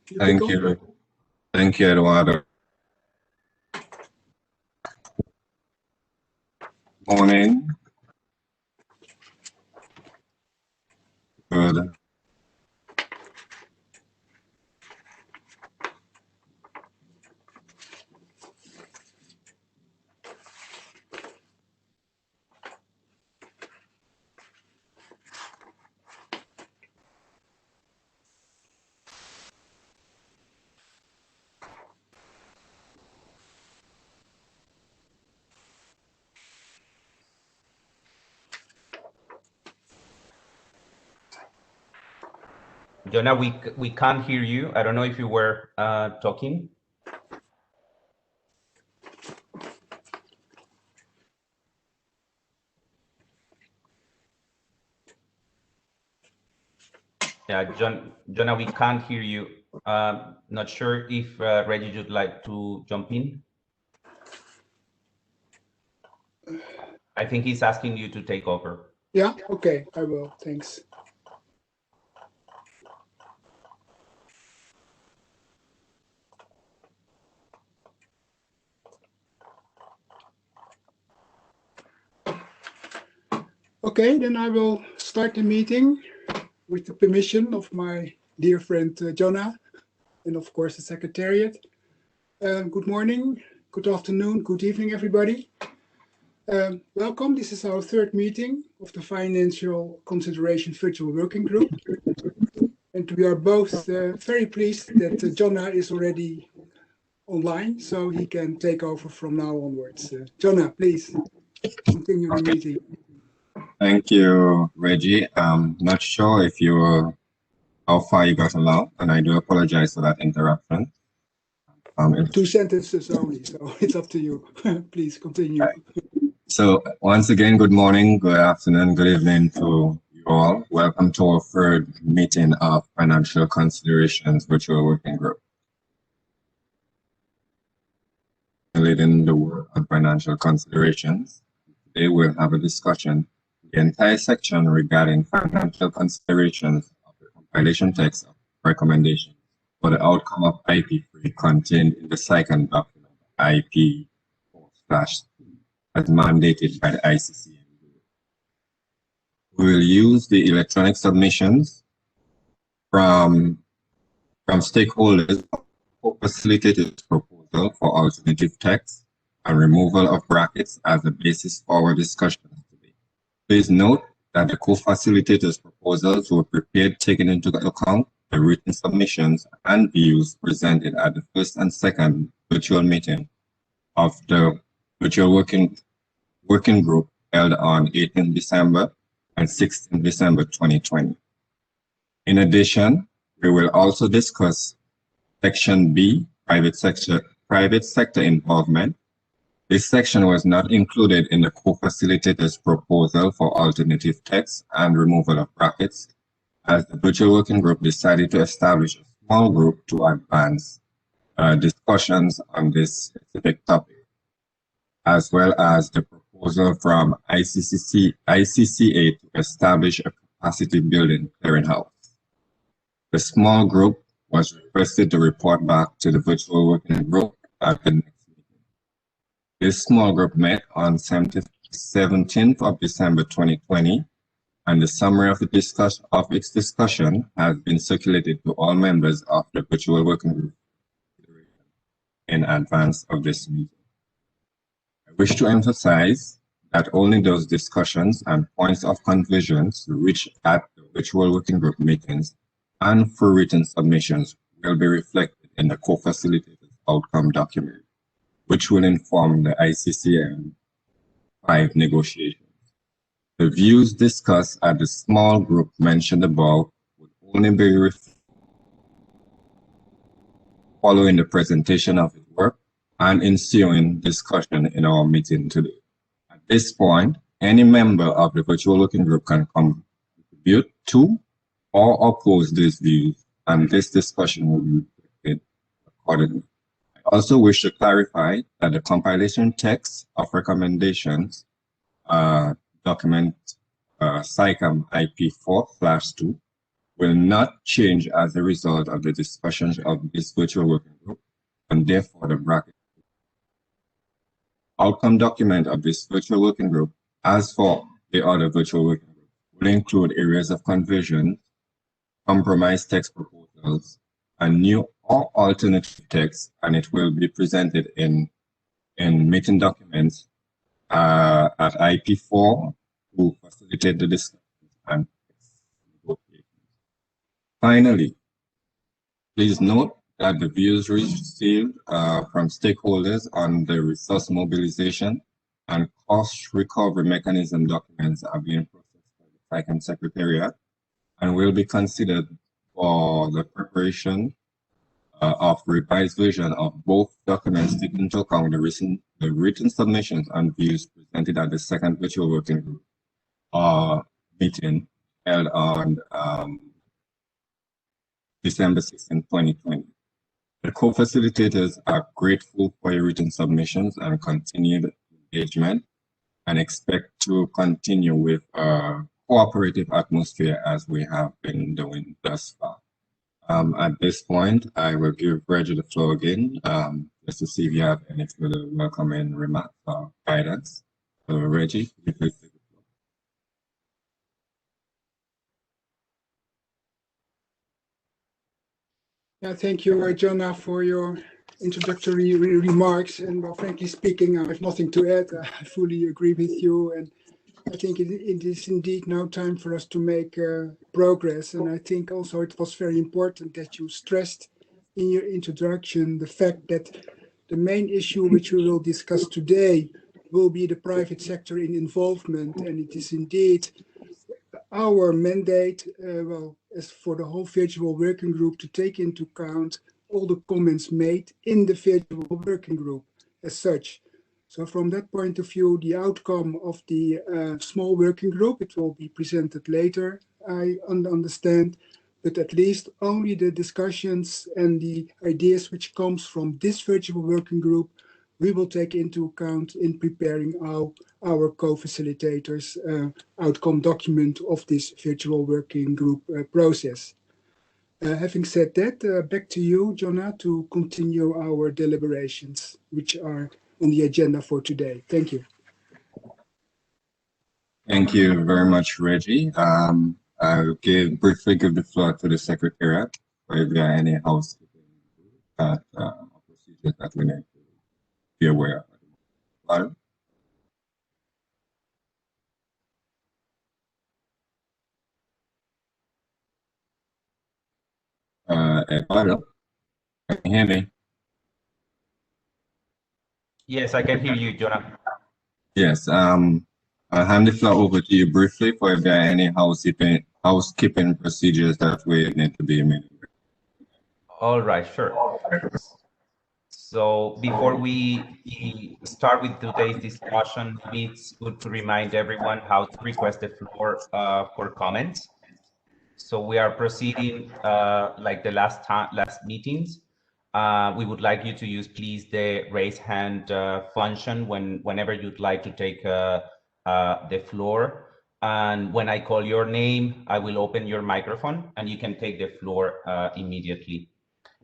Thank you. Thank you, Eduardo. Morning. Good. Jonah, we can't hear you. I don't know if you were talking. Yeah, Jonah, we can't hear you. Not sure if Reggie would like to jump in. I think he's asking you to take over. Yeah, okay, I will. Thanks. Okay, then I will start the meeting with the permission of my dear friend Jonah, and of course the Secretariat. Good morning, good afternoon, good evening, everybody. Welcome. This is our third meeting of the Financial Consideration Virtual Working Group. And we are both very pleased that Jonah is already online, so he can take over from now onwards. Jonah, please continue the meeting. Thank you, Reggie. I'm not sure if how far you got along, and I do apologize for that interruption. 2 sentences only, so it's up to you. Please continue. Right. So once again, good morning, good afternoon, good evening to you all. Welcome to our third meeting of Financial Considerations Virtual Working Group. Leading the work on financial considerations. Today we'll have a discussion, the entire section regarding financial considerations of the compilation text of recommendations for the outcome of IP3 contained in the second document, IP4/2, as mandated by the ICC. We will use the electronic submissions from stakeholders for facilitated proposal for alternative text and removal of brackets as the basis for our discussion today. Please note that the co-facilitators' proposals were prepared taking into account the written submissions and views presented at the first and second virtual meeting of the virtual working group held on 18 December and 16 December 2020. In addition, we will also discuss Section B, private sector involvement. This section was not included in the co-facilitators' proposal for alternative text and removal of brackets, as the virtual working group decided to establish a small group to advance discussions on this specific topic, as well as the proposal from ICCA to establish a capacity building clearinghouse. The small group was requested to report back to the virtual working group at the next meeting. This small group met on 17th of December 2020, and the summary of its discussion has been circulated to all members of the virtual working group in advance of this meeting. I wish to emphasize that only those discussions and points of convergence reached at the virtual working group meetings and for written submissions will be reflected in the co-facilitated outcome document, which will inform the ICCM 5 negotiations. The views discussed at the small group mentioned above would only be reflected following the presentation of its work and ensuing discussion in our meeting today. At this point, any member of the virtual working group can contribute to or oppose these views, and this discussion will be reflected accordingly. I also wish to clarify that the compilation text of recommendations document SICAM IP4/2 will not change as a result of the discussions of this virtual working group, and therefore the bracket outcome document of this virtual working group, as for the other virtual working group, will include areas of conversion, compromise text proposals, and new or alternative text, and it will be presented in meeting documents at IP4 to facilitate the discussion and negotiations. Finally, please note that the views received from stakeholders on the resource mobilization and cost recovery mechanism documents are being processed by the SICAM Secretariat and will be considered for the preparation of revised version of both documents, taking into account the written submissions and views presented at the second virtual working group meeting held on December 16, 2020. The co-facilitators are grateful for your written submissions and continued engagement and expect to continue with a cooperative atmosphere as we have been doing thus far. At this point, I will give Reggie the floor again, just to see if you have any further welcoming remarks or guidance. So Reggie, please take the floor. Yeah, thank you, Jonah, for your introductory remarks. And well, frankly speaking, I have nothing to add. I fully agree with you. And I think it is indeed now time for us to make progress. And I think also it was very important that you stressed in your introduction the fact that the main issue which we will discuss today will be the private sector in involvement. And it is indeed our mandate, well, as for the whole virtual working group, to take into account all the comments made in the virtual working group as such. So from that point of view, the outcome of the small working group, it will be presented later, I understand, but at least only the discussions and the ideas which comes from this virtual working group, we will take into account in preparing our co-facilitators outcome document of this virtual working group process. Having said that, back to you, Jonah, to continue our deliberations, which are on the agenda for today. Thank you. Thank you very much, Reggie. I'll briefly give the floor to the Secretariat for if there are any housekeeping procedures that we need to be aware of. Eduardo, can you hear me? Yes, I can hear you, Jonah. Yes, I'll hand the floor over to you briefly for if there are any housekeeping procedures that we need to be made. All right, sure. So before we start with today's discussion, it's good to remind everyone how to request the floor for comments. So we are proceeding like the last meetings. We would like you to use, please, the raise hand function whenever you'd like to take the floor. And when I call your name, I will open your microphone and you can take the floor immediately.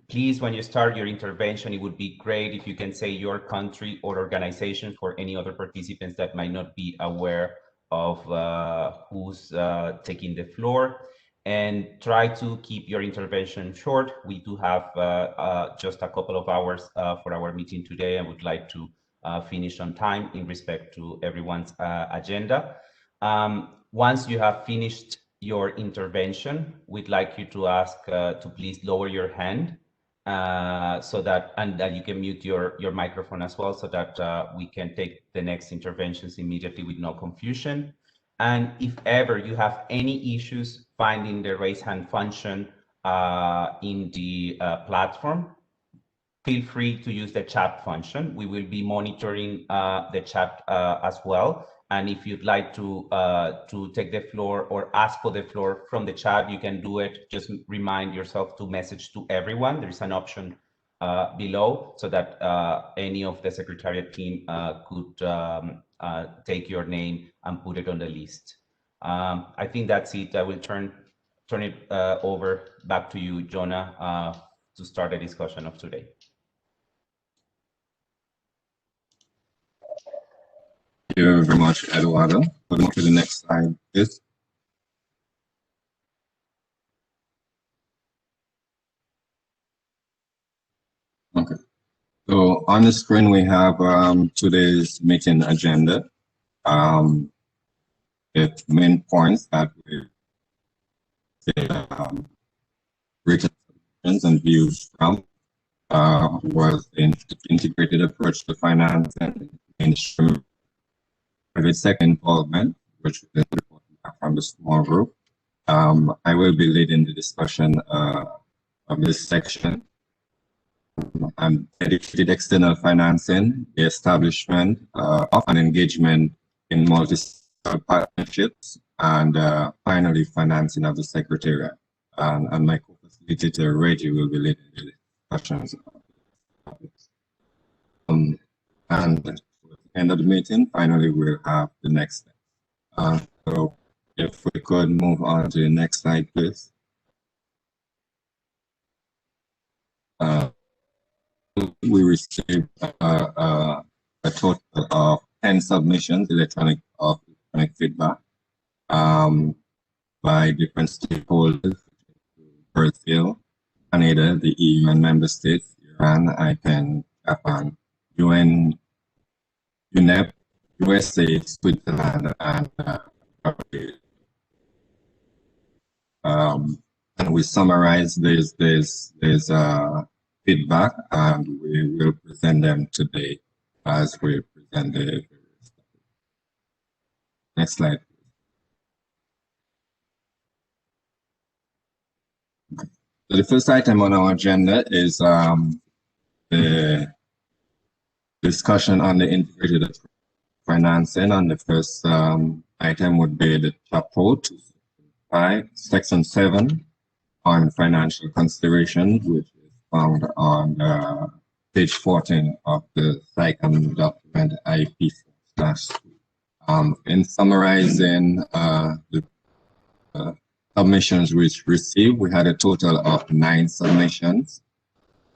Please, when you start your intervention, it would be great if you can say your country or organization for any other participants that might not be aware of who's taking the floor. And try to keep your intervention short. We do have just a couple of hours for our meeting today. I would like to finish on time in respect to everyone's agenda. Once you have finished your intervention, we'd like you to ask to please lower your hand so that you can mute your microphone as well, so that we can take the next interventions immediately with no confusion. And if ever you have any issues finding the raise hand function in the platform, feel free to use the chat function. We will be monitoring the chat as well. And if you'd like to take the floor or ask for the floor from the chat, you can do it. Just remind yourself to message to everyone. There's an option below so that any of the Secretariat team could take your name and put it on the list. I think that's it. I will turn turn it over back to you, Jonah, to start the discussion of today. Thank you very much, Eduardo. Going to the next slide, please. Okay. So on the screen, we have today's meeting agenda. The main points that we written and views from was the integrated approach to finance and mainstream private sector involvement, which is from the small group. I will be leading the discussion of this section. Dedicated external financing, the establishment of an engagement in multi-sector partnerships, and finally financing of the Secretariat. And my co-facilitator, Reggie, will be leading the discussions. And at the end of the meeting, finally, we'll have the next step. So if we could move on to the next slide, please. We received a total of 10 submissions, electronic feedback by different stakeholders: Brazil, Canada, the EU and member states, Iran, IPEN, Japan, UN, UNEP, USA, Switzerland, and we summarize this feedback, and we will present them today as we present the next slide. So the first item on our agenda is the discussion on the integrated financing, and the first item would be the chapter 5, section 7 on financial considerations, which is found on page 14 of the SICAM document IP/2. In summarizing the submissions which received, we had a total of 9 submissions,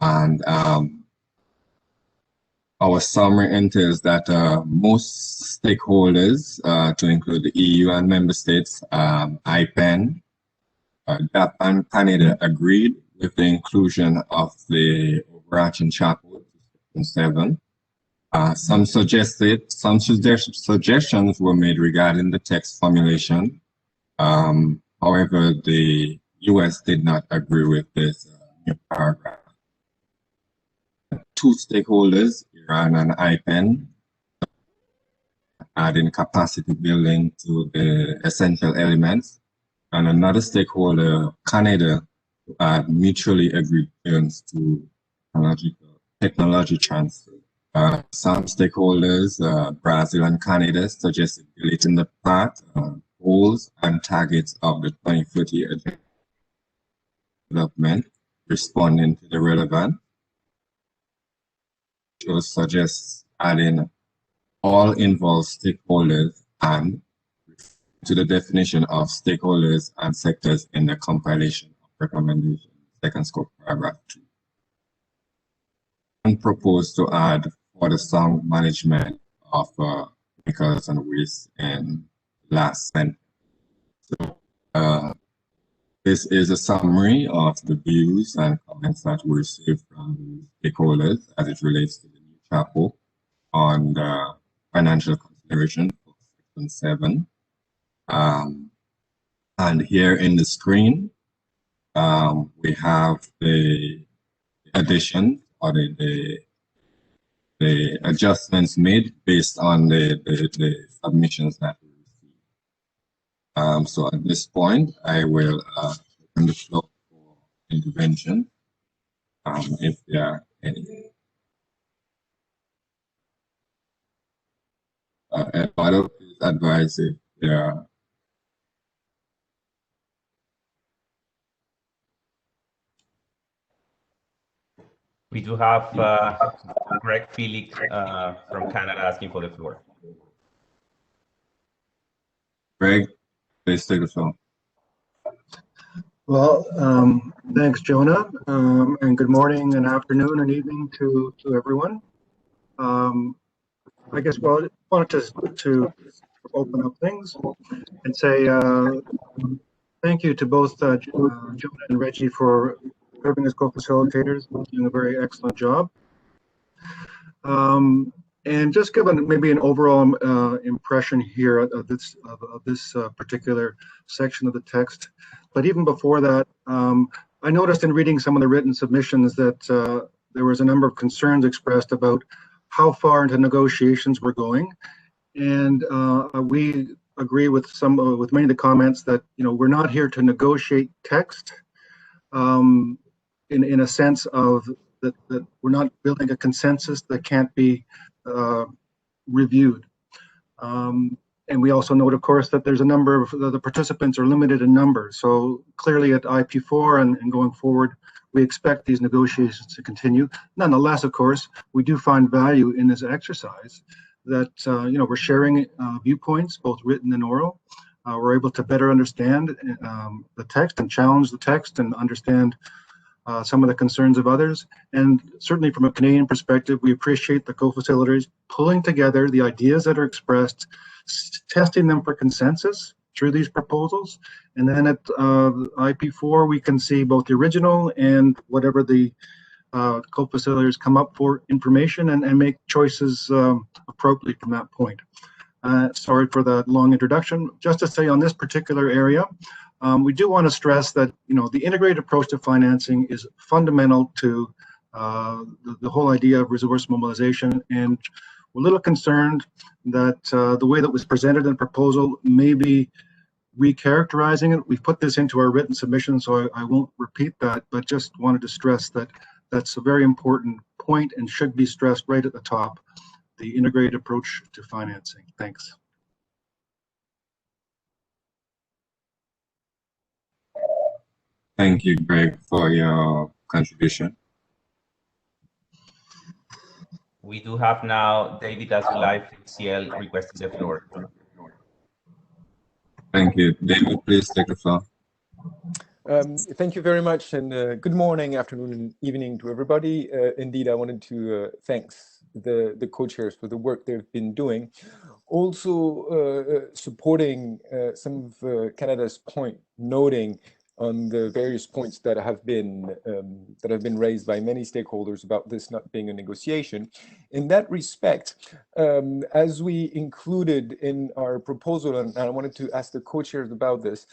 and our summary entails that most stakeholders, to include the EU and member states, IPEN, Japan, Canada, agreed with the inclusion of the overarching chapter 7. Some suggestions were made regarding the text formulation. However, the US did not agree with this new paragraph. 2 stakeholders, Iran and IPEN, adding capacity building to the essential elements, and another stakeholder, Canada, mutually agreed terms to technology transfer. Some stakeholders, Brazil and Canada, suggested deleting the part, goals and targets of the 2030 agenda development, responding to the relevant. It suggests adding all involved stakeholders and to the definition of stakeholders and sectors in the compilation of recommendation, second scope, paragraph 2. And proposed to add for the sound management of chemicals and waste in last sentence. So this is a summary of the views and comments that we received from the stakeholders as it relates to the new chapter on the financial consideration for section 7. And here in the screen, we have the addition or the adjustments made based on the submissions that we received. So at this point, I will open the floor for intervention, if there are any. Eduardo, please advise if there are. We do have Greg Felix from Canada asking for the floor. Greg, please take the floor. Well, thanks, Jonah, and good morning and afternoon and evening to everyone. I guess, well, I wanted to open up things and say thank you to both Jonah and Reggie for serving as co-facilitators, doing a very excellent job. And just given maybe an overall impression here of this particular section of the text. But even before that, I noticed in reading some of the written submissions that there was a number of concerns expressed about how far into negotiations we're going. And we agree with with many of the comments that, you know, we're not here to negotiate text in a sense of that we're not building a consensus that can't be reviewed. And we also note, of course, that there's a number of the participants are limited in number. So clearly at IP4 and going forward, we expect these negotiations to continue. Nonetheless, of course, we do find value in this exercise that, you know, we're sharing viewpoints, both written and oral. We're able to better understand the text and challenge the text and understand some of the concerns of others. And certainly from a Canadian perspective, we appreciate the co-facilitators pulling together the ideas that are expressed, testing them for consensus through these proposals. And then at IP4, we can see both the original and whatever the co-facilitators come up for information and make choices appropriately from that point. Sorry for the long introduction. Just to say on this particular area, we do want to stress that, you know, the integrated approach to financing is fundamental to the whole idea of resource mobilization, and we're a little concerned that the way that was presented in the proposal may be recharacterizing it. We've put this into our written submission, so I won't repeat that, but just wanted to stress that that's a very important point and should be stressed right at the top, the integrated approach to financing. Thanks. Thank you, Greg, for your contribution. We do have now David Azulay from CL requesting the floor. Thank you. David, please take the floor. Thank you very much, and good morning, afternoon, and evening to everybody. Indeed, I wanted to thank the co-chairs for the work they've been doing. Also supporting some of Canada's point, noting on the various points that have been raised by many stakeholders about this not being a negotiation. In that respect, as we included in our proposal, and I wanted to ask the co-chairs about this,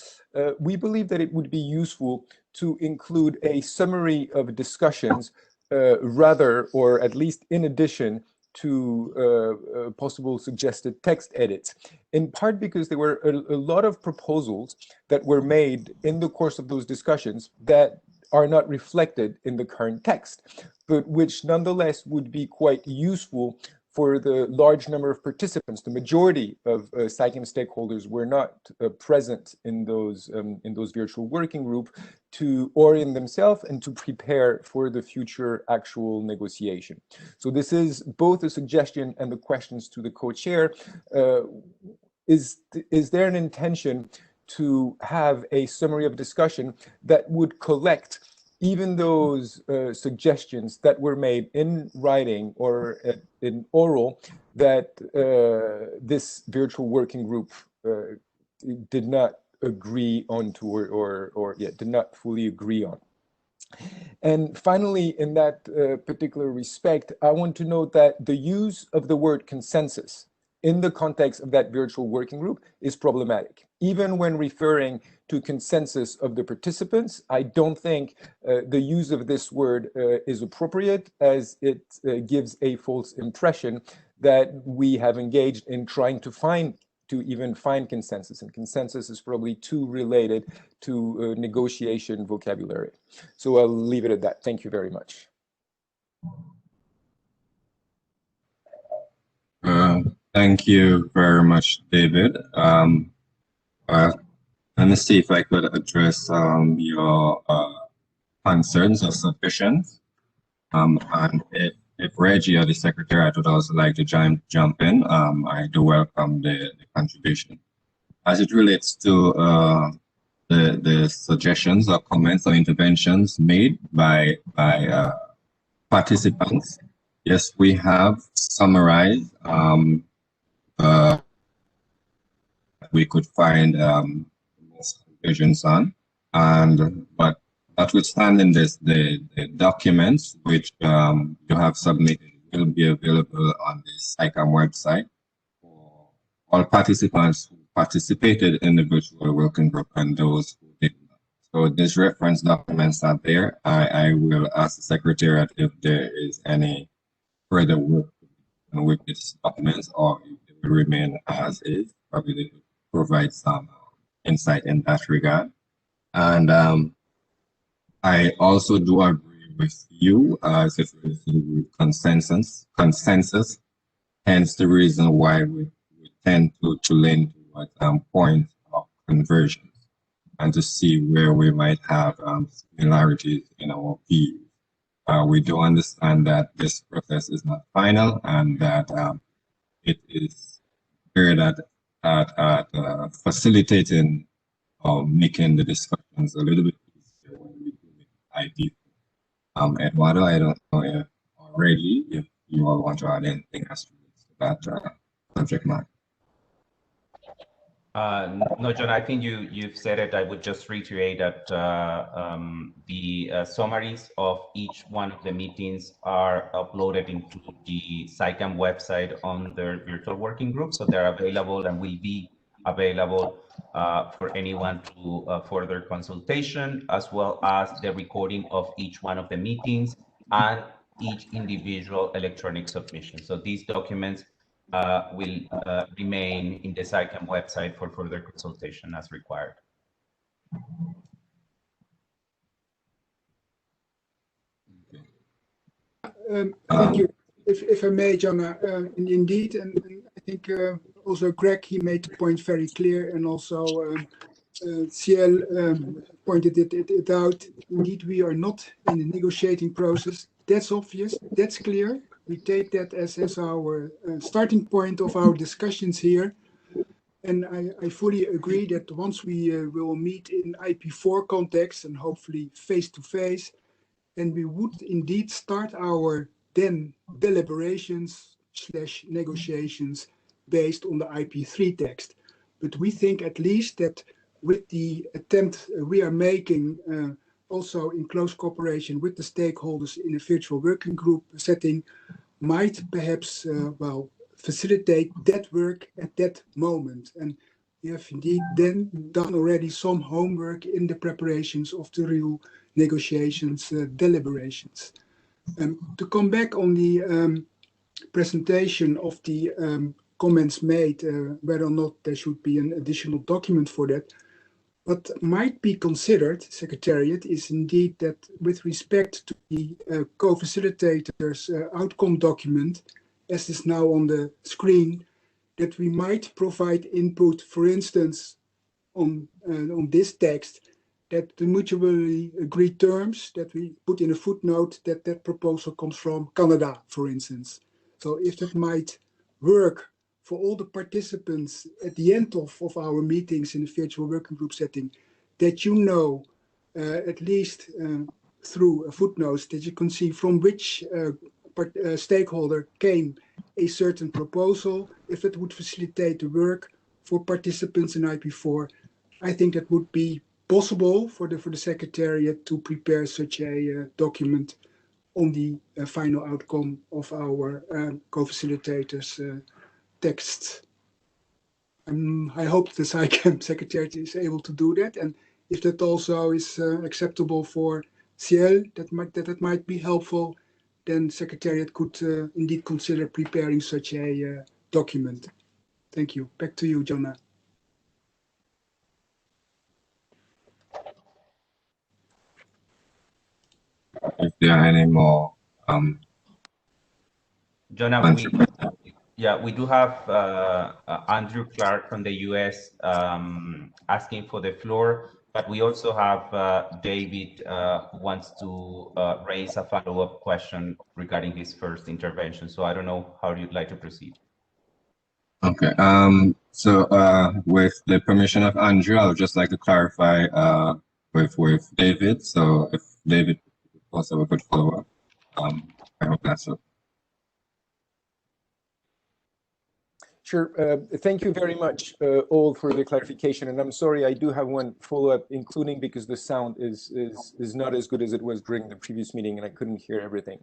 we believe that it would be useful to include a summary of discussions rather, or at least in addition to possible suggested text edits, in part because there were a lot of proposals that were made in the course of those discussions that are not reflected in the current text, but which nonetheless would be quite useful for the large number of participants. The majority of SACIM stakeholders were not present in those virtual working group to orient themselves and to prepare for the future actual negotiation. So this is both a suggestion and the questions to the co-chair. Is there an intention to have a summary of discussion that would collect even those suggestions that were made in writing or in oral that this virtual working group did not agree on to, or did not fully agree on? And finally, in that particular respect, I want to note that the use of the word consensus in the context of that virtual working group is problematic. Even when referring to consensus of the participants, I don't think the use of this word is appropriate, as it gives a false impression that we have engaged in trying to even find consensus, and consensus is probably too related to negotiation vocabulary. So I'll leave it at that. Thank you very much. Thank you very much, David. Let me see if I could address your concerns or submissions. And if Reggie or the Secretary would also like to jump in, I do welcome the contribution. As it relates to the suggestions or comments or interventions made by participants. Yes, we have summarized we could find most conclusions on, but notwithstanding this, the documents which you have submitted will be available on the SciComm website for all participants who participated in the virtual working group and those who did not. So these reference documents are there. I will ask the Secretariat if there is any further work with these documents or if they will remain as is. Probably they will provide some insight in that regard. And I also do agree with you as if it's consensus, hence the reason why we tend to lean towards points of conversion and to see where we might have similarities in our views. We do understand that this process is not final and that it is clear that at facilitating or making the discussions a little bit easier when we do it ID. Eduardo, I don't know if already if you all want to add anything as to that subject matter. No, John, I think you've said it. I would just reiterate that the summaries of each one of the meetings are uploaded into the SciComm website on their virtual working group. So they're available and will be available for anyone to further consultation, as well as the recording of each one of the meetings and each individual electronic submission. So these documents will remain in the SciComm website for further consultation as required. Thank you. If I may, Jana, indeed, and I think also Greg, he made the point very clear, and also Ciel pointed it out. Indeed, we are not in the negotiating process. That's obvious. That's clear. We take that as our starting point of our discussions here. And I fully agree that once we will meet in IP4 context and hopefully face-to-face, then we would indeed start our then deliberations/negotiations based on the IP3 text. But we think at least that with the attempt we are making, also in close cooperation with the stakeholders in a virtual working group setting, might perhaps facilitate that work at that moment. And we have indeed then done already some homework in the preparations of the real negotiations, deliberations. To come back on the presentation of the comments made, whether or not there should be an additional document for that, what might be considered, Secretariat, is indeed that with respect to the co-facilitators outcome document, as is now on the screen, that we might provide input, for instance, on this text, that the mutually agreed terms that we put in a footnote that proposal comes from Canada, for instance. So if that might work for all the participants at the end of our meetings in the virtual working group setting, that you know, at least through a footnote, that you can see from which stakeholder came a certain proposal, if it would facilitate the work for participants in IP4, I think that would be possible for the Secretariat to prepare such a document on the final outcome of our co-facilitators texts. I hope the SciComm Secretariat is able to do that, and if that also is acceptable for Ciel, that might be helpful, then Secretariat could indeed consider preparing such a document. Thank you. Back to you, Jonah. If there are any more Jonah, we do have Andrew Clark from the US asking for the floor, but we also have David who wants to raise a follow-up question regarding his first intervention. So I don't know how you'd like to proceed. Okay. So with the permission of Andrew, I would just like to clarify with David. So if David also could follow up. I hope that's it. Sure. Thank you very much, all, for the clarification. And I'm sorry, I do have one follow-up, including because the sound is not as good as it was during the previous meeting, and I couldn't hear everything.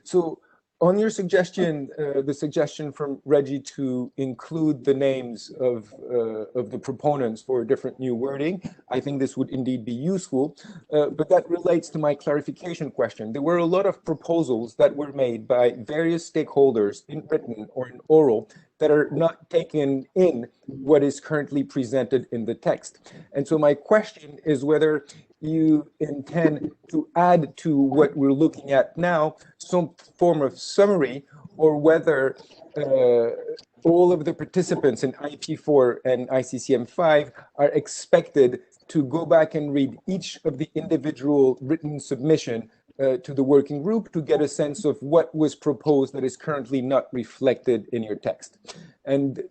So on your suggestion, the suggestion from Reggie to include the names of the proponents for different new wording, I think this would indeed be useful. But that relates to my clarification question. There were a lot of proposals that were made by various stakeholders in written or in oral that are not taken in what is currently presented in the text. And so my question is whether you intend to add to what we're looking at now some form of summary, or whether all of the participants in IP4 and ICCM5 are expected to go back and read each of the individual written submission to the working group to get a sense of what was proposed that is currently not reflected in your text. And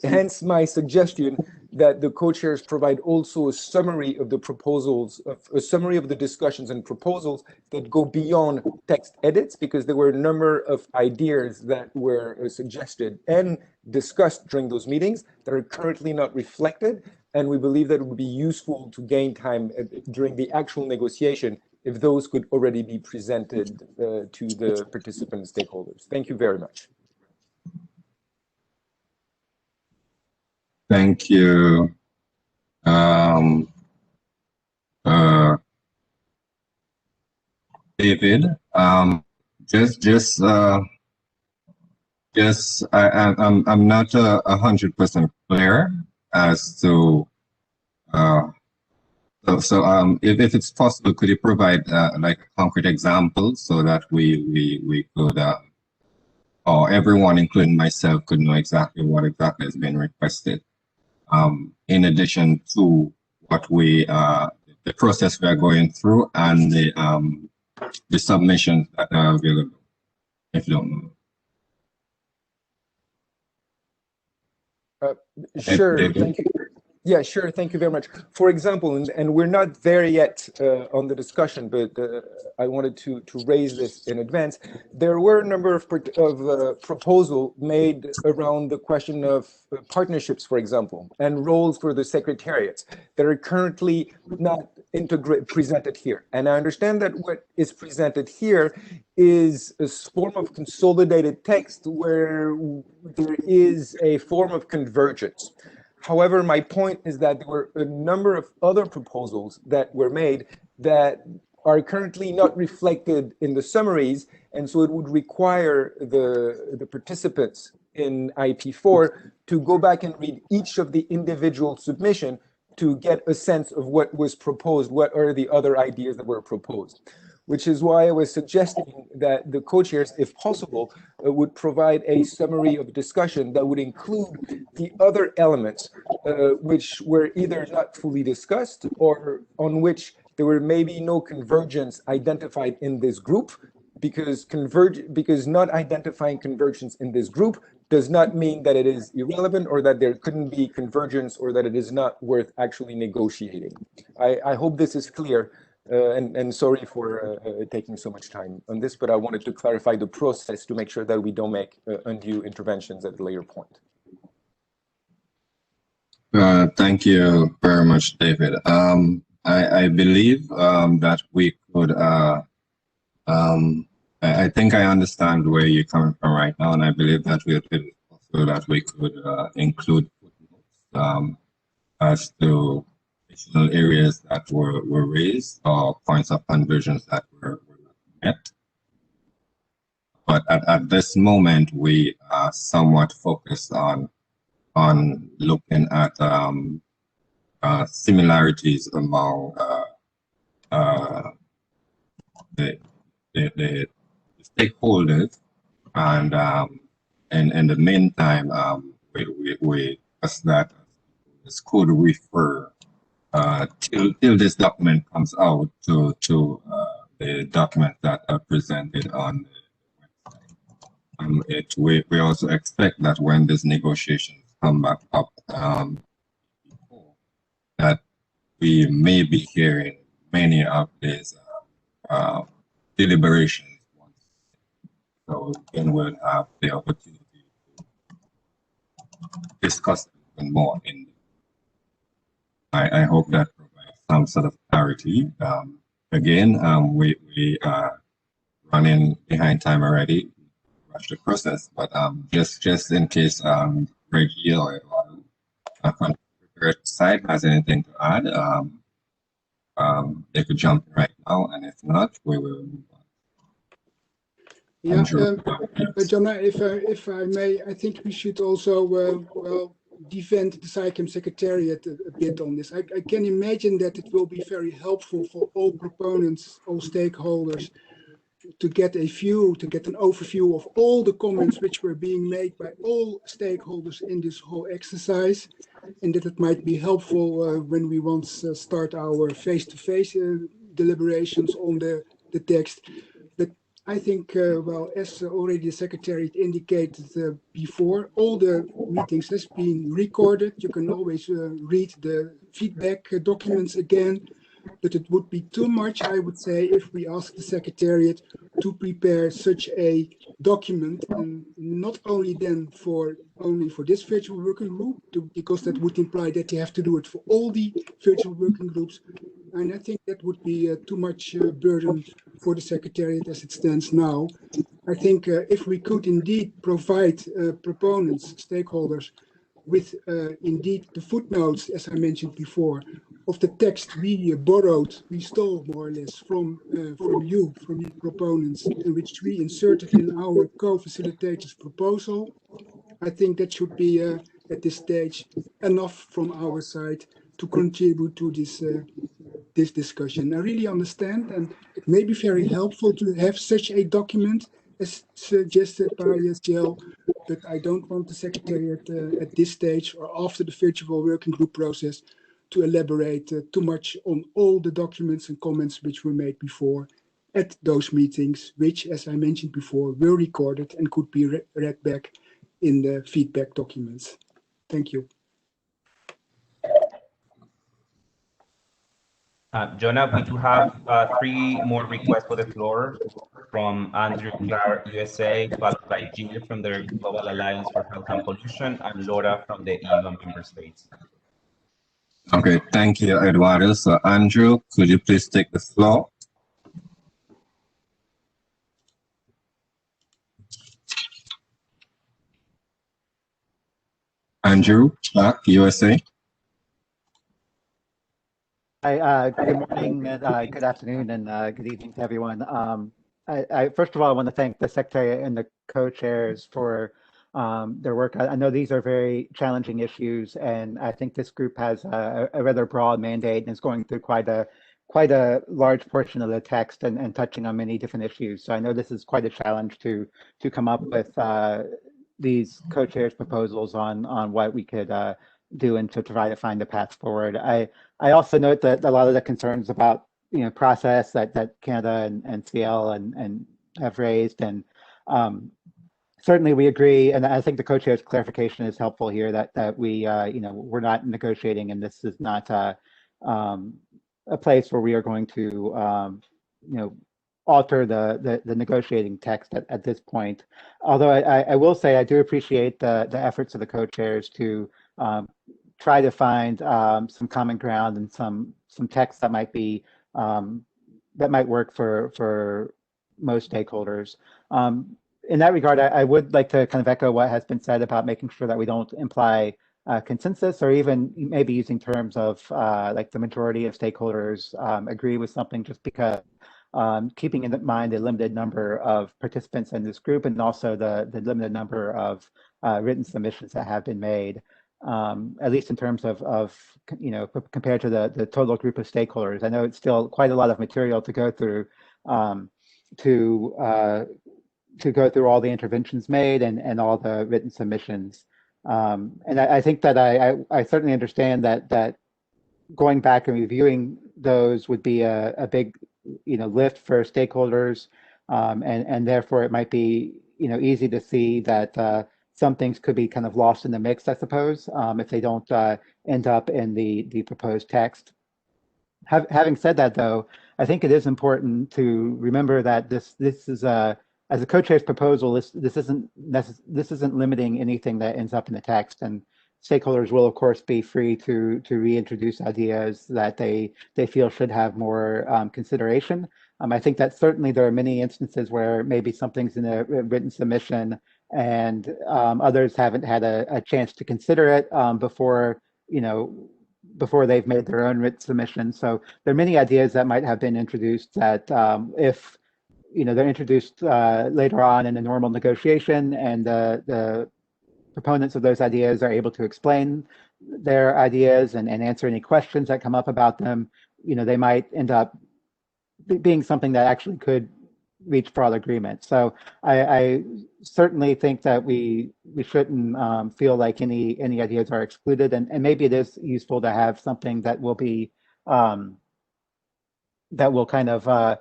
hence my suggestion that the co-chairs provide also a summary of the proposals, a summary of the discussions and proposals that go beyond text edits, because there were a number of ideas that were suggested and discussed during those meetings that are currently not reflected. And we believe that it would be useful to gain time during the actual negotiation if those could already be presented to the participant stakeholders. Thank you very much. Thank you. David, I'm not 100% clear as to if it's possible, could you provide like a concrete example so that we could or everyone, including myself, could know exactly what exactly has been requested, in addition to what the process we are going through and the submissions that are available, if you don't know. Sure, thank you. Yeah, sure. Thank you very much. For example, and we're not there yet on the discussion, but I wanted to raise this in advance. There were a number of proposals made around the question of partnerships, for example, and roles for the secretariats that are currently not presented here. And I understand that what is presented here is a form of consolidated text where there is a form of convergence. However, my point is that there were a number of other proposals that were made that are currently not reflected in the summaries, and so it would require the participants in IP4 to go back and read each of the individual submission to get a sense of what was proposed, what are the other ideas that were proposed. Which is why I was suggesting that the co-chairs, if possible, would provide a summary of discussion that would include the other elements which were either not fully discussed or on which there were maybe no convergence identified in this group, because not identifying convergence in this group does not mean that it is irrelevant or that there couldn't be convergence or that it is not worth actually negotiating. I hope this is clear. And sorry for taking so much time on this, but I wanted to clarify the process to make sure that we don't make undue interventions at a later point. Thank you very much, David. I believe that we could, I think I understand where you're coming from right now, and I believe that we could include footnotes as to additional areas that were raised or points of convergence that were met. But at this moment, we are somewhat focused on looking at similarities among the stakeholders, and in the meantime, we ask that this could refer till this document comes out to the documents that are presented on the website. We also expect that when these negotiations come back up, that we may be hearing many of these deliberations. So then we'll have the opportunity to discuss even more in. I hope that provides some sort of clarity. Again, we are running behind time already. Rush the process, but just in case Reggie or on the side has anything to add, they could jump in right now, and if not, we will move on. Yeah, Jonna, if I may, I think we should also well defend the SciChem Secretariat a bit on this. I can imagine that it will be very helpful for all proponents, all stakeholders, to get a view, to get an overview of all the comments which were being made by all stakeholders in this whole exercise, and that it might be helpful when we once start our face-to-face deliberations on the text. But I think, well, as already the Secretariat indicated before, all the meetings has been recorded. You can always read the feedback documents again. But it would be too much, I would say, if we ask the Secretariat to prepare such a document, and not only then only for this virtual working group, because that would imply that you have to do it for all the virtual working groups. And I think that would be too much burden for the Secretariat as it stands now. I think if we could indeed provide proponents, stakeholders, with indeed the footnotes, as I mentioned before, of the text we borrowed, we stole more or less from you, from the proponents, in which we inserted in our co-facilitators proposal. I think that should be at this stage enough from our side to contribute to this discussion. I really understand, and it may be very helpful to have such a document as suggested by Jill, but I don't want the Secretariat at this stage or after the virtual working group process to elaborate too much on all the documents and comments which were made before at those meetings, which, as I mentioned before, were recorded and could be read back in the feedback documents. Thank you. Jonah, we do have 3 more requests for the floor from Andrew Clark, USA, followed by Jill from the Global Alliance for Health and Pollution, and Laura from the EU member states. Okay, thank you, Eduardo. So, Andrew, could you please take the floor? Andrew Clark, USA. Hi, good morning, and good afternoon, and good evening to everyone. I first of all, I want to thank the Secretary and the co-chairs for their work. I know these are very challenging issues, and I think this group has a rather broad mandate and is going through quite a large portion of the text and touching on many different issues. So I know this is quite a challenge to come up with these co-chairs proposals on what we could do and to try to find a path forward. I also note that a lot of the concerns about process that Canada and CL and have raised, and certainly we agree, and I think the co-chair's clarification is helpful here that we we're not negotiating, and this is not a place where we are going to alter the negotiating text at this point. Although I will say I do appreciate the efforts of the co-chairs to try to find some common ground and some text that might be that might work for most stakeholders. In that regard, I would like to kind of echo what has been said about making sure that we don't imply consensus, or even maybe using terms of like the majority of stakeholders agree with something, just because keeping in mind the limited number of participants in this group, and also the limited number of written submissions that have been made, at least in terms of compared to the total group of stakeholders. I know it's still quite a lot of material to go through to go through all the interventions made and all the written submissions. And I think that I certainly understand that going back and reviewing those would be a big lift for stakeholders, and therefore it might be easy to see that some things could be kind of lost in the mix, I suppose, if they don't end up in the proposed text. Having said that, though, I think it is important to remember that this is as a co-chair's proposal. This isn't limiting anything that ends up in the text, and stakeholders will, of course, be free to reintroduce ideas that they feel should have more consideration. I think that certainly there are many instances where maybe something's in a written submission and others haven't had a chance to consider it before they've made their own written submission. So there are many ideas that might have been introduced that if they're introduced later on in a normal negotiation, and the proponents of those ideas are able to explain their ideas and answer any questions that come up about them, they might end up being something that actually could reach broad agreement. So I certainly think that we shouldn't feel like any ideas are excluded, and maybe it is useful to have something that will be that will kind of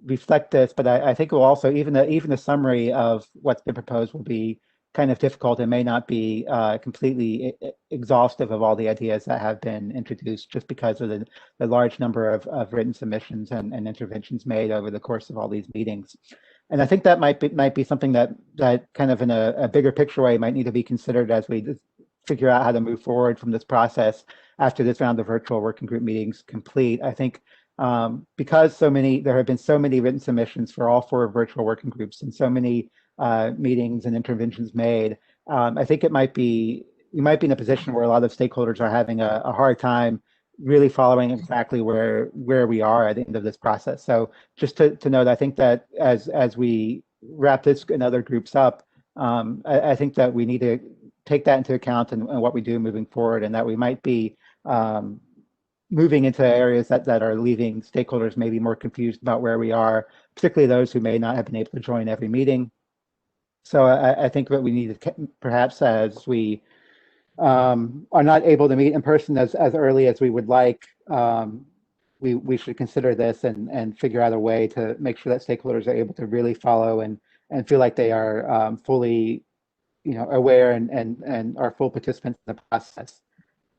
reflect this. But I think it will also, even a summary of what's been proposed will be kind of difficult and may not be completely exhaustive of all the ideas that have been introduced, just because of the large number of written submissions and interventions made over the course of all these meetings. And I think that might be something that kind of in a bigger picture way might need to be considered as we figure out how to move forward from this process after this round of virtual working group meetings complete. I think because there have been so many written submissions for all 4 virtual working groups and so many meetings and interventions made, I think we might be in a position where a lot of stakeholders are having a hard time really following exactly where we are at the end of this process. So just to note, I think that as we wrap this and other groups up, I think that we need to take that into account in what we do moving forward, and that we might be moving into areas that are leaving stakeholders maybe more confused about where we are, particularly those who may not have been able to join every meeting. So I think that we need to, perhaps as we are not able to meet in person as early as we would like, we should consider this and figure out a way to make sure that stakeholders are able to really follow and feel like they are fully aware and are full participants in the process.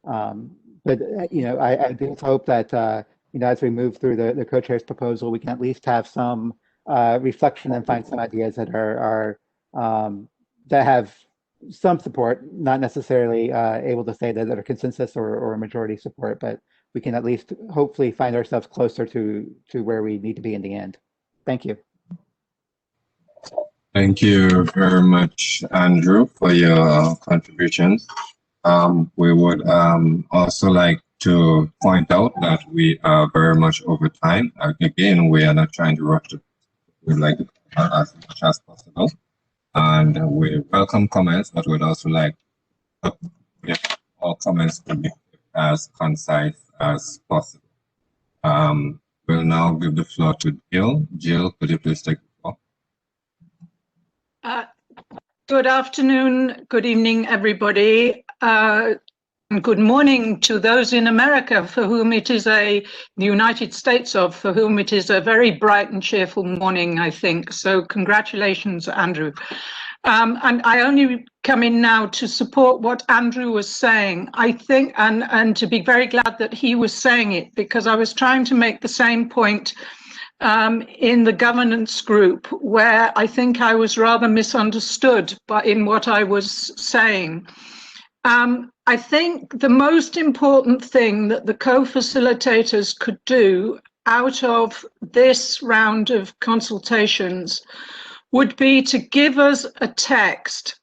But I do hope that as we move through the co-chair's proposal, we can at least have some reflection and find some ideas that are that have some support, not necessarily able to say that are consensus or a majority support, but we can at least hopefully find ourselves closer to where we need to be in the end. Thank you. Thank you very much, Andrew, for your contributions. We would also like to point out that we are very much over time. Again, we are not trying to rush it. We'd like to as much as possible. And we welcome comments, but we'd also like all comments to be as concise as possible. We'll now give the floor to Jill. Jill, could you please take the floor? Good afternoon, good evening, everybody. And good morning to those in America for whom it is the United States for whom it is a very bright and cheerful morning, I think. So congratulations, Andrew. And I only come in now to support what Andrew was saying, I think, and to be very glad that he was saying it, because I was trying to make the same point in the governance group, where I think I was rather misunderstood in what I was saying. I think the most important thing that the co-facilitators could do out of this round of consultations would be to give us a text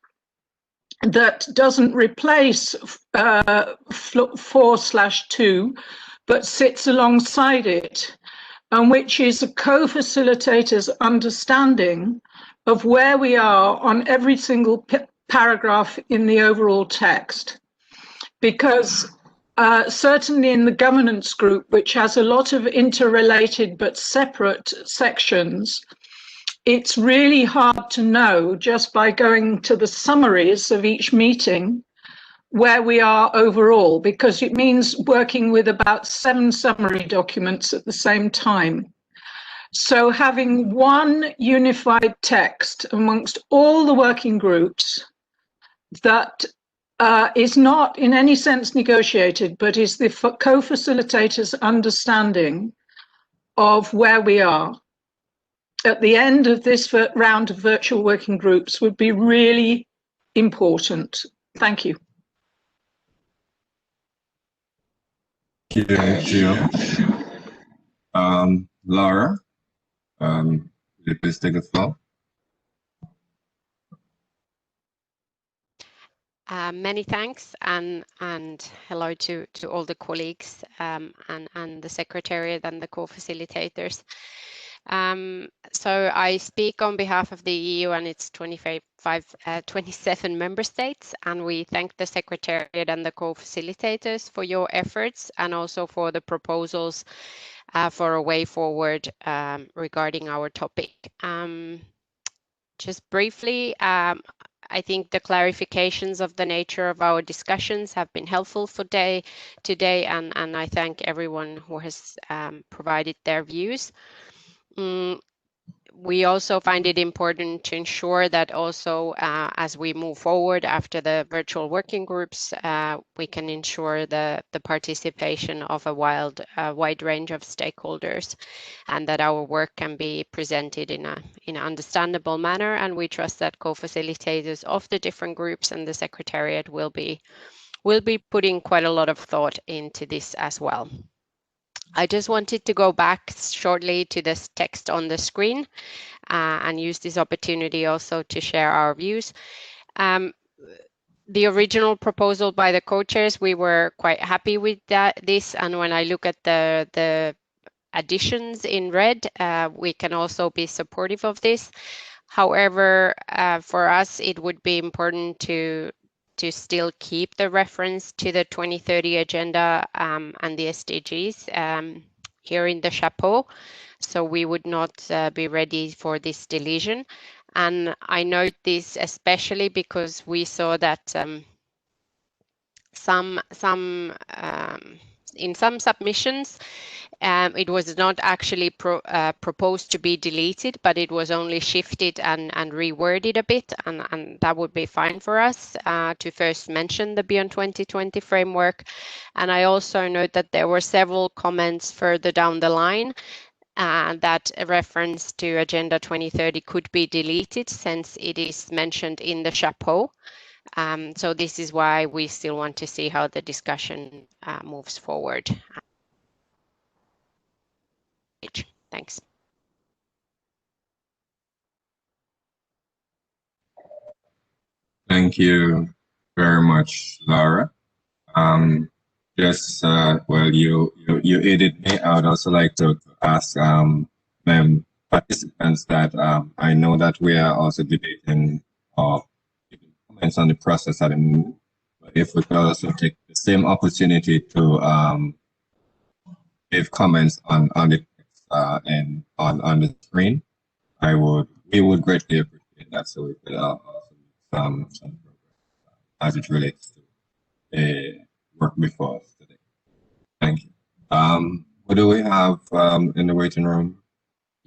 that doesn't replace 4/2, but sits alongside it, and which is a co-facilitator's understanding of where we are on every single paragraph in the overall text. Because certainly in the governance group, which has a lot of interrelated but separate sections, it's really hard to know just by going to the summaries of each meeting where we are overall, because it means working with about 7 summary documents at the same time. So having one unified text amongst all the working groups that is not in any sense negotiated, but is the co-facilitator's understanding of where we are at the end of this round of virtual working groups would be really important. Thank you. Thank you, Jill. Laura, will you please take the floor? Many thanks and hello to all the colleagues and the Secretariat and the co-facilitators. So I speak on behalf of the EU and its 27 member states, and we thank the Secretariat and the co-facilitators for your efforts and also for the proposals for a way forward regarding our topic. Just briefly, I think the clarifications of the nature of our discussions have been helpful for today, and I thank everyone who has provided their views. We also find it important to ensure that also as we move forward after the virtual working groups, we can ensure the participation of a wide range of stakeholders, and that our work can be presented in an understandable manner. And we trust that co-facilitators of the different groups and the Secretariat will be putting quite a lot of thought into this as well. I just wanted to go back shortly to this text on the screen and use this opportunity also to share our views. The original proposal by the co-chairs, we were quite happy with this, and when I look at the additions in red, we can also be supportive of this. However, for us, it would be important to still keep the reference to the 2030 agenda and the SDGs here in the chapeau. So we would not be ready for this deletion. And I note this especially because we saw that in some submissions, it was not actually proposed to be deleted, but it was only shifted and reworded a bit, and that would be fine for us to first mention the Beyond 2020 framework. And I also note that there were several comments further down the line that a reference to Agenda 2030 could be deleted since it is mentioned in the chapeau. So this is why we still want to see how the discussion moves forward. Thanks. Thank you very much, Laura. Yes, well, you aided me. I would also like to ask participants that I know that we are also debating giving comments on the process at the moment. But if we could also take the same opportunity to give comments on the text and on the screen, we would greatly appreciate that. So we could also make some progress as it relates to the work before us today. Thank you. What do we have in the waiting room?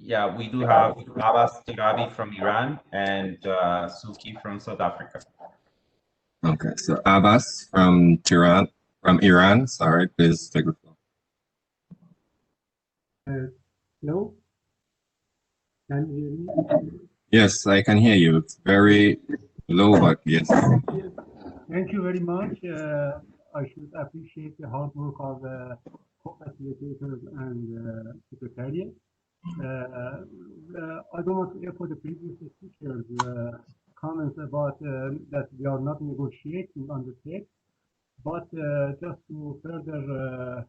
Yeah, we do have Abbas Tirabi from Iran and Suki from South Africa. Okay, so Abbas from Iran, sorry, please take the floor. Hello? Can you hear me? Yes, I can hear you. It's very low, but yes. Thank you very much. I should appreciate the hard work of the co-facilitators and Secretariat. I don't want to echo the previous speakers' comments about that we are not negotiating on the text, but just to further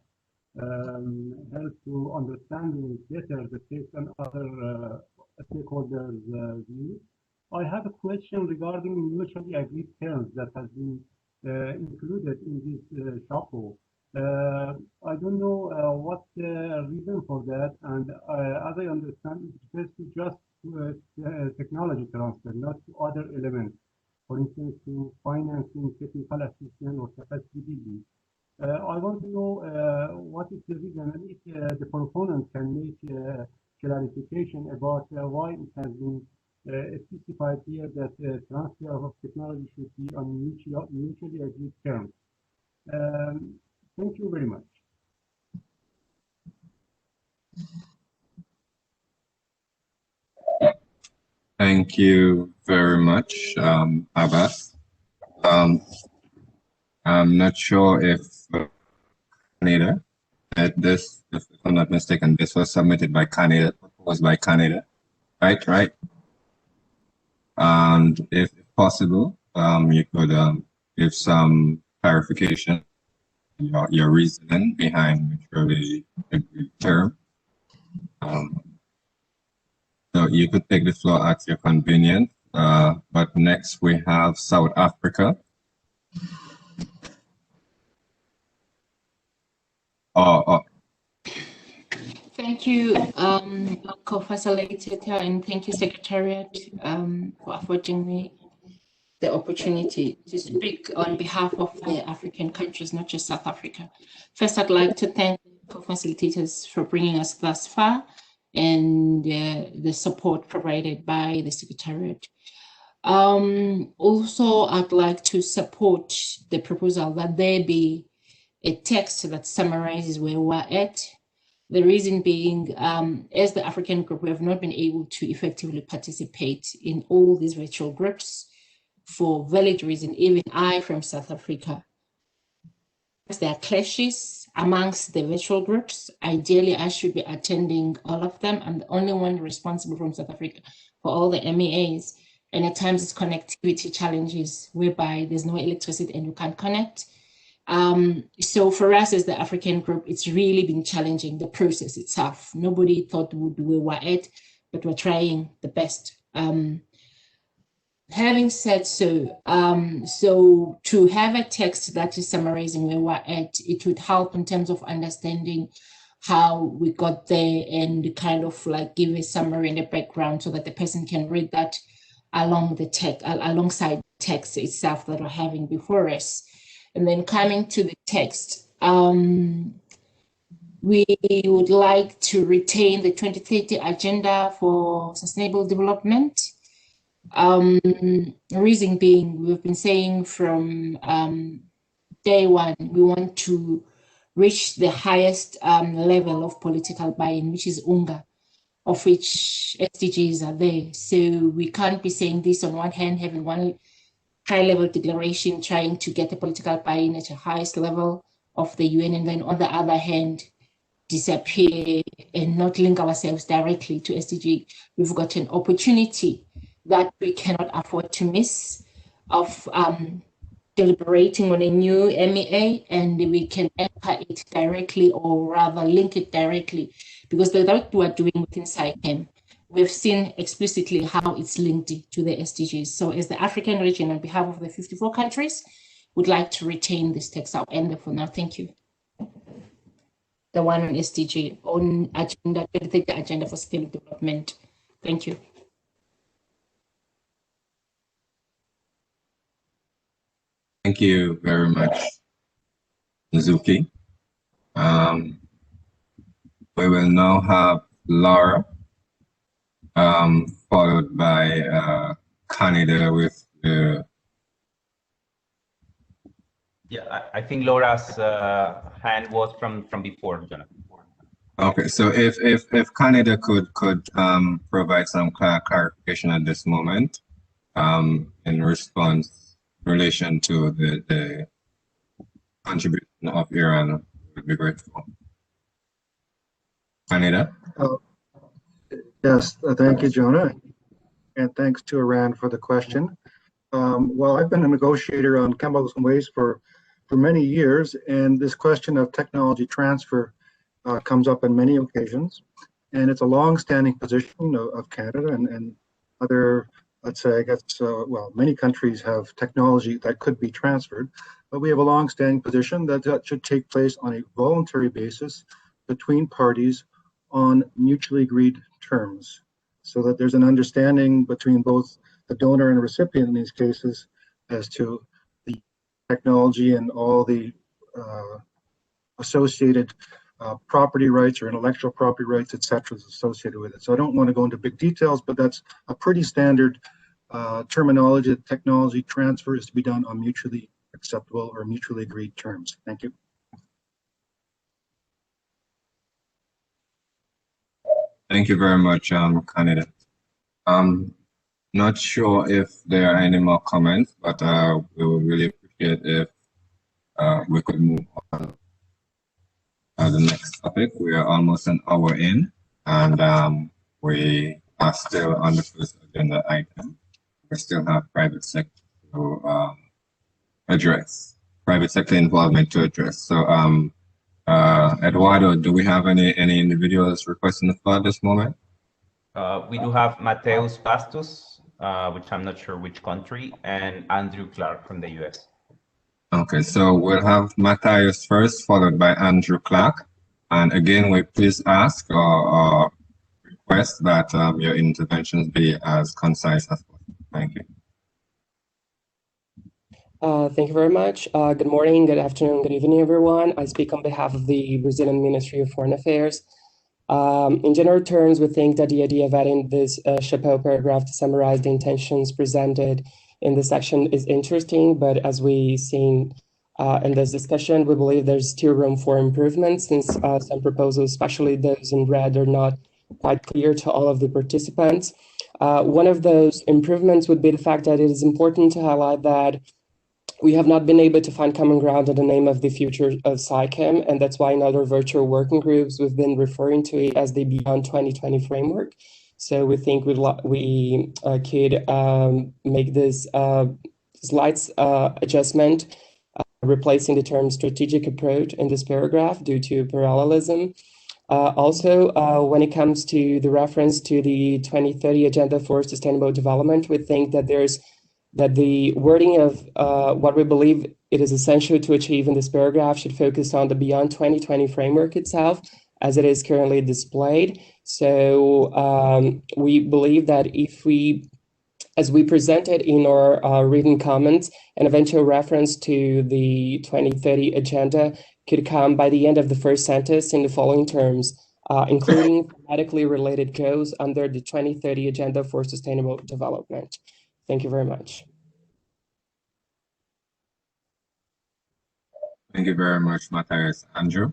help to understanding better the text and other stakeholders' views. I have a question regarding mutually agreed terms that has been included in this chapeau. I don't know what's the reason for that, and as I understand, it refers to just technology transfer, not to other elements. For instance, to financing, technical assistance, or capacity building. I want to know what is the reason, and if the proponent can make clarification about why it has been It's specified here that transfer of technology should be on mutually agreed terms. Thank you very much. Thank you very much, Abbas. I'm not sure if Canada, this, if I'm not mistaken, this was submitted by Canada, proposed by Canada, right? And if possible, you could give some clarification, your reasoning behind the term. So you could take the floor at your convenience. But next we have South Africa. Thank you, co-facilitator, and thank you, Secretariat, for affording me the opportunity to speak on behalf of the African countries, not just South Africa. First, I'd like to thank co-facilitators for bringing us thus far and the support provided by the Secretariat. Also, I'd like to support the proposal that there be a text that summarizes where we're at. The reason being, as the African group, we have not been able to effectively participate in all these virtual groups for valid reason. Even I from South Africa, there are clashes amongst the virtual groups. Ideally, I should be attending all of them. I'm the only one responsible from South Africa for all the MEAs. And at times it's connectivity challenges whereby there's no electricity and you can't connect. So for us as the African group, it's really been challenging, the process itself. Nobody thought we were at, but we're trying the best. Having said so, so to have a text that is summarizing where we're at, it would help in terms of understanding how we got there and kind of like give a summary and a background so that the person can read that along the text, alongside the text itself that we're having before us. And then coming to the text, we would like to retain the 2030 agenda for sustainable development. Reason being, we've been saying from day one, we want to reach the highest level of political buy-in, which is UNGA, of which SDGs are there. So we can't be saying this on one hand, having one high-level declaration, trying to get the political buy-in at the highest level of the UN, and then on the other hand, disappear and not link ourselves directly to SDG. We've got an opportunity that we cannot afford to miss of deliberating on a new MEA, and we can anchor it directly, or rather link it directly, because the work we're doing within SAICM, we've seen explicitly how it's linked to the SDGs. So as the African region, on behalf of the 54 countries, would like to retain this text. I'll end there for now. Thank you. The one on SDG, on agenda, the agenda for sustainable development. Thank you. Thank you very much, Nzuki. We will now have Laura, followed by Canada with the... Yeah, I think Laura's hand was from before, Jonathan. Okay, so if Canada could provide some clarification at this moment, in response in relation to the contribution of Iran, would be grateful. Canada? Yes, thank you, Jonah, and thanks to Iran for the question. Well, I've been a negotiator on chemicals and waste for many years, and this question of technology transfer comes up on many occasions, and it's a long-standing position of Canada and other, let's say, I guess, well, many countries have technology that could be transferred, but we have a long-standing position that should take place on a voluntary basis between parties on mutually agreed terms, so that there's an understanding between both the donor and recipient in these cases as to the technology and all the associated property rights or intellectual property rights, etc., associated with it. So I don't want to go into big details, but that's a pretty standard terminology that technology transfer is to be done on mutually acceptable or mutually agreed terms. Thank you. Thank you very much, candidate. Not sure if there are any more comments, but we would really appreciate if we could move on to the next topic. We are almost an hour in, and we are still on the first agenda item. We still have private sector to address, private sector involvement to address. So, Eduardo, do we have any individuals requesting the floor at this moment? We do have Mateus Pastos, which I'm not sure which country, and Andrew Clark from the US. Okay, so we'll have Matthias first, followed by Andrew Clark. And again, we please ask or request that your interventions be as concise as possible. Thank you. Thank you very much. Good morning, good afternoon, good evening, everyone. I speak on behalf of the Brazilian Ministry of Foreign Affairs. In general terms, we think that the idea of adding this chapeau paragraph to summarize the intentions presented in this section is interesting, but as we've seen in this discussion, we believe there's still room for improvement since some proposals, especially those in red, are not quite clear to all of the participants. One of those improvements would be the fact that it is important to highlight that we have not been able to find common ground on the name of the future of SciChem, and that's why in other virtual working groups, we've been referring to it as the Beyond 2020 framework. So we think we could make this slight adjustment, replacing the term strategic approach in this paragraph due to parallelism. Also, when it comes to the reference to the 2030 Agenda for Sustainable Development, we think that the wording of what we believe it is essential to achieve in this paragraph should focus on the Beyond 2020 framework itself, as it is currently displayed. So we believe that if we, as we presented in our written comments, an eventual reference to the 2030 agenda could come by the end of the first sentence in the following terms, including thematically related goals under the 2030 Agenda for Sustainable Development. Thank you very much. Thank you very much, Matthias. Andrew?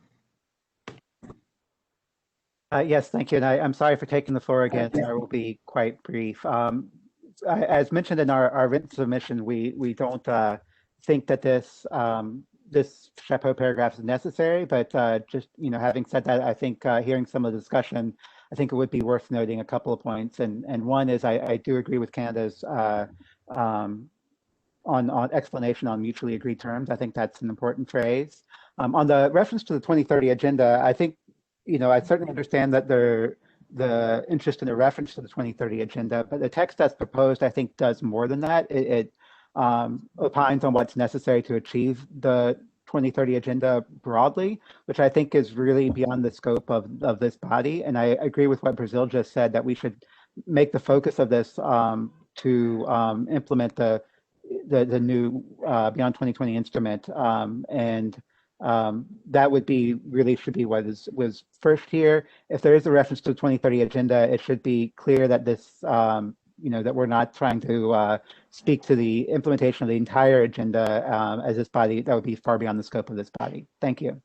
Yes, thank you. And I'm sorry for taking the floor again. I will be quite brief. As mentioned in our written submission, we don't think that this chapeau paragraph is necessary, but just, having said that, I think hearing some of the discussion, I think it would be worth noting a couple of points. And one is I do agree with Canada's on explanation on mutually agreed terms. I think that's an important phrase. On the reference to the 2030 agenda, I think, I certainly understand that the interest in the reference to the 2030 agenda, but the text that's proposed, I think, does more than that. It opines on what's necessary to achieve the 2030 agenda broadly, which I think is really beyond the scope of this body. And I agree with what Brazil just said, that we should make the focus of this to implement the new Beyond 2020 instrument. That would be really should be what was first here. If there is a reference to the 2030 agenda, it should be clear that this, that we're not trying to speak to the implementation of the entire agenda as this body. That would be far beyond the scope of this body. Thank you.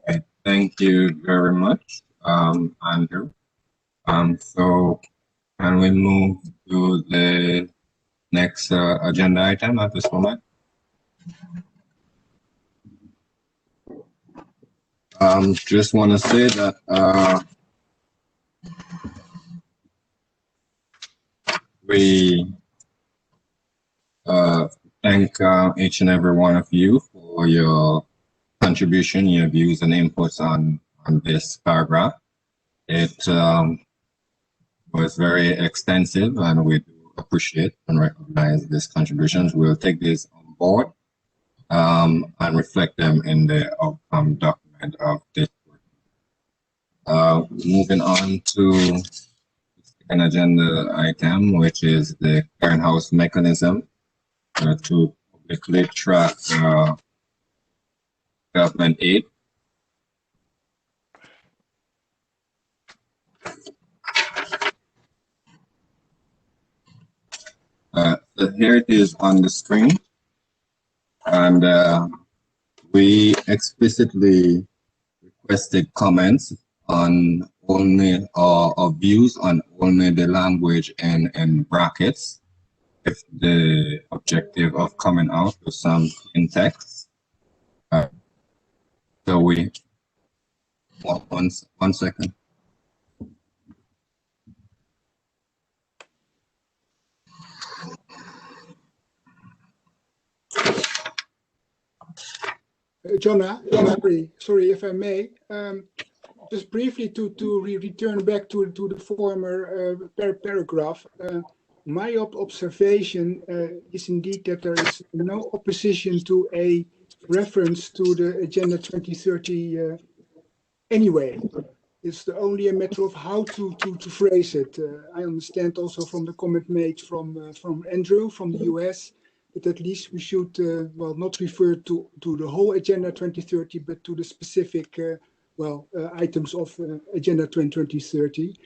Okay, thank you very much, Andrew. So can we move to the next agenda item at this moment? Just want to say that we thank each and every one of you for your contribution, your views and inputs on this paragraph. It was very extensive, and we do appreciate and recognize these contributions. We'll take these on board and reflect them in the outcome document of this work. Moving on to an agenda item, which is the clearinghouse mechanism to publicly track government aid. So here it is on the screen, and we explicitly requested comments on only or views on only the language and brackets, if the objective of coming out with some in text. So we, one second. Jonah, sorry if I may, just briefly to return back to the former paragraph. My observation is indeed that there is no opposition to a reference to the Agenda 2030 anyway. It's only a matter of how to phrase it. I understand also from the comment made from Andrew from the US, that at least we should, well, not refer to the whole Agenda 2030, but to the specific, items of Agenda 2030.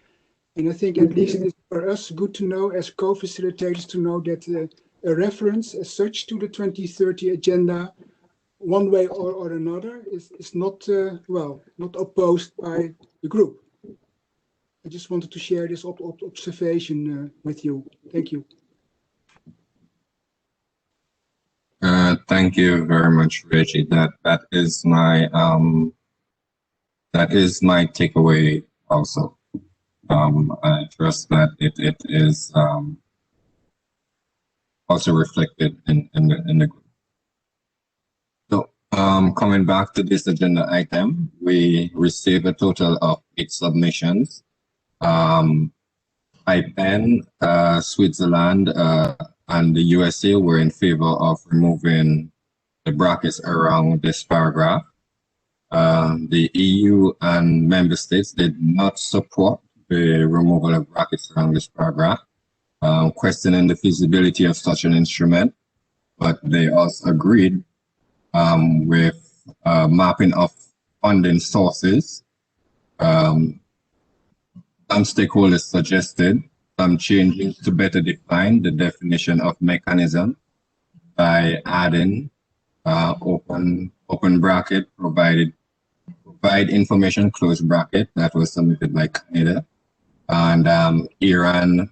And I think at least it's for us good to know as co-facilitators to know that a reference as such to the 2030 agenda, one way or another, is not, not opposed by the group. I just wanted to share this observation with you. Thank you. Thank you very much, Reggie. That is my takeaway also. I trust that it is also reflected in the group. So coming back to this agenda item, we received a total of 8 submissions. IPEN, Switzerland, and the USA were in favor of removing the brackets around this paragraph. The EU and member states did not support the removal of brackets around this paragraph, questioning the feasibility of such an instrument, but they also agreed with mapping of funding sources. Some stakeholders suggested some changes to better define the definition of mechanism by adding open bracket, provide information, close bracket. That was submitted by Canada. And Iran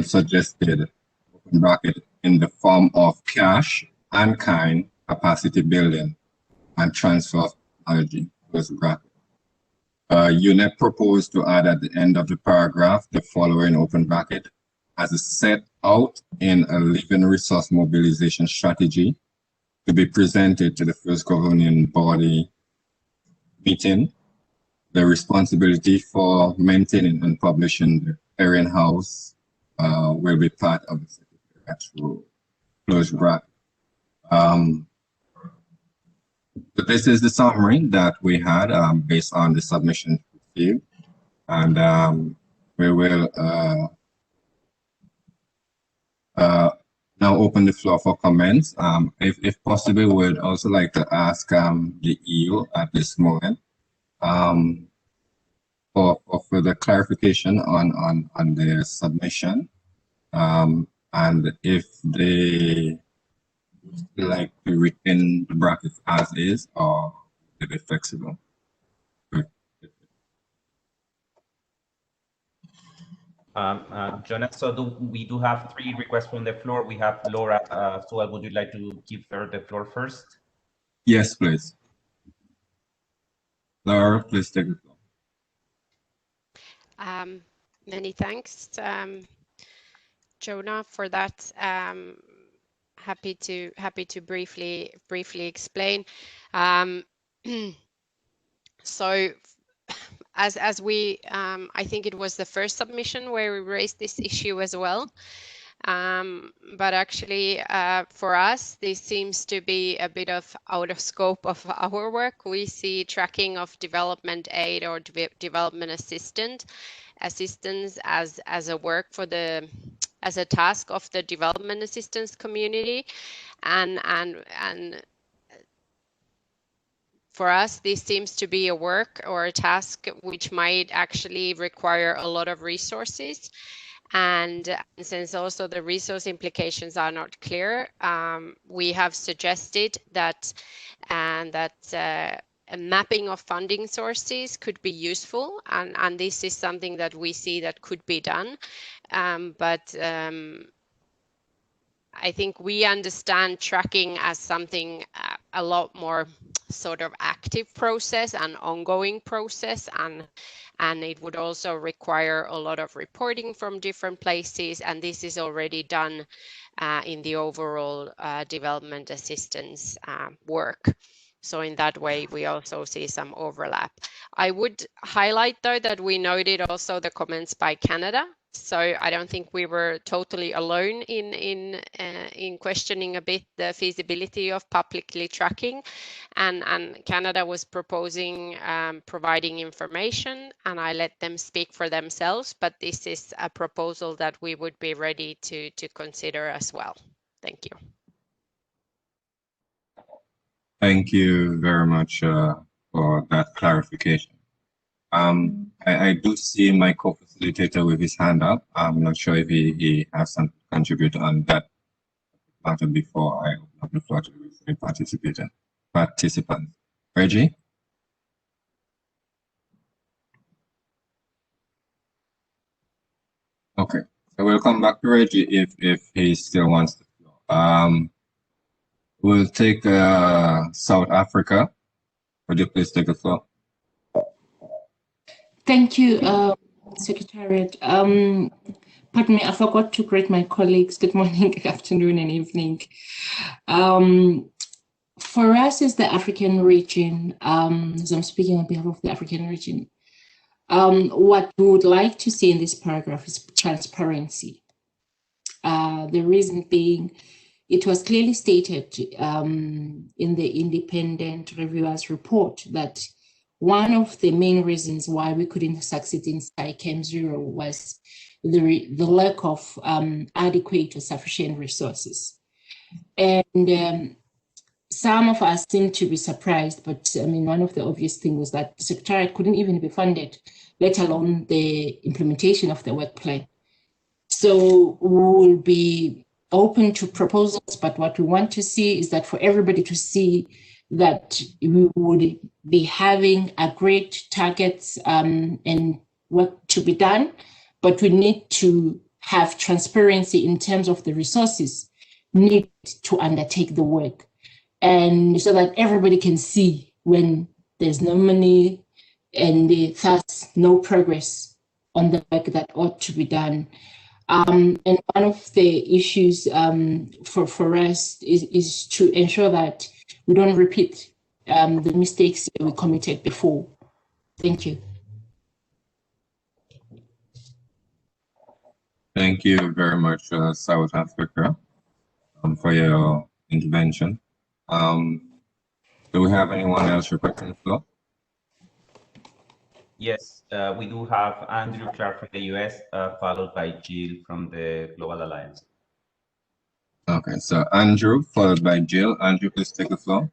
suggested open bracket in the form of cash and kind capacity building and transfer of technology, close bracket. UNEP proposed to add at the end of the paragraph the following open bracket as set out in a living resource mobilization strategy to be presented to the first governing body meeting. The responsibility for maintaining and publishing the clearinghouse will be part of the Secretariat's role. Close bracket. So this is the summary that we had based on the submission received, and we will now open the floor for comments. If possible, we would also like to ask the EU at this moment for further clarification on their submission, and if they like to retain the brackets as is, or to be flexible. Jonas, so we do have 3 requests from the floor. We have Laura. So would you like to give her the floor first? Yes, please. Laura, please take the floor. Many thanks, Jonah, for that. Happy to briefly explain. So as we I think it was the first submission where we raised this issue as well, but actually for us this seems to be a bit of out of scope of our work. We see tracking of development aid or development assistance as a work for as a task of the development assistance community, and for us this seems to be a work or a task which might actually require a lot of resources, And since also the resource implications are not clear, we have suggested that a mapping of funding sources could be useful, and this is something that we see that could be done. But I think we understand tracking as something a lot more sort of active process and ongoing process, and it would also require a lot of reporting from different places, and this is already done in the overall development assistance work. So in that way, we also see some overlap. I would highlight, though, that we noted also the comments by Canada. So I don't think we were totally alone in questioning a bit the feasibility of publicly tracking, and Canada was proposing providing information, and I let them speak for themselves. But this is a proposal that we would be ready to consider as well. Thank you. Thank you very much for that clarification. I do see my co-facilitator with his hand up. I'm not sure if he has some contribute on that matter before I open up the floor to the participants. Reggie? Okay, so we'll come back to Reggie if he still wants the floor. We'll take South Africa. Would you please take the floor? Thank you, Secretariat. Pardon me, I forgot to greet my colleagues. Good morning, good afternoon, and evening. For us as the African region, as I'm speaking on behalf of the African region, what we would like to see in this paragraph is transparency. The reason being, it was clearly stated in the independent reviewer's report that one of the main reasons why we couldn't succeed in SciChem 0 was the lack of adequate or sufficient resources. And some of us seem to be surprised, but I mean, one of the obvious things was that the Secretariat couldn't even be funded, let alone the implementation of the work plan. So we will be open to proposals, but what we want to see is that for everybody to see that we would be having agreed targets and work to be done, but we need to have transparency in terms of the resources needed to undertake the work. And so that everybody can see when there's no money and thus no progress on the work that ought to be done. And one of the issues for us is to ensure that we don't repeat the mistakes that we committed before. Thank you. Thank you very much, South Africa, for your intervention. Do we have anyone else requesting the floor? Yes, we do have Andrew Clark from the US, followed by Jill from the Global Alliance. Okay, so Andrew, followed by Jill. Andrew, please take the floor.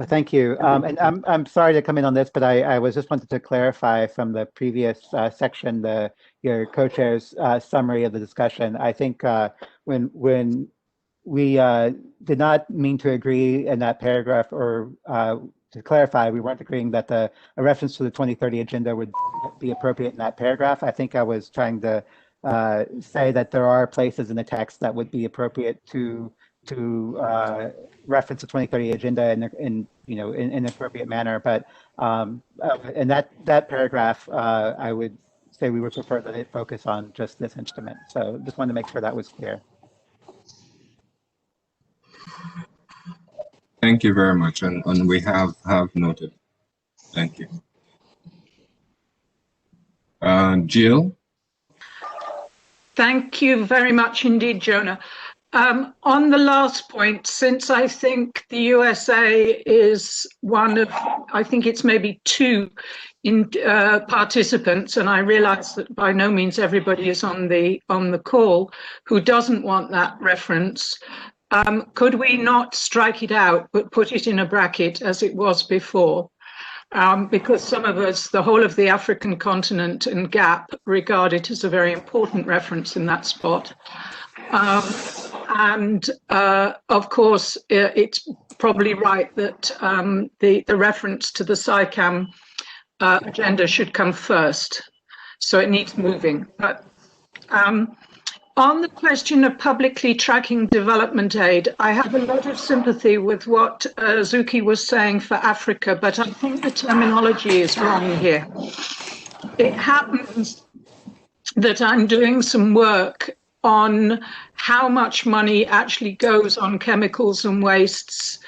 Thank you. And I'm sorry to come in on this, but I was just wanted to clarify from the previous section, your co-chair's summary of the discussion. I think when we did not mean to agree in that paragraph, or to clarify, we weren't agreeing that a reference to the 2030 agenda would be appropriate in that paragraph. I think I was trying to say that there are places in the text that would be appropriate to reference the 2030 agenda in an appropriate manner. But in that paragraph, I would say we would prefer that it focus on just this instrument. So just wanted to make sure that was clear. Thank you very much, and we have noted. Thank you. Jill? Thank you very much indeed, Jonah. On the last point, since I think the USA is one of, I think it's maybe two participants, and I realize that by no means everybody is on the call who doesn't want that reference. Could we not strike it out, but put it in a bracket as it was before? because some of us, the whole of the African continent and GAP, regard it as a very important reference in that spot. Of course, it's probably right that the reference to the SciCam agenda should come first. So it needs moving. But on the question of publicly tracking development aid, I have a lot of sympathy with what Zuki was saying for Africa, but I think the terminology is wrong here. It happens that I'm doing some work on how much money actually goes on chemicals and wastes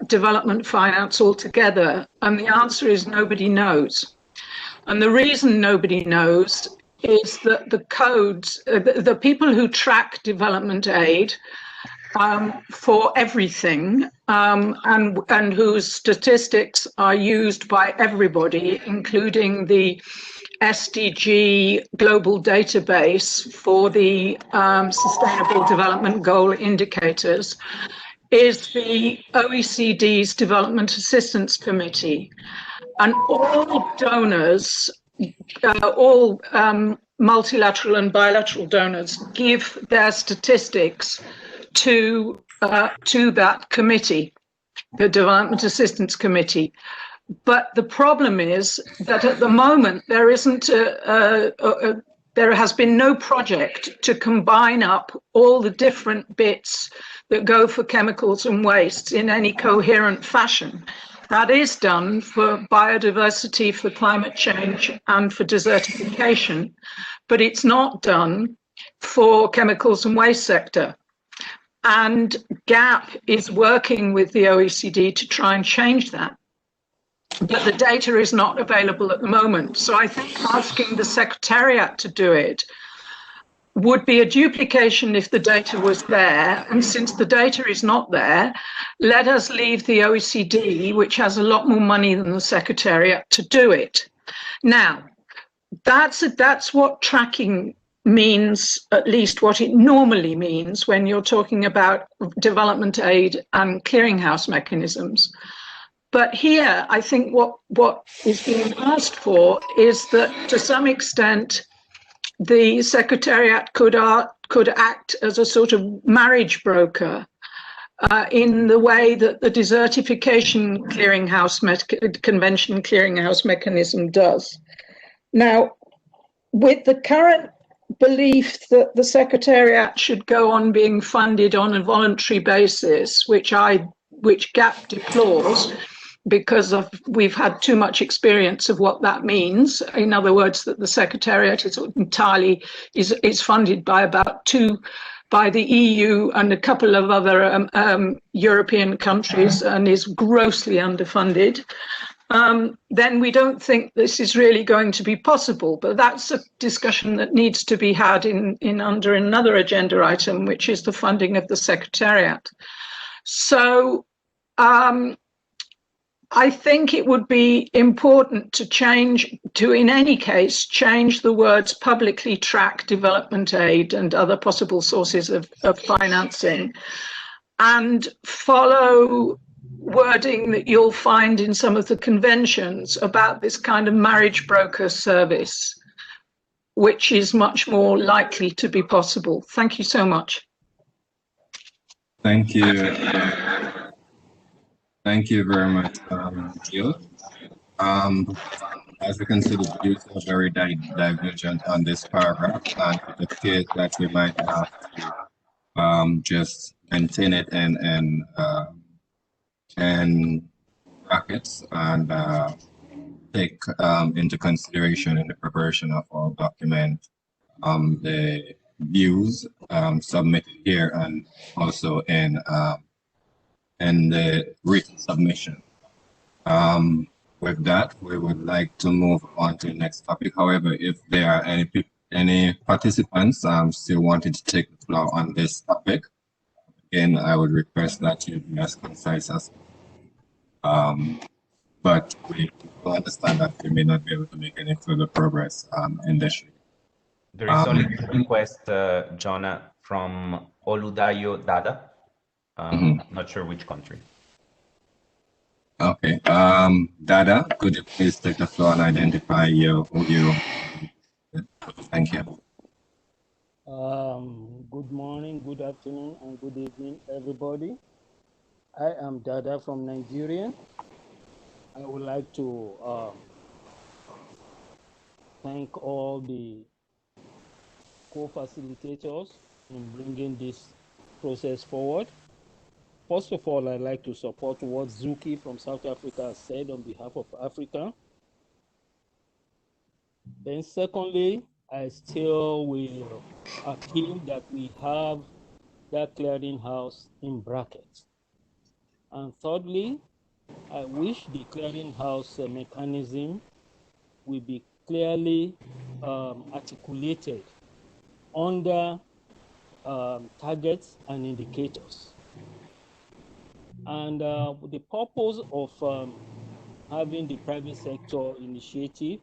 development finance altogether, and the answer is nobody knows. And the reason nobody knows is that the codes, the people who track development aid for everything and whose statistics are used by everybody, including the SDG global database for the Sustainable Development Goal indicators, is the OECD's Development Assistance Committee. And all donors, all multilateral and bilateral donors, give their statistics to that committee, the Development Assistance Committee. But the problem is that at the moment there isn't there has been no project to combine up all the different bits that go for chemicals and wastes in any coherent fashion. That is done for biodiversity, for climate change, and for desertification, but it's not done for chemicals and waste sector. And GAP is working with the OECD to try and change that. But the data is not available at the moment. So I think asking the Secretariat to do it would be a duplication if the data was there. And since the data is not there, let us leave the OECD, which has a lot more money than the Secretariat, to do it. Now, that's what tracking means, at least what it normally means when you're talking about development aid and clearinghouse mechanisms. But here, I think what is being asked for is that to some extent, the Secretariat could act as a sort of marriage broker in the way that the Desertification Convention clearinghouse mechanism does. Now, with the current belief that the Secretariat should go on being funded on a voluntary basis, which GAP deplores, because we've had too much experience of what that means. In other words, that the Secretariat is funded by by the EU and a couple of other European countries and is grossly underfunded. Then we don't think this is really going to be possible. But that's a discussion that needs to be had under another agenda item, which is the funding of the Secretariat. So I think it would be important to in any case, change the words publicly track development aid and other possible sources of financing, and follow wording that you'll find in some of the conventions about this kind of marriage broker service, which is much more likely to be possible. Thank you so much. Thank you. Thank you very much, Jill. As you can see, the views are very divergent on this paragraph, and it appears that we might have to just maintain it in brackets and take into consideration in the preparation of our document the views submitted here and also in the written submission. With that, we would like to move on to the next topic. However, if there are any participants still wanting to take the floor on this topic, again, I would request that you be as concise as but we understand that we may not be able to make any further progress in this. There is only a request, Jonah, from Oludayo Dada. Not sure which country. Okay. Dada, could you please take the floor and identify who you? Thank you. Good morning, good afternoon, and good evening, everybody. I am Dada from Nigeria. I would like to thank all the co-facilitators in bringing this process forward. First of all, I'd like to support what Zuki from South Africa said on behalf of Africa. Then secondly, I still will appeal that we have that clearinghouse in brackets. And thirdly, I wish the clearinghouse mechanism will be clearly articulated under targets and indicators. And the purpose of having the private sector initiative,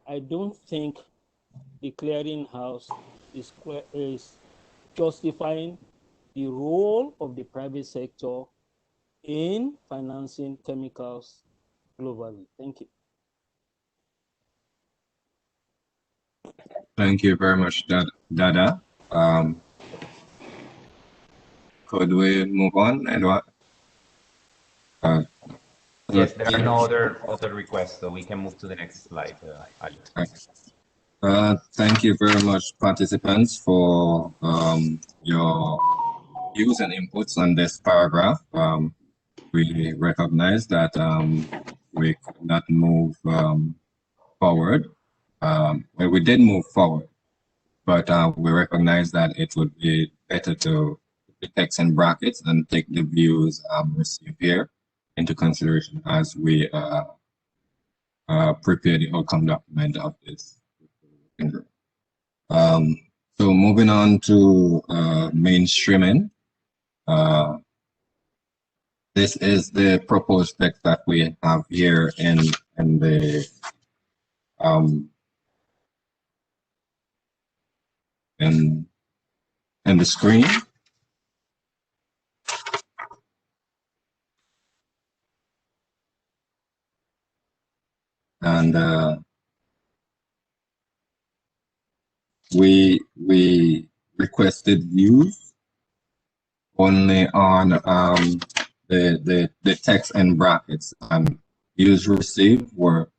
I don't think the clearinghouse is justifying the role of the private sector in financing chemicals globally. Thank you. Thank you very much, Dada. Could we move on, Edward? Yes, there are no other requests, so we can move to the next slide, Ali. Thank you very much, participants, for your views and inputs on this paragraph. We recognize that we could not move forward. Well, we did move forward, but we recognize that it would be better to put the text in brackets and take the views received here into consideration as we prepare the outcome document of this. So moving on to mainstreaming. This is the proposed text that we have here in the screen. And we requested views only on the text and brackets, and views received were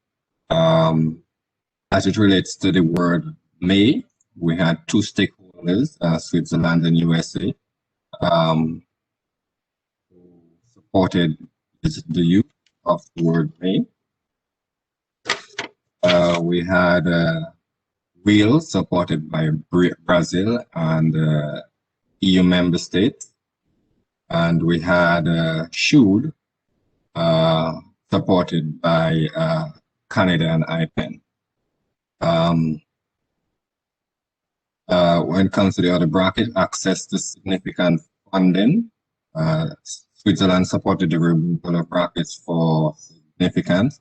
as it relates to the word may. We had two stakeholders, Switzerland and USA, who supported the use of the word may. We had will supported by Brazil and EU member states, and we had should supported by Canada and IPEN. When it comes to the other bracket, access to significant funding, Switzerland supported the removal of brackets for significant,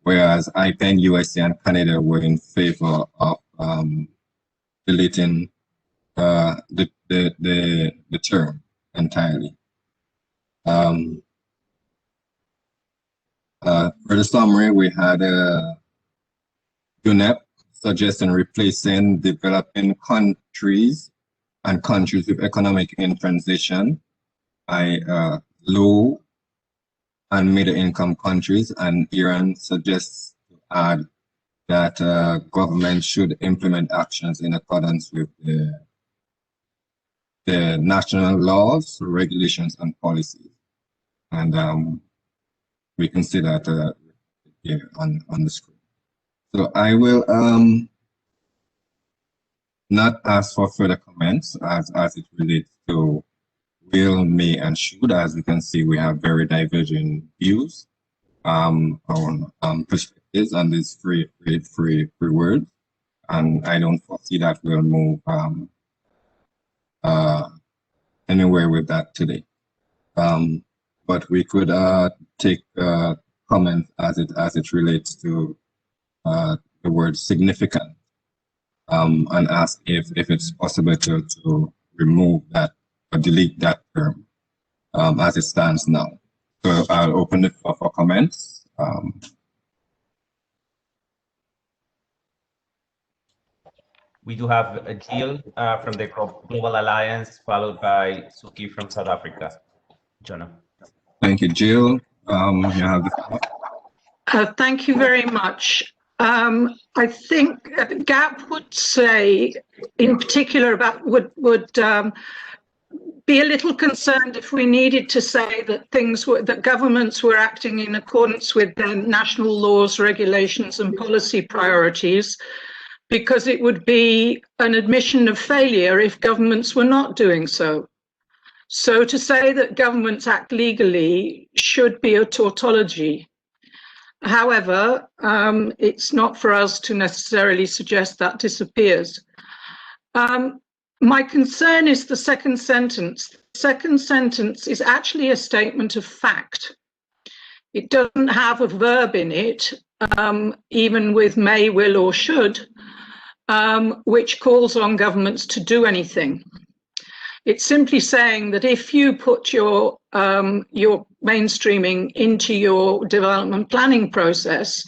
whereas IPEN, USA, and Canada were in favor of deleting the term entirely. For the summary, we had UNEP suggesting replacing developing countries and countries with economic in transition by low and middle income countries, and Iran suggests to add that government should implement actions in accordance with the national laws, regulations, and policies. And we can see that here on the screen. So I will not ask for further comments as it relates to will, may, and should. As you can see, we have very diverging views on perspectives on these three words, and I don't foresee that we'll move anywhere with that today. But we could take comments as it relates to the word significant, and ask if it's possible to remove that or delete that term as it stands now. So I'll open it for comments. We do have Jill from the Global Alliance, followed by Suki from South Africa. Jonah. Thank you, Jill. You have the floor. Thank you very much. I think GAP would say, in particular, about would be a little concerned if we needed to say that that governments were acting in accordance with their national laws, regulations, and policy priorities, because it would be an admission of failure if governments were not doing so. So to say that governments act legally should be a tautology. However, it's not for us to necessarily suggest that disappears. My concern is the second sentence. The second sentence is actually a statement of fact. It doesn't have a verb in it, even with may, will, or should, which calls on governments to do anything. It's simply saying that if you put your mainstreaming into your development planning process,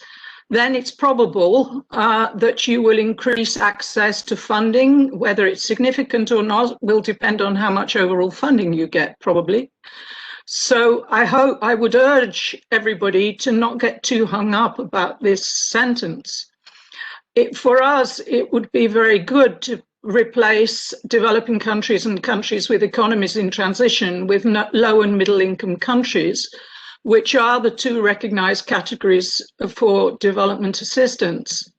then it's probable that you will increase access to funding. Whether it's significant or not will depend on how much overall funding you get, probably. So I would urge everybody to not get too hung up about this sentence. For us, it would be very good to replace developing countries and countries with economies in transition with low and middle income countries, which are the two recognized categories for development assistance.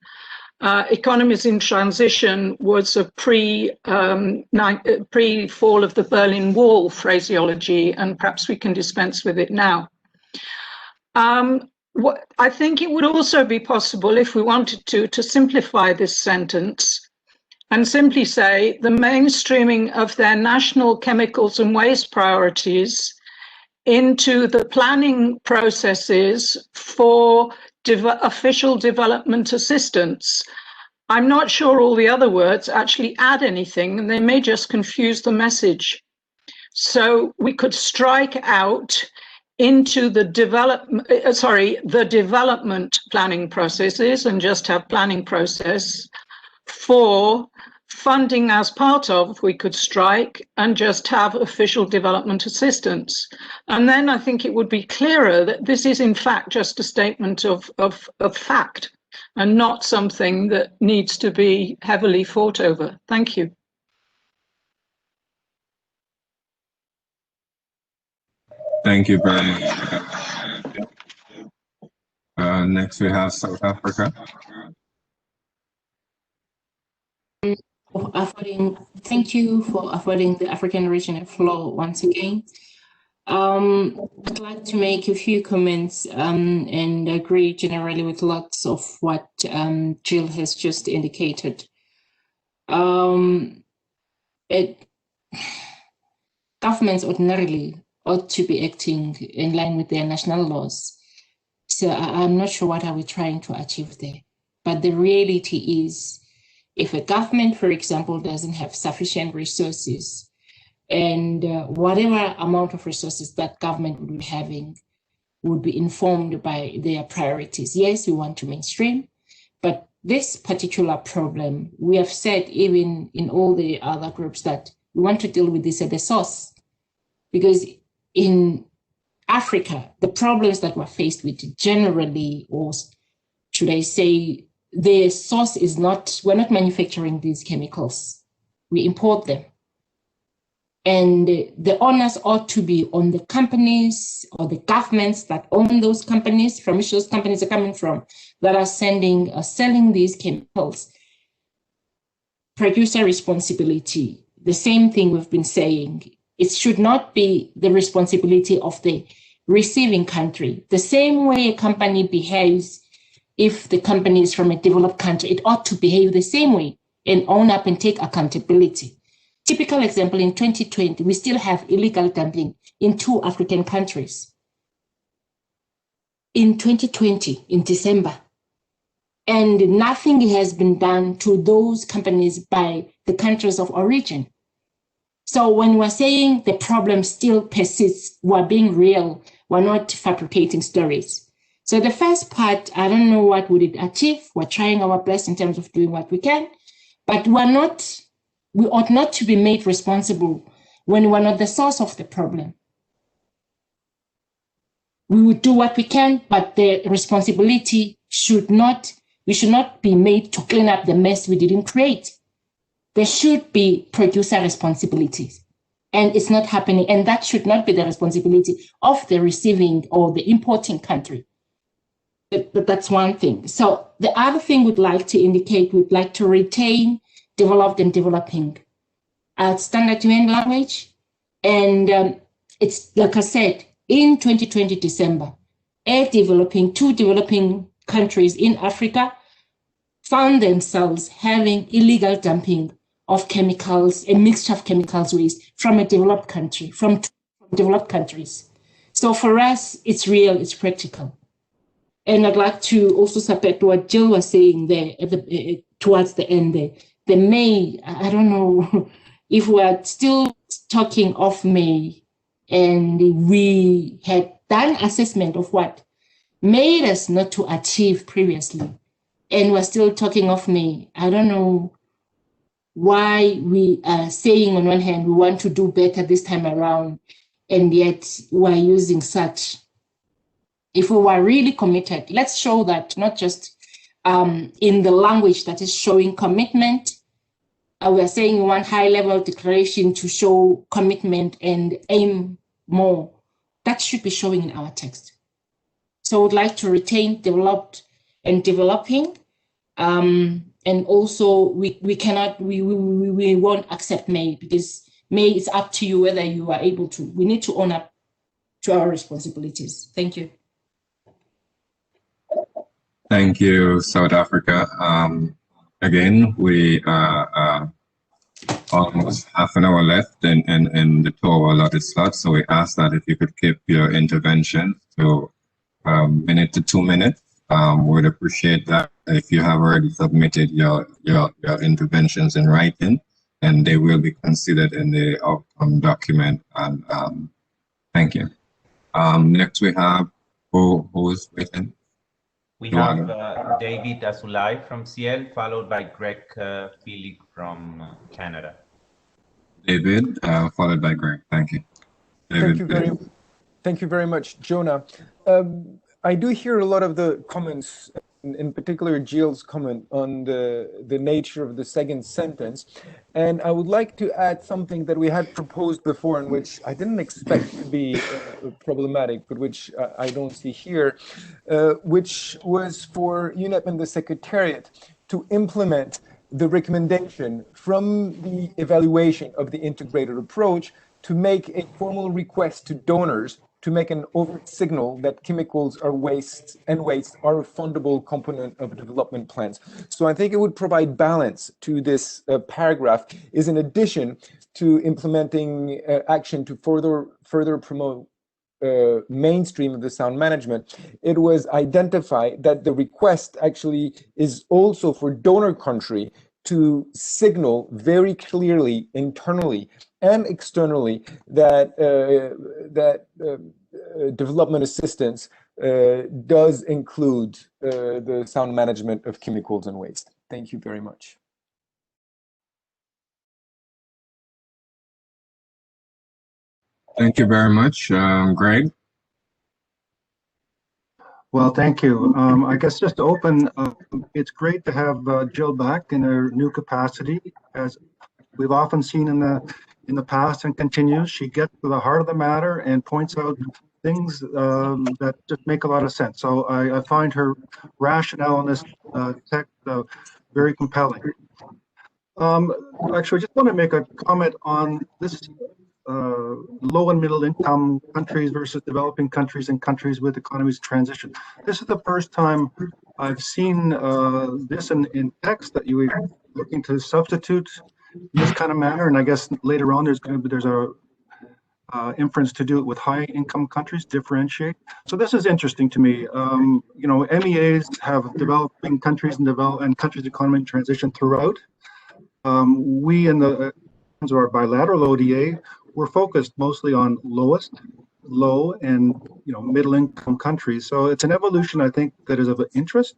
Economies in transition was a pre-fall of the Berlin Wall phraseology, and perhaps we can dispense with it now. I think it would also be possible, if we wanted to simplify this sentence and simply say the mainstreaming of their national chemicals and waste priorities into the planning processes for official development assistance. I'm not sure all the other words actually add anything, and they may just confuse the message. So we could strike out into the development planning processes and just have planning process. For funding as part of, we could strike and just have official development assistance. And then I think it would be clearer that this is in fact just a statement of fact and not something that needs to be heavily fought over. Thank you. Thank you very much. Next we have South Africa. Thank you for affording the African region a floor once again. I'd like to make a few comments and agree generally with lots of what Jill has just indicated. Governments ordinarily ought to be acting in line with their national laws. So I'm not sure what are we trying to achieve there. But the reality is, if a government, for example, doesn't have sufficient resources, and whatever amount of resources that government would be having would be informed by their priorities. Yes, we want to mainstream, but this particular problem, we have said even in all the other groups that we want to deal with this at the source. Because in Africa, the problems that we're faced with generally, or should I say, the source is not, we're not manufacturing these chemicals, we import them. And the onus ought to be on the companies or the governments that own those companies, from which those companies are coming from, that are selling these chemicals. Producer responsibility, the same thing we've been saying. It should not be the responsibility of the receiving country. The same way a company behaves, if the company is from a developed country, it ought to behave the same way and own up and take accountability. Typical example, in 2020, we still have illegal dumping in 2 African countries. In 2020, in December, and nothing has been done to those companies by the countries of origin. So when we're saying the problem still persists, we're being real, we're not fabricating stories. So the first part, I don't know what would it achieve. We're trying our best in terms of doing what we can, but we ought not to be made responsible when we're not the source of the problem. We would do what we can, but the responsibility we should not be made to clean up the mess we didn't create. There should be producer responsibilities, and it's not happening. And that should not be the responsibility of the receiving or the importing country. But that's one thing. So the other thing we'd like to indicate, we'd like to retain developed and developing standard UN language. And it's like I said, in 2020 December, two developing countries in Africa found themselves having illegal dumping of chemicals, a mixture of chemicals waste from a developed country, from developed countries. So for us, it's real, it's practical. And I'd like to also support what Jill was saying there towards the end there. The May, I don't know if we're still talking of May, and we had done assessment of what made us not to achieve previously, and we're still talking of May. I don't know why we are saying on one hand we want to do better this time around, and yet we're using such. If we were really committed, let's show that, not just in the language that is showing commitment. We are saying we want high-level declaration to show commitment and aim more. That should be showing in our text. So I would like to retain developed and developing. And also we won't accept May, because May is up to you whether you are able to. We need to own up to our responsibilities. Thank you. Thank you, South Africa. Again, we are almost half an hour left in the 2-hour allotted slot. So we ask that if you could keep your intervention to minute to 2 minutes. We'd appreciate that if you have already submitted your interventions in writing, and they will be considered in the outcome document. And thank you. Next we have who is waiting? We have David Asulai from CL, followed by Greg Philip from Canada. David, followed by Greg. Thank you. David, thank you very much, Jonah. I do hear a lot of the comments, in particular Jill's comment on the nature of the second sentence. And I would like to add something that we had proposed before, and which I didn't expect to be problematic, but which I don't see here, which was for UNEP and the Secretariat to implement the recommendation from the evaluation of the integrated approach to make a formal request to donors to make an overt signal that chemicals are waste are a fundable component of development plans. So I think it would provide balance to this paragraph, is in addition to implementing action to further promote mainstream of the sound management. It was identified that the request actually is also for donor country to signal very clearly internally and externally that development assistance does include the sound management of chemicals and waste. Thank you very much. Thank you very much, Greg. Well, thank you. I guess just to open, it's great to have Jill back in her new capacity, as we've often seen in the past and continues. She gets to the heart of the matter and points out things that just make a lot of sense. So I find her rationale in this text very compelling. Actually, I just want to make a comment on this low and middle income countries versus developing countries and countries with economies of transition. This is the first time I've seen this in text, that you were looking to substitute in this kind of manner. And I guess later on there's a inference to do it with high income countries, differentiate. So this is interesting to me. You know, MEAs have developing countries and countries economy transition throughout. We in the or our bilateral ODA, we're focused mostly on low and middle income countries. So it's an evolution, I think, that is of interest,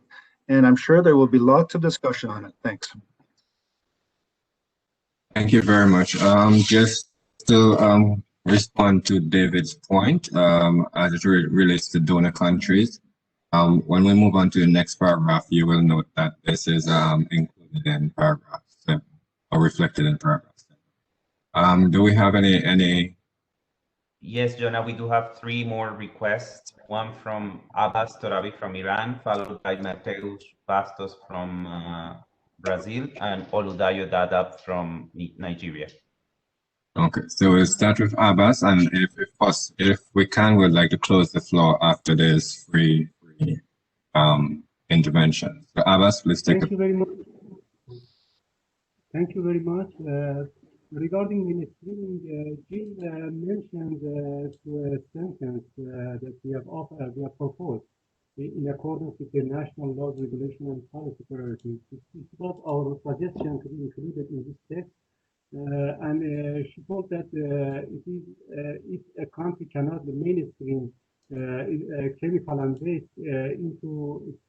and I'm sure there will be lots of discussion on it. Thanks. Thank you very much. Just to respond to David's point, as it relates to donor countries, when we move on to the next paragraph, you will note that this is included in paragraph 7 or reflected in paragraph 7. Do we have any? Yes, Jonah, we do have 3 more requests. One from Abbas Torabi from Iran, followed by Mateus Bastos from Brazil, and Oludayo Dadab from Nigeria. Okay, so we'll start with Abbas, and if we can, we'd like to close the floor after this free intervention. So Abbas, please take Thank you very much. Thank you very much. Regarding mainstreaming, Jill mentioned a sentence that we have proposed in accordance with the national laws, regulation, and policy priorities. It was our suggestion to be included in this text, and she thought that if a country cannot mainstream chemical and waste into its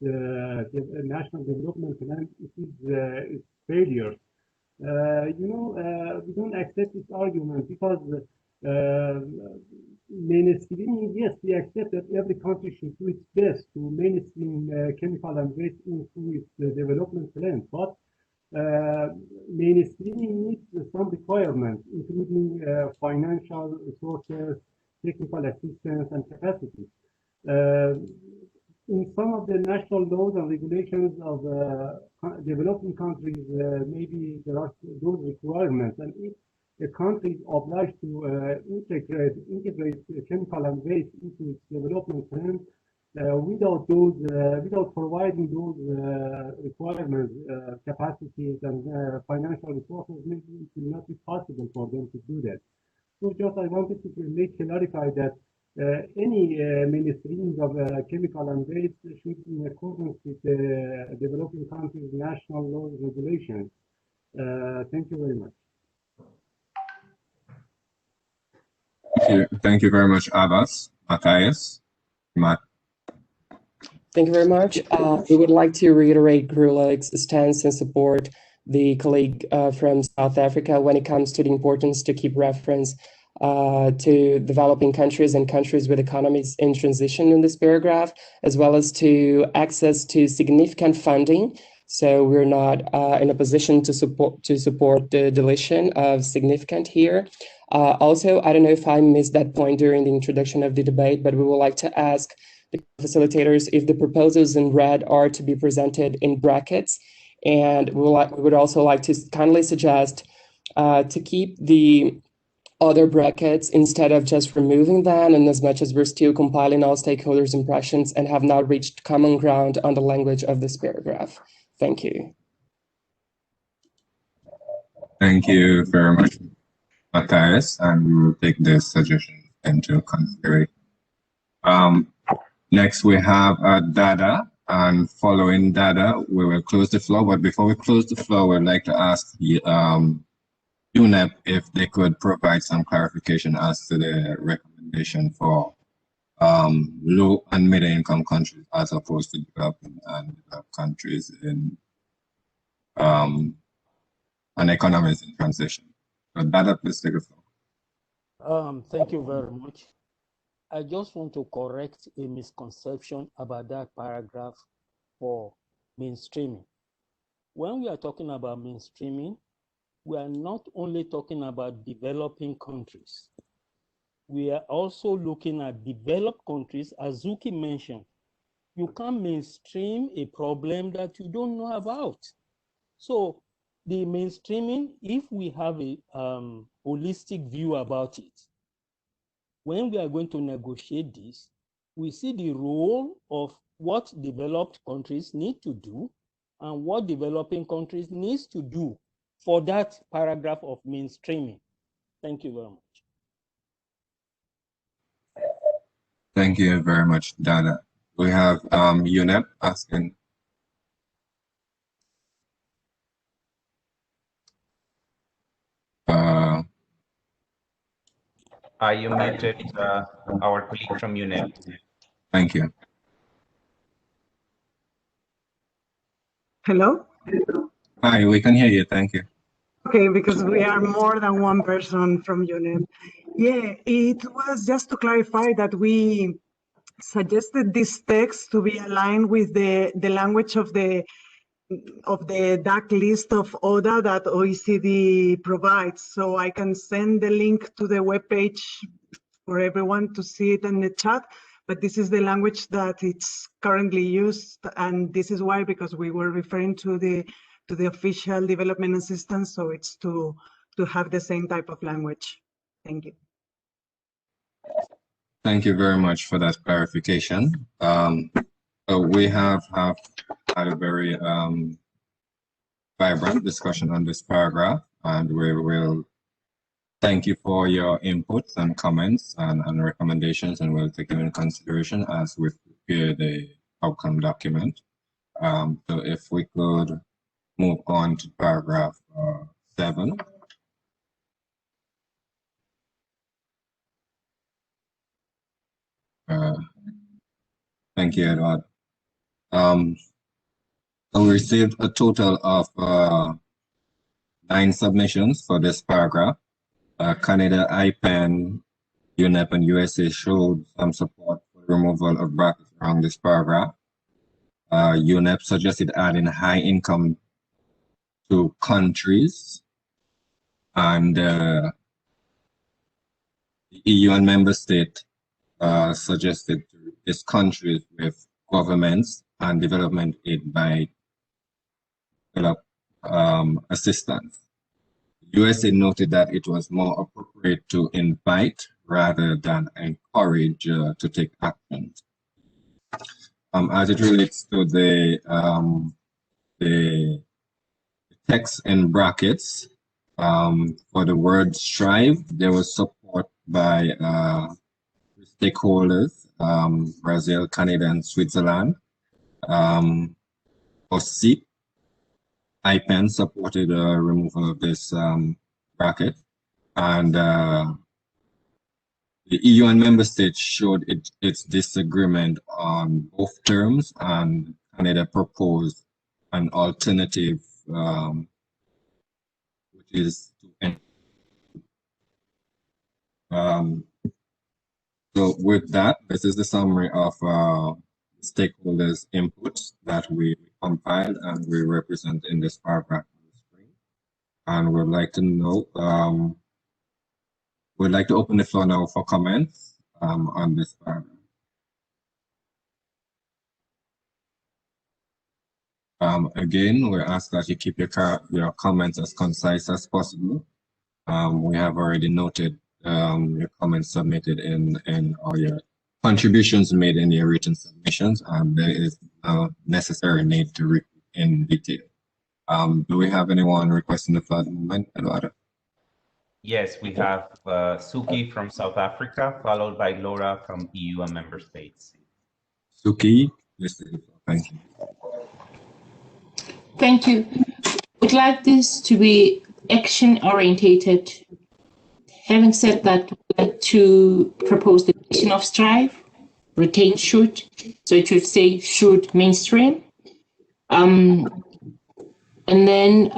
national development plan, it is its failure. We don't accept this argument because mainstreaming, yes, we accept that every country should do its best to mainstream chemical and waste into its development plan, but mainstreaming needs some requirements, including financial resources, technical assistance, and capacity. In some of the national laws and regulations of developing countries, maybe there are those requirements, and if a country is obliged to integrate chemical and waste into its development plan, without providing those requirements, capacities, and financial resources, maybe it will not be possible for them to do that. So just I wanted to clarify that any mainstreaming of chemical and waste should be in accordance with the developing countries' national laws and regulations. Thank you very much. Thank you very much, Abbas. Matthias? Matt. Thank you very much. We would like to reiterate GRULAC's stance and support the colleague from South Africa when it comes to the importance to keep reference to developing countries and countries with economies in transition in this paragraph, as well as to access to significant funding. So we're not in a position to support the deletion of significant here. Also, I don't know if I missed that point during the introduction of the debate, but we would like to ask the facilitators if the proposals in red are to be presented in brackets. And we would also like to kindly suggest to keep the other brackets instead of just removing them, and as much as we're still compiling all stakeholders' impressions and have not reached common ground on the language of this paragraph. Thank you. Thank you very much, Matthias, and we will take this suggestion into consideration. Next, we have Dada, and following Dada, we will close the floor. But before we close the floor, we'd like to ask UNEP if they could provide some clarification as to the recommendation for low and middle income countries as opposed to developing and developed countries in and economies in transition. So Dada, please take the floor. Thank you very much. I just want to correct a misconception about that paragraph for mainstreaming. When we are talking about mainstreaming, we are not only talking about developing countries. We are also looking at developed countries, as Zuki mentioned. You can't mainstream a problem that you don't know about. So the mainstreaming, if we have a holistic view about it, when we are going to negotiate this, we see the role of what developed countries need to do and what developing countries needs to do for that paragraph of mainstreaming. Thank you very much. Thank you very much, Dada. We have UNEP asking. I unmuted our colleague from UNEP. Thank you. Hello? Hi, we can hear you. Thank you. Okay, because we are more than one person from UNEP. Yeah, it was just to clarify that we suggested this text to be aligned with the language of the DAC list of ODA that OECD provides. So I can send the link to the webpage for everyone to see it in the chat, but this is the language that it's currently used. And this is why, because we were referring to the official development assistance. So it's to have the same type of language. Thank you. Thank you very much for that clarification. We have had a very vibrant discussion on this paragraph, and we will thank you for your inputs and comments and recommendations, and we'll take them into consideration as we prepare the outcome document. So if we could move on to paragraph 7. Thank you, Edward. So we received a total of 9 submissions for this paragraph. Canada, IPEN, UNEP, and USA showed some support for the removal of brackets around this paragraph. UNEP suggested adding high income to countries, and the EU and member state suggested to replace countries with governments and development aid by assistance. USA noted that it was more appropriate to invite rather than encourage to take action. As it relates to the text in brackets, for the word strive, there was support by stakeholders, Brazil, Canada, and Switzerland. For SEEP, IPEN supported removal of this bracket, and the EU and member states showed its disagreement on both terms, and Canada proposed an alternative, which is to so with that, this is the summary of stakeholders' inputs that we compiled and we represent in this paragraph on the screen. And we'd like to know, we'd like to open the floor now for comments on this paragraph. Again, we ask that you keep your comments as concise as possible. We have already noted your comments submitted or your contributions made in your written submissions, and there is no necessary need to read in detail. Do we have anyone requesting the floor at the moment, Eduardo? Yes, we have Suki from South Africa, followed by Laura from EU and member states. Suki, please. Thank you. Thank you. We'd like this to be action orientated. Having said that, we'd like to propose the addition of strive, retain should, so it should say should mainstream. And then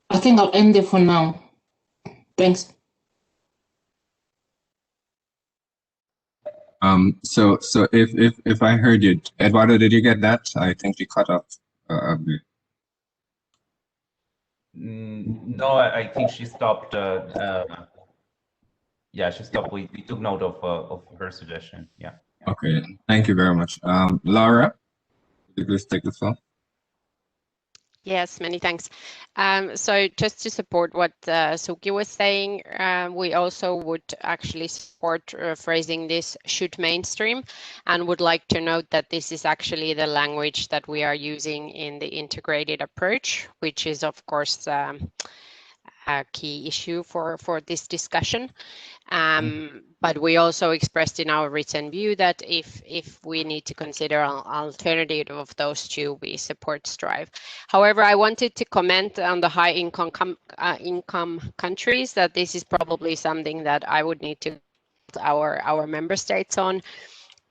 I think I'll end there for now. Thanks. So if I heard you, Eduardo, did you get that? I think you cut off a bit. No, I think she stopped. Yeah, she stopped. We took note of her suggestion. Yeah. Okay, thank you very much. Laura, could you please take the floor? Yes, many thanks. So just to support what Suki was saying, we also would actually support phrasing this should mainstream, and would like to note that this is actually the language that we are using in the integrated approach, which is of course a key issue for this discussion. But we also expressed in our written view that if we need to consider an alternative of those two, we support Strive. However, I wanted to comment on the high income countries, that this is probably something that I would need to our member states on.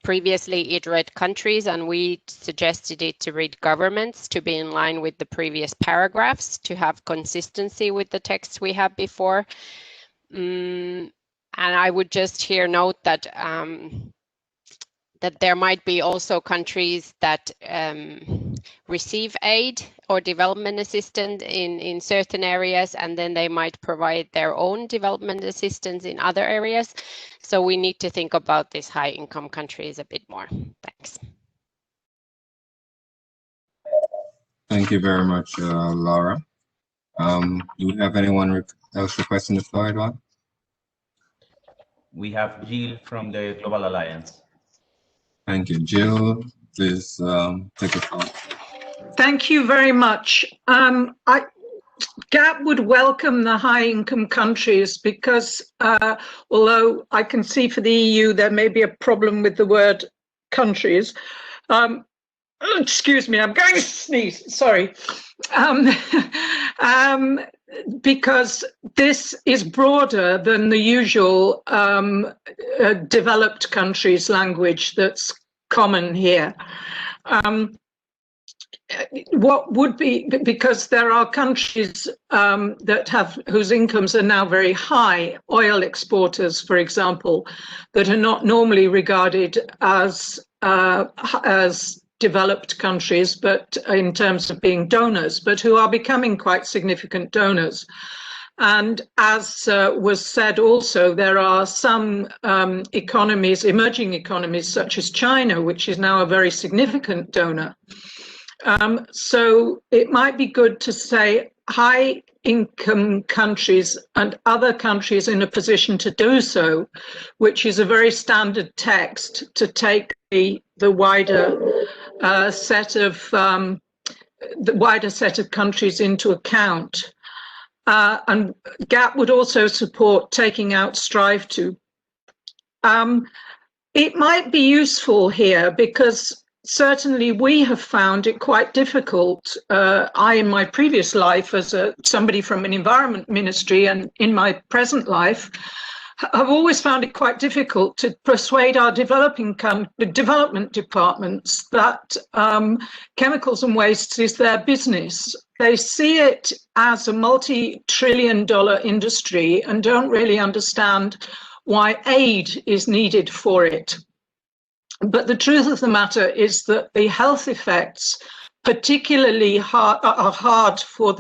Previously, it read countries, and we suggested it to read governments to be in line with the previous paragraphs, to have consistency with the texts we have before. And I would just here note that that there might be also countries that receive aid or development assistance in certain areas, and then they might provide their own development assistance in other areas. So we need to think about these high income countries a bit more. Thanks. Thank you very much, Laura. Do we have anyone else requesting the floor, Edward? We have Jill from the Global Alliance. Thank you. Jill, please take the floor. Thank you very much. GAP would welcome the high-income countries because although I can see for the EU there may be a problem with the word countries. Excuse me, I'm going to sneeze, sorry. Because this is broader than the usual developed countries language that's common here. What would be, because there are countries that have, whose incomes are now very high, oil exporters, for example, that are not normally regarded as developed countries, but in terms of being donors, but who are becoming quite significant donors. And as was said also, there are some economies, emerging economies such as China, which is now a very significant donor. So it might be good to say high income countries and other countries in a position to do so, which is a very standard text to take the wider set of countries into account. And GAP would also support taking out Strive to. It might be useful here because certainly we have found it quite difficult. I, in my previous life as somebody from an environment ministry, and in my present life, have always found it quite difficult to persuade our development departments that chemicals and wastes is their business. They see it as a multi-trillion-dollar industry and don't really understand why aid is needed for it. But the truth of the matter is that the health effects, particularly hard for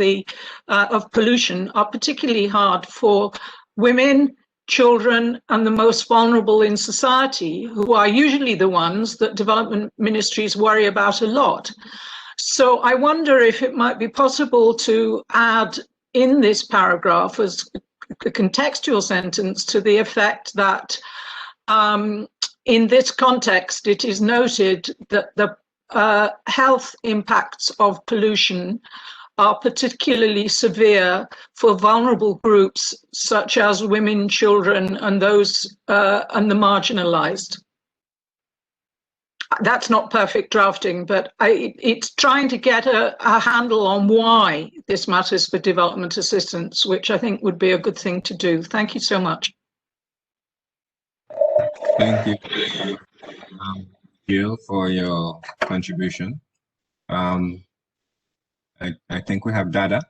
of pollution, are particularly hard for women, children, and the most vulnerable in society, who are usually the ones that development ministries worry about a lot. So I wonder if it might be possible to add in this paragraph as a contextual sentence to the effect that in this context, it is noted that the health impacts of pollution are particularly severe for vulnerable groups such as women, children, and those and the marginalized. That's not perfect drafting, but it's trying to get a handle on why this matters for development assistance, which I think would be a good thing to do. Thank you so much. Thank you, Jill, for your contribution. I think we have Dada.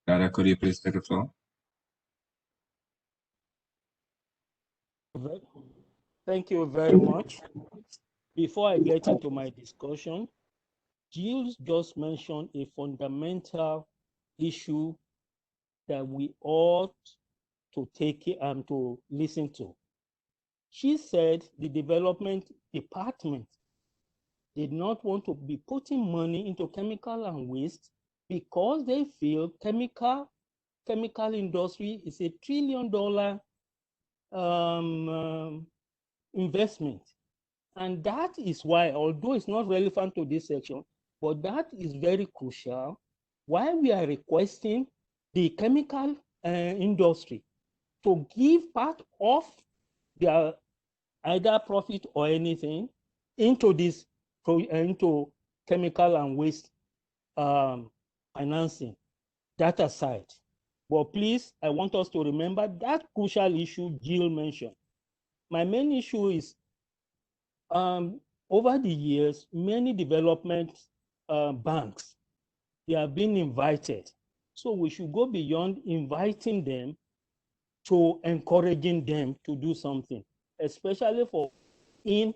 Dada, could you please take the floor? Thank you very much. Before I get into my discussion, Jill just mentioned a fundamental issue that we ought to take and to listen to. She said the development department did not want to be putting money into chemical and waste because they feel chemical industry is $1 trillion investment. And that is why, although it's not relevant to this section, but that is very crucial why we are requesting the chemical industry to give part of their either profit or anything into this into chemical and waste financing. That aside, but please, I want us to remember that crucial issue Jill mentioned. My main issue is over the years, many development banks, they have been invited. So we should go beyond inviting them to encouraging them to do something, especially for in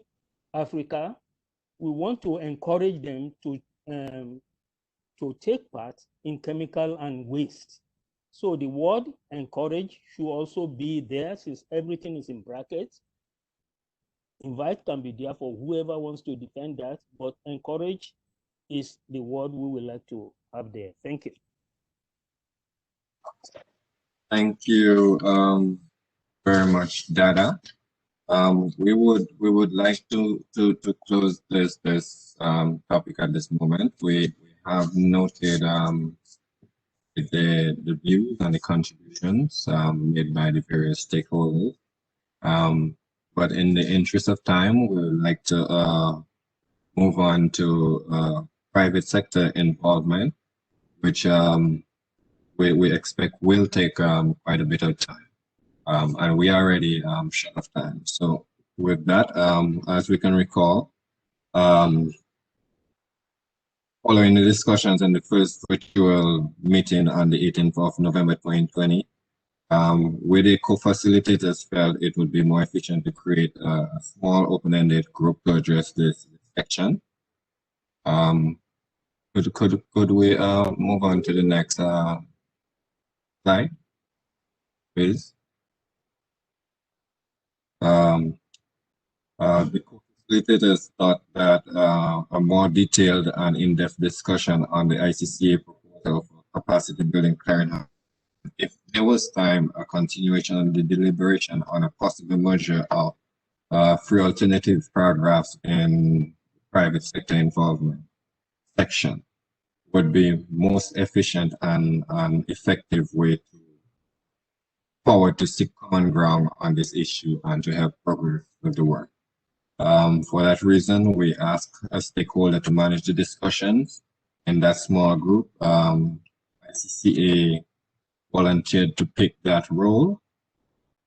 Africa. We want to encourage them to take part in chemical and waste. So the word encourage should also be there, since everything is in brackets. Invite can be there for whoever wants to defend that, but encourage is the word we would like to have there. Thank you. Thank you very much, Dada. We would like to close this topic at this moment. We have noted the views and the contributions made by the various stakeholders. But in the interest of time, we would like to move on to private sector involvement, which we expect will take quite a bit of time. And we are already short of time. So with that, as we can recall, following the discussions in the first virtual meeting on the 18th of November 2020, where the co-facilitators felt it would be more efficient to create a small open-ended group to address this section. Could we move on to the next slide, please? The co-facilitators thought that a more detailed and in-depth discussion on the ICCA proposal for capacity building clearinghouse, if there was time, a continuation of the deliberation on a possible merger of 3 alternative paragraphs in private sector involvement section would be most efficient and effective way to forward to seek common ground on this issue and to help progress with the work. For that reason, we ask a stakeholder to manage the discussions in that small group. ICCA volunteered to pick that role,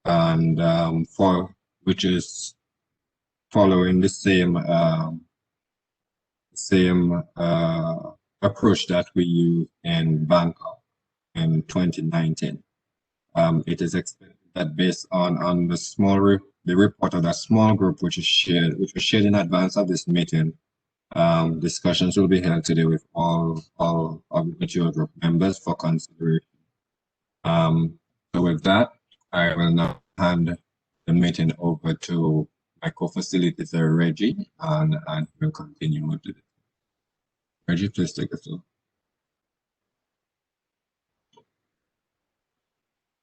and which is following the same approach that we used in Bangkok in 2019. It is expected that based on the report of that small group, which was shared in advance of this meeting, discussions will be held today with all of the virtual group members for consideration. So with that, I will now hand the meeting over to my co-facilitator, Reggie, and we'll continue with it. Reggie, please take us through.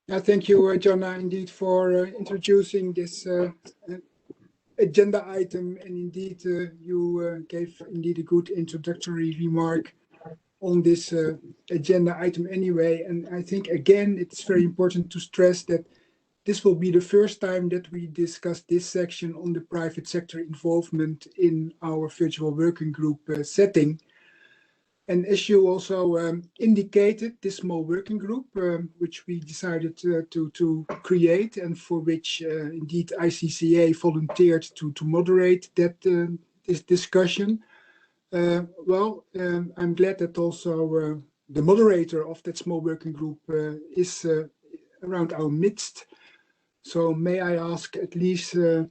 Thank you, Jonna, indeed, for introducing this agenda item. And indeed, you gave indeed a good introductory remark on this agenda item anyway. And I think, again, it's very important to stress that this will be the first time that we discuss this section on the private sector involvement in our virtual working group setting. And as you also indicated, this small working group, which we decided to create and for which indeed ICCA volunteered to moderate that this discussion. I'm glad that also the moderator of that small working group is around our midst. So may I ask at least her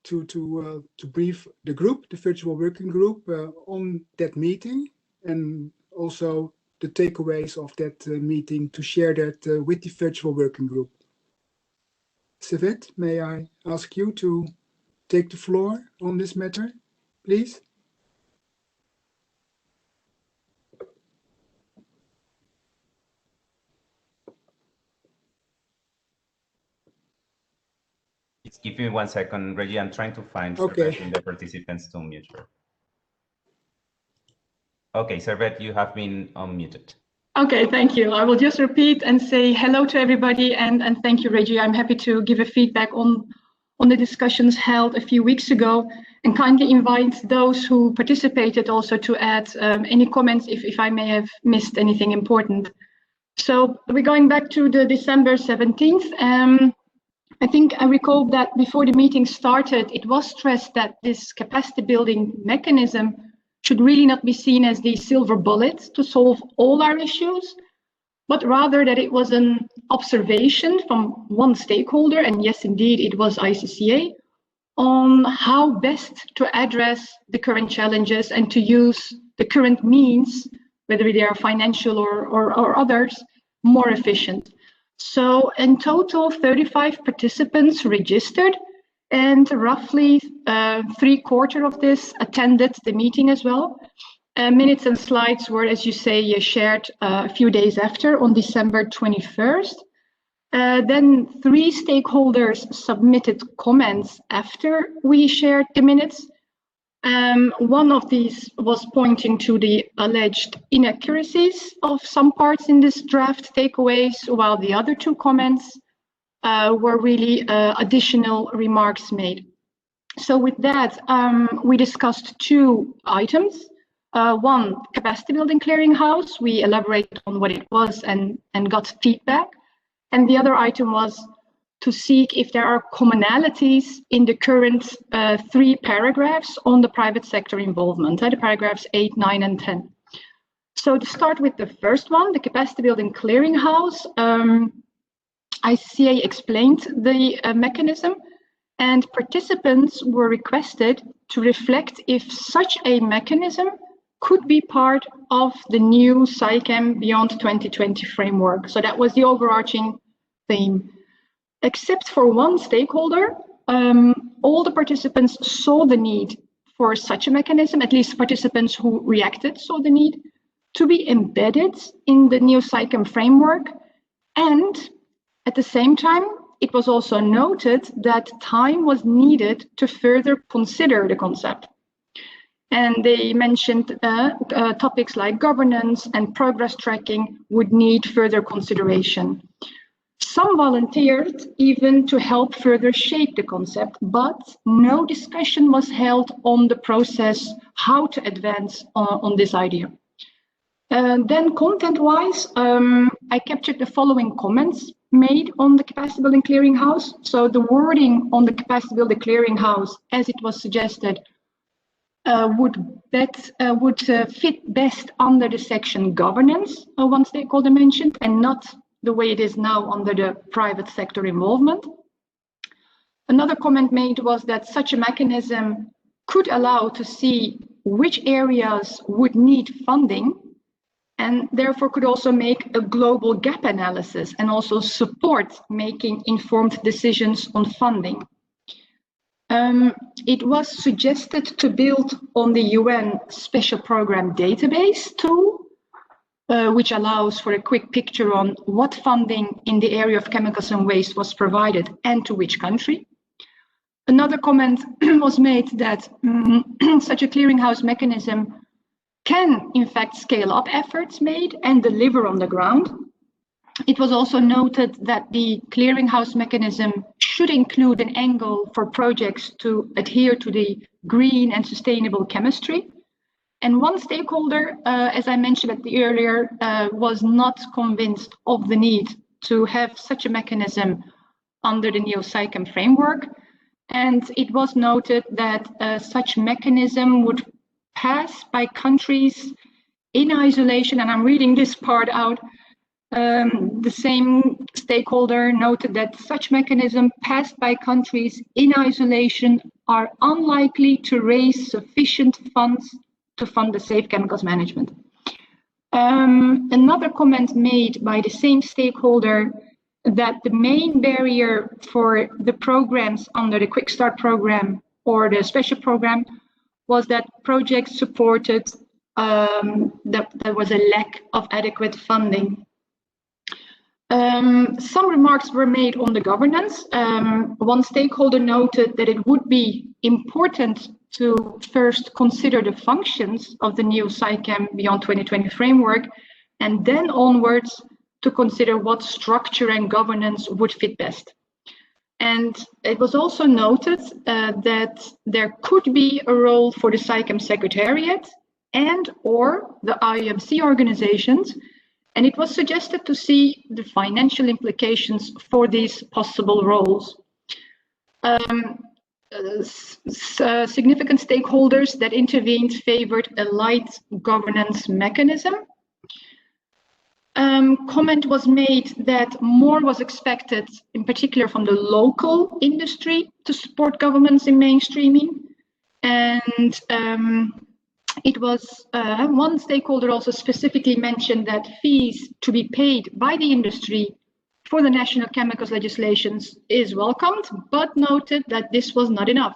to brief the group, the virtual working group, on that meeting, and also the takeaways of that meeting, to share that with the virtual working group. Savet, may I ask you to take the floor on this matter, please? Just give me 1 second, Reggie. I'm trying to find Okay. the participants to mute her. Okay, Servet, you have been unmuted. Okay, thank you. I will just repeat and say hello to everybody and thank you, Reggie. I'm happy to give a feedback on the discussions held a few weeks ago and kindly invite those who participated also to add any comments if I may have missed anything important. So we're going back to the December 17th. I think I recall that before the meeting started, it was stressed that this capacity building mechanism should really not be seen as the silver bullet to solve all our issues, but rather that it was an observation from one stakeholder, and yes, indeed, it was ICCA, on how best to address the current challenges and to use the current means, whether they are financial or others, more efficient. So in total, 35 participants registered, and roughly 3/4 of this attended the meeting as well. Minutes and slides were, as you say, shared a few days after on December 21st. Then 3 stakeholders submitted comments after we shared the minutes. One of these was pointing to the alleged inaccuracies of some parts in this draft takeaways, while the other 2 comments were really additional remarks made. So with that, we discussed 2 items. One, capacity building clearinghouse. We elaborated on what it was and got feedback. And the other item was to seek if there are commonalities in the current 3 paragraphs on the private sector involvement, the paragraphs 8, 9, and 10. So to start with the first one, the capacity building clearinghouse, ICCA explained the mechanism, and participants were requested to reflect if such a mechanism could be part of the new SAICM Beyond 2020 framework. So that was the overarching theme. Except for one stakeholder, all the participants saw the need for such a mechanism, at least participants who reacted saw the need to be embedded in the new SAICM framework. And at the same time, it was also noted that time was needed to further consider the concept. And they mentioned topics like governance and progress tracking would need further consideration. Some volunteered even to help further shape the concept, but no discussion was held on the process, how to advance on this idea. Then content-wise, I captured the following comments made on the capacity building clearinghouse. So the wording on the capacity building clearinghouse, as it was suggested, would fit best under the section governance, one stakeholder mentioned, and not the way it is now under the private sector involvement. Another comment made was that such a mechanism could allow to see which areas would need funding, and therefore could also make a global gap analysis and also support making informed decisions on funding. It was suggested to build on the UN Special Program Database tool, which allows for a quick picture on what funding in the area of chemicals and waste was provided and to which country. Another comment was made that such a clearinghouse mechanism can in fact scale up efforts made and deliver on the ground. It was also noted that the clearinghouse mechanism should include an angle for projects to adhere to the green and sustainable chemistry. And one stakeholder, as I mentioned at the earlier, was not convinced of the need to have such a mechanism under the new SAICM framework. And it was noted that such mechanism would pass by countries in isolation, and I'm reading this part out. The same stakeholder noted that such mechanism passed by countries in isolation are unlikely to raise sufficient funds to fund the safe chemicals management. Another comment made by the same stakeholder that the main barrier for the programs under the Quick Start program or the special program was that projects supported that there was a lack of adequate funding. Some remarks were made on the governance. One stakeholder noted that it would be important to first consider the functions of the new SciChem Beyond 2020 framework, and then onwards to consider what structure and governance would fit best. And it was also noted that there could be a role for the SciChem Secretariat and or the IMC organizations, and it was suggested to see the financial implications for these possible roles. Significant stakeholders that intervened favored a light governance mechanism. Comment was made that more was expected, in particular from the local industry, to support governments in mainstreaming. And it was one stakeholder also specifically mentioned that fees to be paid by the industry for the national chemicals legislations is welcomed, but noted that this was not enough.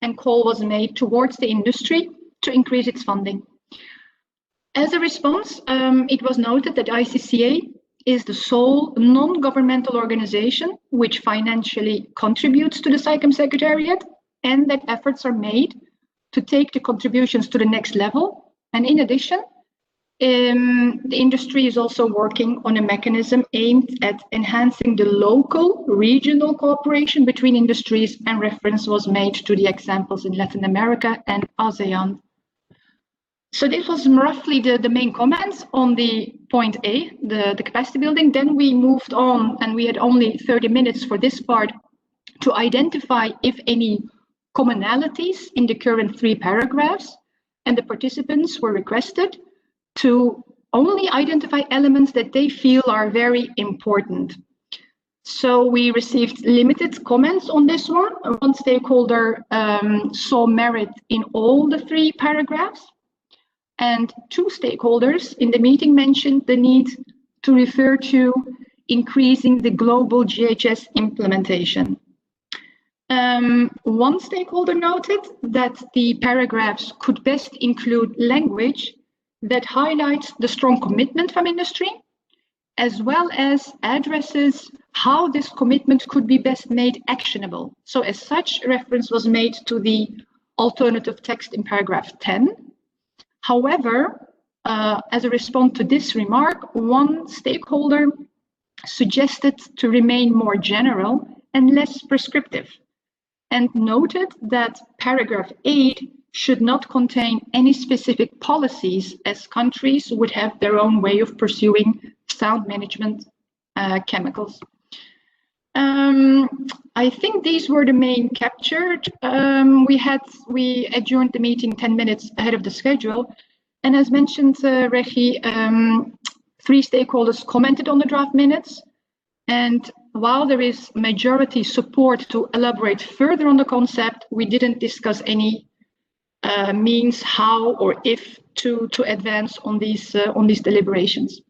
And call was made towards the industry to increase its funding. As a response, it was noted that ICCA is the sole non-governmental organization which financially contributes to the SciChem Secretariat, and that efforts are made to take the contributions to the next level. And in addition, the industry is also working on a mechanism aimed at enhancing the local, regional cooperation between industries, and reference was made to the examples in Latin America and ASEAN. So this was roughly the main comments on the point A, the capacity building. Then we moved on, and we had only 30 minutes for this part to identify if any commonalities in the current 3 paragraphs, and the participants were requested to only identify elements that they feel are very important. So we received limited comments on this one. One stakeholder saw merit in all the 3 paragraphs, and 2 stakeholders in the meeting mentioned the need to refer to increasing the global GHS implementation. One stakeholder noted that the paragraphs could best include language that highlights the strong commitment from industry, as well as addresses how this commitment could be best made actionable. So as such, reference was made to the alternative text in paragraph 10. However, as a response to this remark, one stakeholder suggested to remain more general and less prescriptive, and noted that paragraph 8 should not contain any specific policies, as countries would have their own way of pursuing sound management chemicals. I think these were the main captured. We adjourned the meeting 10 minutes ahead of the schedule. And as mentioned, Reggie, 3 stakeholders commented on the draft minutes. And while there is majority support to elaborate further on the concept, we didn't discuss any means how or if to advance on these deliberations.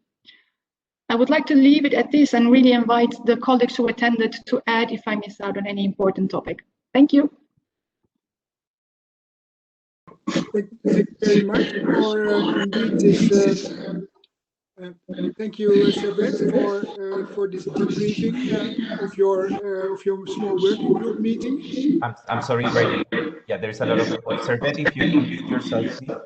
I would like to leave it at this and really invite the colleagues who attended to add if I miss out on any important topic. Thank you. Thank you very much for indeed this. Thank you, Servet, for this debriefing of your small working group meeting. I'm sorry, Reggie. Yeah, there's a lot of noise. Servet, if you unmute yourself, please.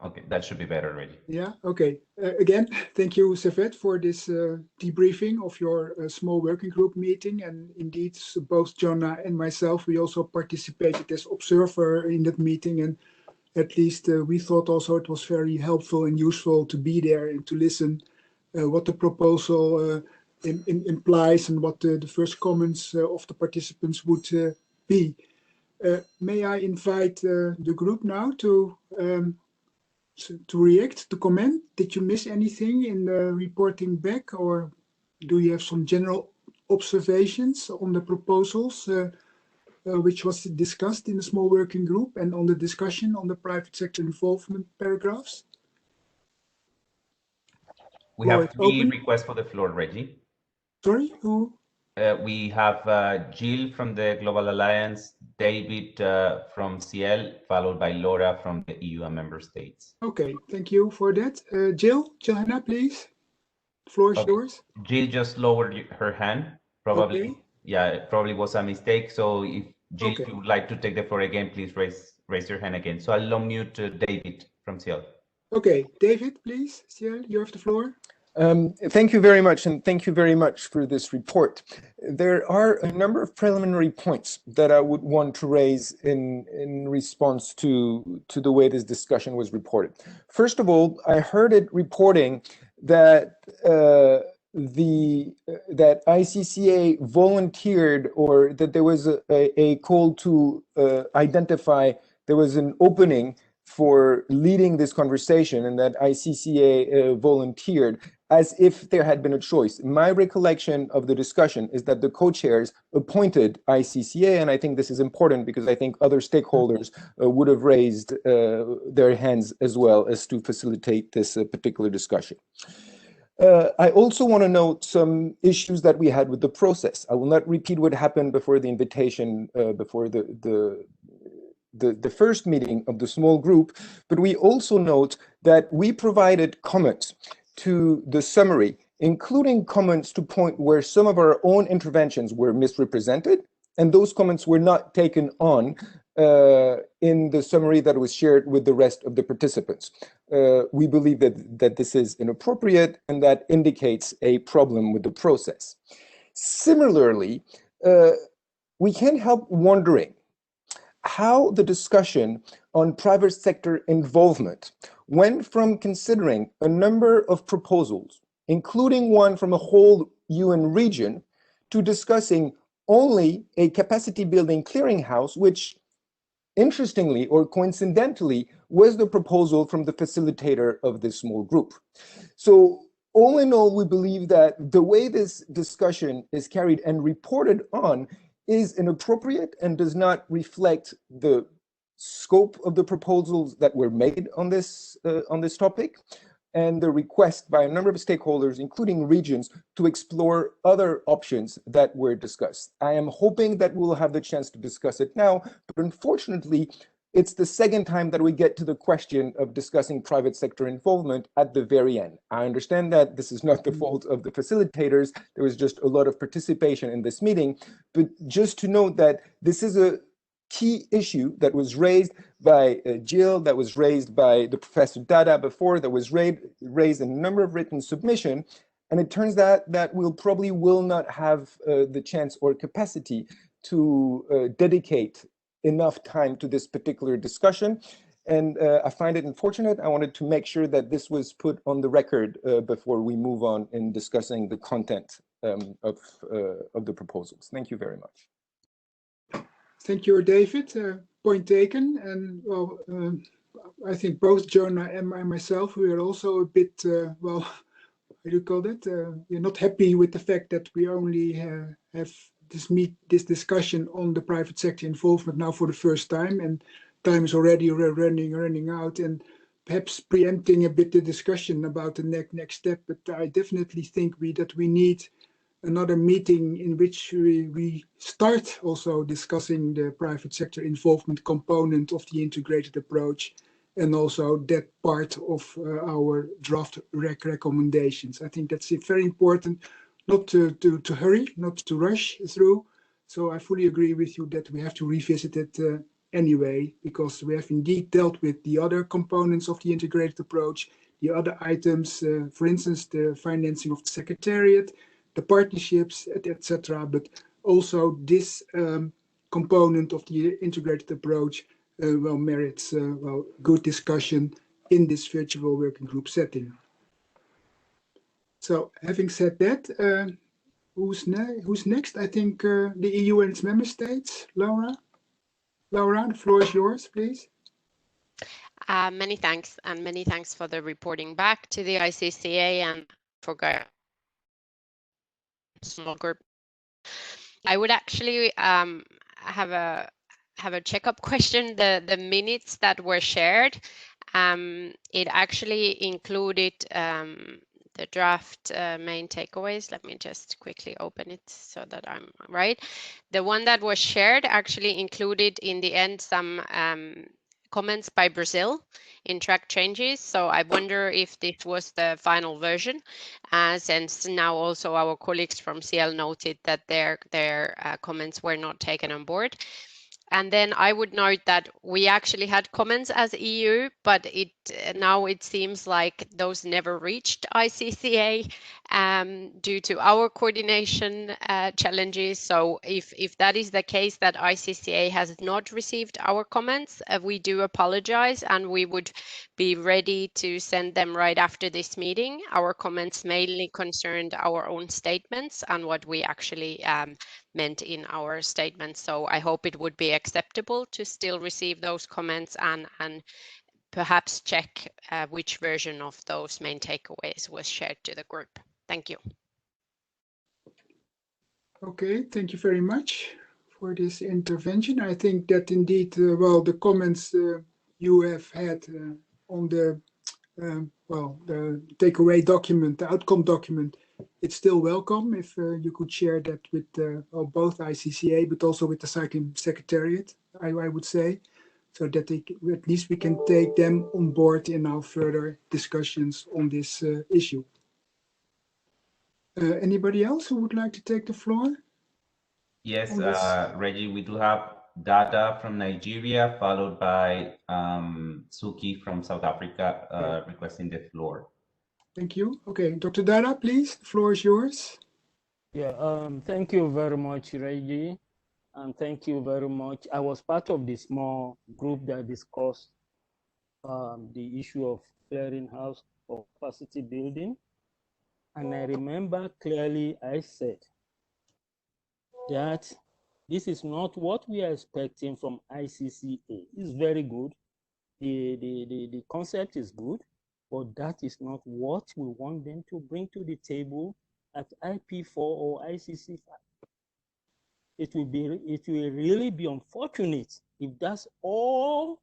Okay, that should be better, Reggie. Yeah, okay. Again, thank you, Servet, for this debriefing of your small working group meeting. And indeed, both Jonah and myself, we also participated as observer in that meeting. And at least we thought also it was very helpful and useful to be there and to listen what the proposal implies and what the first comments of the participants would be. May I invite the group now to react, to comment? Did you miss anything in the reporting back, or do you have some general observations on the proposals which was discussed in the small working group and on the discussion on the private sector involvement paragraphs? We have 3 requests for the floor, Reggie. Sorry, who? We have Jill from the Global Alliance, David from CL, followed by Laura from the EU and member states. Okay, thank you for that. Jill, Johanna, please. The floor is yours. Jill just lowered her hand, probably. Okay. yeah, it probably was a mistake. So if Jill, Okay. you would like to take the floor again, please raise your hand again. So I'll unmute David from Ciel. Okay, David, please. Ciel, you have the floor. Thank you very much, and thank you very much for this report. There are a number of preliminary points that I would want to raise in response to the way this discussion was reported. First of all, I heard it reporting that that ICCA volunteered, or that there was a call to identify there was an opening for leading this conversation, and that ICCA volunteered, as if there had been a choice. My recollection of the discussion is that the co-chairs appointed ICCA, and I think this is important because I think other stakeholders would have raised their hands as well as to facilitate this particular discussion. I also want to note some issues that we had with the process. I will not repeat what happened before the invitation, before the first meeting of the small group, but we also note that we provided comments to the summary, including comments to point where some of our own interventions were misrepresented, and those comments were not taken on in the summary that was shared with the rest of the participants. We believe that this is inappropriate, and that indicates a problem with the process. Similarly, we can't help wondering how the discussion on private sector involvement went from considering a number of proposals, including one from a whole UN region, to discussing only a capacity building clearinghouse, which interestingly or coincidentally was the proposal from the facilitator of this small group. So all in all, we believe that the way this discussion is carried and reported on is inappropriate and does not reflect the scope of the proposals that were made on this topic, and the request by a number of stakeholders, including regions, to explore other options that were discussed. I am hoping that we'll have the chance to discuss it now, but unfortunately, it's the second time that we get to the question of discussing private sector involvement at the very end. I understand that this is not the fault of the facilitators. There was just a lot of participation in this meeting, but just to note that this is a key issue that was raised by Jill, that was raised by the Professor Dada before, that was raised in a number of written submissions, and it turns out that we'll probably will not have the chance or capacity to dedicate enough time to this particular discussion. And I find it unfortunate. I wanted to make sure that this was put on the record before we move on in discussing the content of the proposals. Thank you very much. Thank you, David. Point taken. And well, I think both Jonah and myself, we are also a bit, well, how do you call that? We're not happy with the fact that we only have this discussion on the private sector involvement now for the first time, and time is already running out, and perhaps preempting a bit the discussion about the next step. But I definitely think that we need another meeting in which we start also discussing the private sector involvement component of the integrated approach, and also that part of our draft recommendations. I think that's very important, not to hurry, not to rush through. So I fully agree with you that we have to revisit it anyway, because we have indeed dealt with the other components of the integrated approach, the other items, for instance, the financing of the secretariat, the partnerships, etc. But also this component of the integrated approach well merits well good discussion in this virtual working group setting. So having said that, who's next? I think the EU and its member states. Laura, the floor is yours, please. Many thanks, and many thanks for the reporting back to the ICCA and for small group. I would actually have a checkup question. The minutes that were shared, it actually included the draft main takeaways. Let me just quickly open it so that I'm right. The one that was shared actually included in the end some comments by Brazil in track changes. So I wonder if this was the final version, since now also our colleagues from CL noted that their comments were not taken on board. And then I would note that we actually had comments as EU, but now it seems like those never reached ICCA due to our coordination challenges. So if that is the case, that ICCA has not received our comments, we do apologize, and we would be ready to send them right after this meeting. Our comments mainly concerned our own statements and what we actually meant in our statements. So I hope it would be acceptable to still receive those comments and perhaps check which version of those main takeaways was shared to the group. Thank you. Okay, thank you very much for this intervention. I think that indeed, well, the comments you have had on the the takeaway document, the outcome document, it's still welcome if you could share that with both ICCA, but also with the Cycling Secretariat, I would say, so that at least we can take them on board in our further discussions on this issue. Anybody else who would like to take the floor? Yes, Reggie, we do have Dada from Nigeria, followed by Suki from South Africa requesting the floor. Thank you. Okay, Dr. Dada, please, the floor is yours. Yeah, thank you very much, Reggie, and thank you very much. I was part of the small group that discussed the issue of clearinghouse for capacity building, and I remember clearly I said that this is not what we are expecting from ICCA. It's very good. The concept is good, but that is not what we want them to bring to the table at IP4 or ICC5. It will really be unfortunate if that's all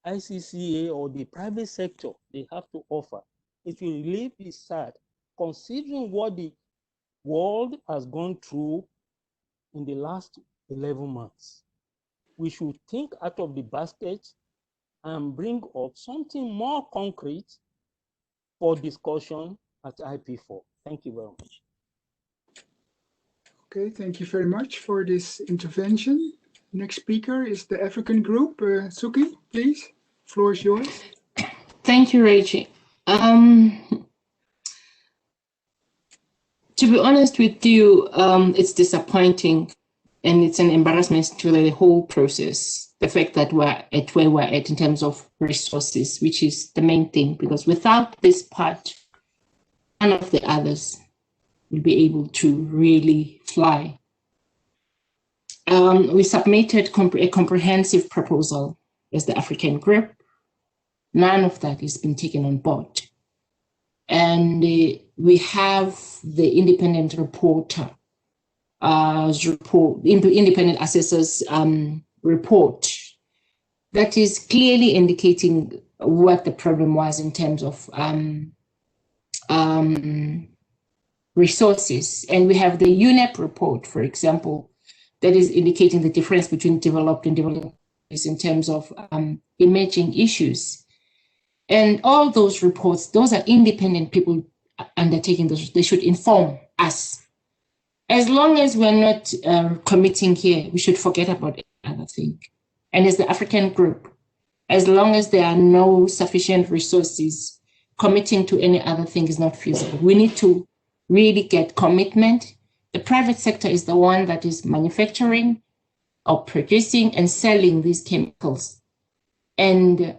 ICCA or the private sector they have to offer. It will really be sad, considering what the world has gone through in the last 11 months. We should think out of the basket and bring up something more concrete for discussion at IP4. Thank you very much. Okay, thank you very much for this intervention. Next speaker is the African group. Suki, please, floor is yours. Thank you, Reggie. To be honest with you, it's disappointing and it's an embarrassment to the whole process. The fact that we're at where we're at in terms of resources, which is the main thing, because without this part, none of the others will be able to really fly. We submitted a comprehensive proposal as the African group. None of that has been taken on board. And we have the independent reporter, independent assessor's report that is clearly indicating what the problem was in terms of resources. And we have the UNEP report, for example, that is indicating the difference between developed and developing in terms of emerging issues. And all those reports, those are independent people undertaking those. They should inform us. As long as we're not committing here, we should forget about other thing. And as the African group, as long as there are no sufficient resources, committing to any other thing is not feasible. We need to really get commitment. The private sector is the one that is manufacturing or producing and selling these chemicals and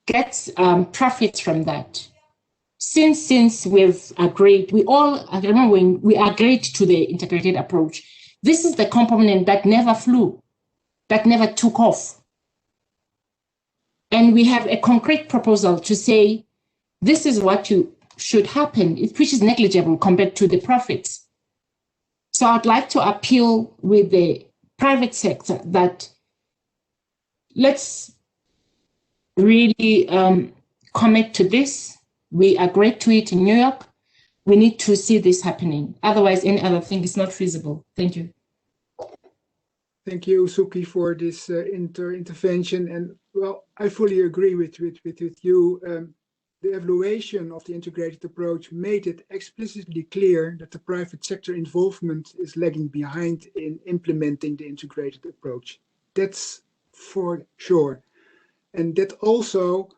gets profits from that. Since we've agreed, I remember when we agreed to the integrated approach, this is the component that never flew, that never took off. And we have a concrete proposal to say, this is what should happen, which is negligible compared to the profits. So I'd like to appeal with the private sector that let's really commit to this. We agreed to it in New York. We need to see this happening. Otherwise, any other thing is not feasible. Thank you. Thank you, Suki, for this intervention. And well, I fully agree with you. The evaluation of the integrated approach made it explicitly clear that the private sector involvement is lagging behind in implementing the integrated approach. That's for sure. And that also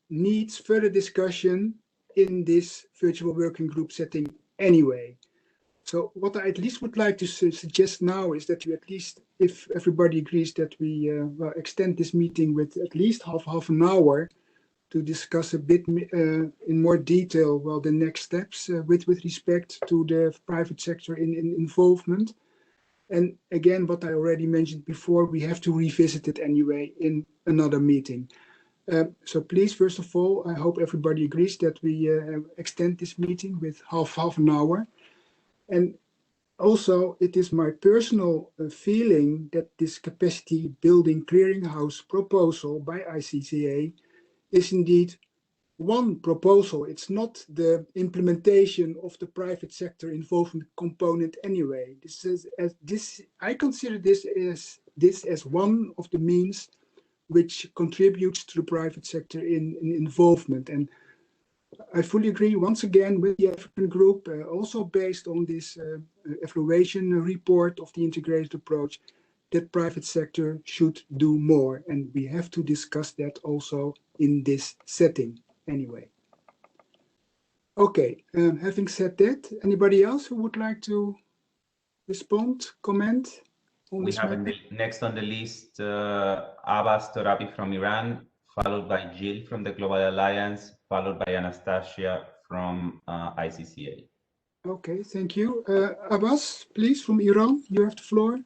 needs further discussion in this virtual working group setting anyway. So what I at least would like to suggest now is that you at least, if everybody agrees, that we extend this meeting with at least half an hour to discuss a bit in more detail, well, the next steps with respect to the private sector in involvement. And again, what I already mentioned before, we have to revisit it anyway in another meeting. So please, first of all, I hope everybody agrees that we extend this meeting with half an hour. And also, it is my personal feeling that this capacity building clearinghouse proposal by ICCA is indeed one proposal. It's not the implementation of the private sector involvement component anyway. I consider this as one of the means which contributes to the private sector in involvement. And I fully agree once again with the African group, also based on this evaluation report of the integrated approach, that private sector should do more. And we have to discuss that also in this setting anyway. Okay, having said that, anybody else who would like to respond, comment on this matter? Next on the list, Abbas Torabi from Iran, followed by Jill from the Global Alliance, followed by Anastasia from ICCA. Okay, thank you. Abbas, please, from Iran, you have the floor.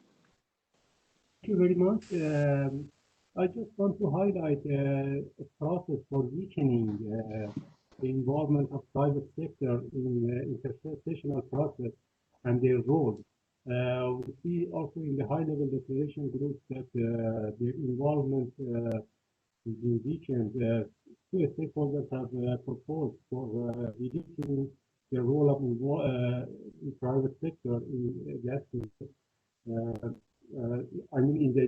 Thank you very much. I just want to highlight a process for weakening the involvement of private sector in interpretational process and their role. We see also in the high-level declaration group that their involvement is being weakened. Two stakeholders have proposed for reducing the role of in private sector in gas. I mean, in the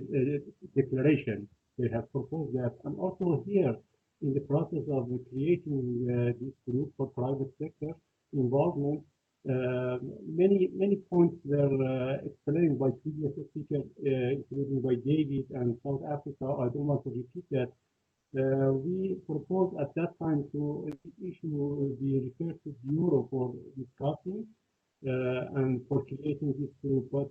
declaration, they have proposed that. And also here, in the process of creating this group for private sector involvement, many points were explained by previous speakers, including by David and South Africa. I don't want to repeat that. We proposed at that time to issue be referred to Bureau for discussing and for creating this group, but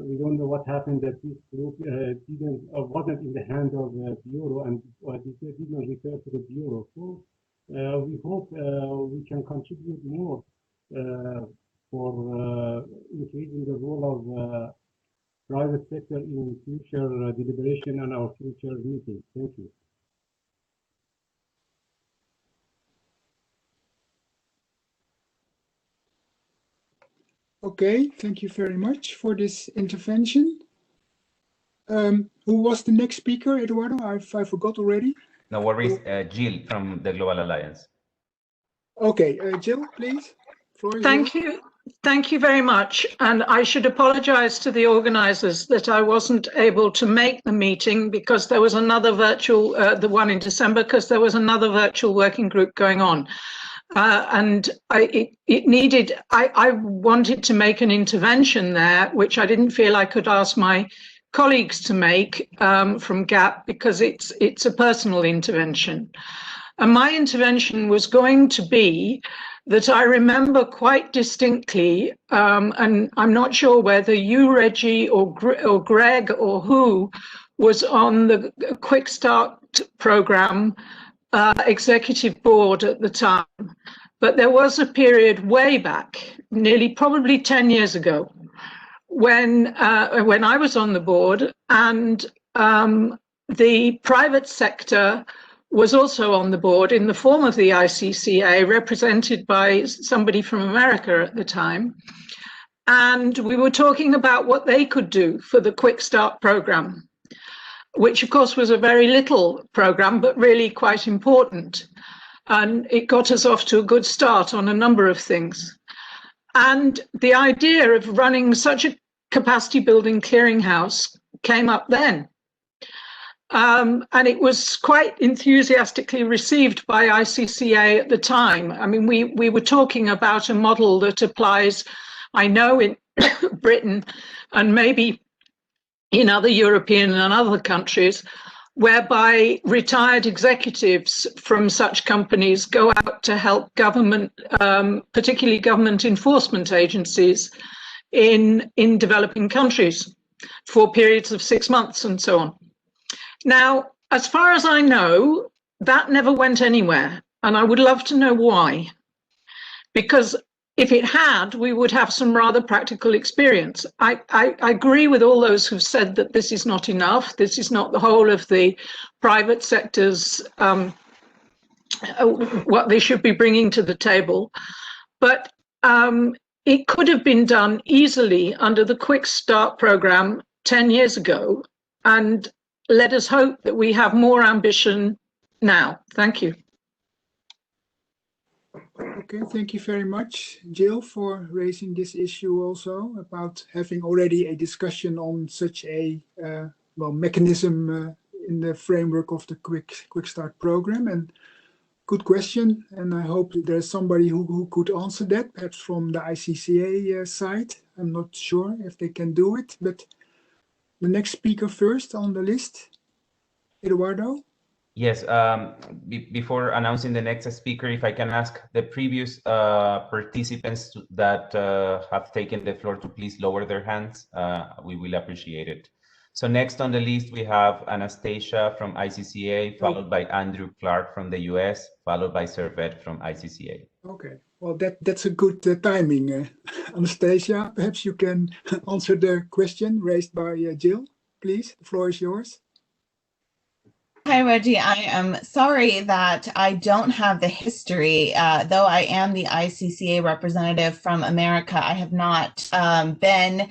we don't know what happened, that this group wasn't in the hands of the Bureau, and they did not refer to the Bureau. So we hope we can contribute more for increasing the role of private sector in future deliberation and our future meetings. Thank you. Okay, thank you very much for this intervention. Who was the next speaker, Eduardo? I forgot already. No worries, Jill from the Global Alliance. Okay, Jill, please. Thank you. Thank you very much. And I should apologize to the organizers that I wasn't able to make the meeting because there was another virtual, the one in December, because there was another virtual working group going on. And I wanted to make an intervention there, which I didn't feel I could ask my colleagues to make from GAP because it's a personal intervention. And my intervention was going to be that I remember quite distinctly, and I'm not sure whether you, Reggie, or Greg, or who was on the Quick Start program executive board at the time, but there was a period way back, probably 10 years ago, when I was on the board, and the private sector was also on the board in the form of the ICCA, represented by somebody from America at the time. And we were talking about what they could do for the Quick Start program, which of course was a very little program, but really quite important. And it got us off to a good start on a number of things. And the idea of running such a capacity building clearinghouse came up then. And it was quite enthusiastically received by ICCA at the time. I mean, we were talking about a model that applies, I know, in Britain and maybe in other European and other countries, whereby retired executives from such companies go out to help government, particularly government enforcement agencies in developing countries for periods of 6 months and so on. Now, as far as I know, that never went anywhere, and I would love to know why. Because if it had, we would have some rather practical experience. I agree with all those who've said that this is not enough. This is not the whole of the private sector's, what they should be bringing to the table. But it could have been done easily under the Quick Start program 10 years ago. And let us hope that we have more ambition now. Thank you. Okay, thank you very much, Jill, for raising this issue also about having already a discussion on such a mechanism in the framework of the Quick Start program. And good question, and I hope there's somebody who could answer that, perhaps from the ICCA side. I'm not sure if they can do it, but the next speaker first on the list, Eduardo. Yes, before announcing the next speaker, if I can ask the previous participants that have taken the floor to please lower their hands, we will appreciate it. So next on the list, we have Anastasia from ICCA, followed by Andrew Clark from the US, followed by Servet from ICCA. Okay, well, that's a good timing. Anastasia, perhaps you can answer the question raised by Jill, please. The floor is yours. Hi, Reggie. I am sorry that I don't have the history. Though I am the ICCA representative from America, I have not been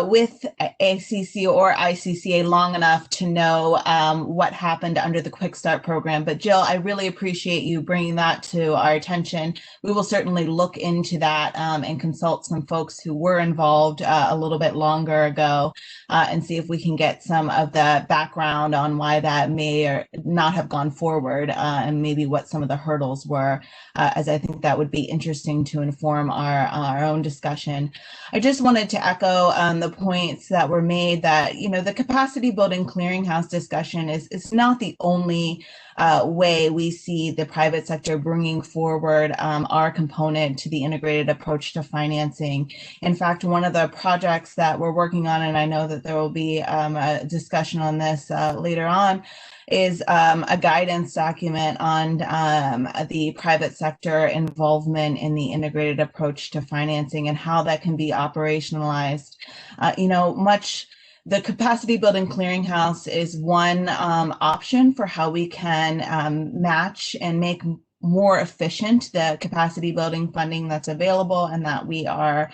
with ACC or ICCA long enough to know what happened under the Quick Start program. But Jill, I really appreciate you bringing that to our attention. We will certainly look into that and consult some folks who were involved a little bit longer ago and see if we can get some of the background on why that may or not have gone forward and maybe what some of the hurdles were, as I think that would be interesting to inform our own discussion. I just wanted to echo the points that were made that, you know, the capacity building clearinghouse discussion is not the only way we see the private sector bringing forward our component to the integrated approach to financing. In fact, one of the projects that we're working on, and I know that there will be a discussion on this later on, is a guidance document on the private sector involvement in the integrated approach to financing and how that can be operationalized. The capacity building clearinghouse is one option for how we can match and make more efficient the capacity building funding that's available and that we are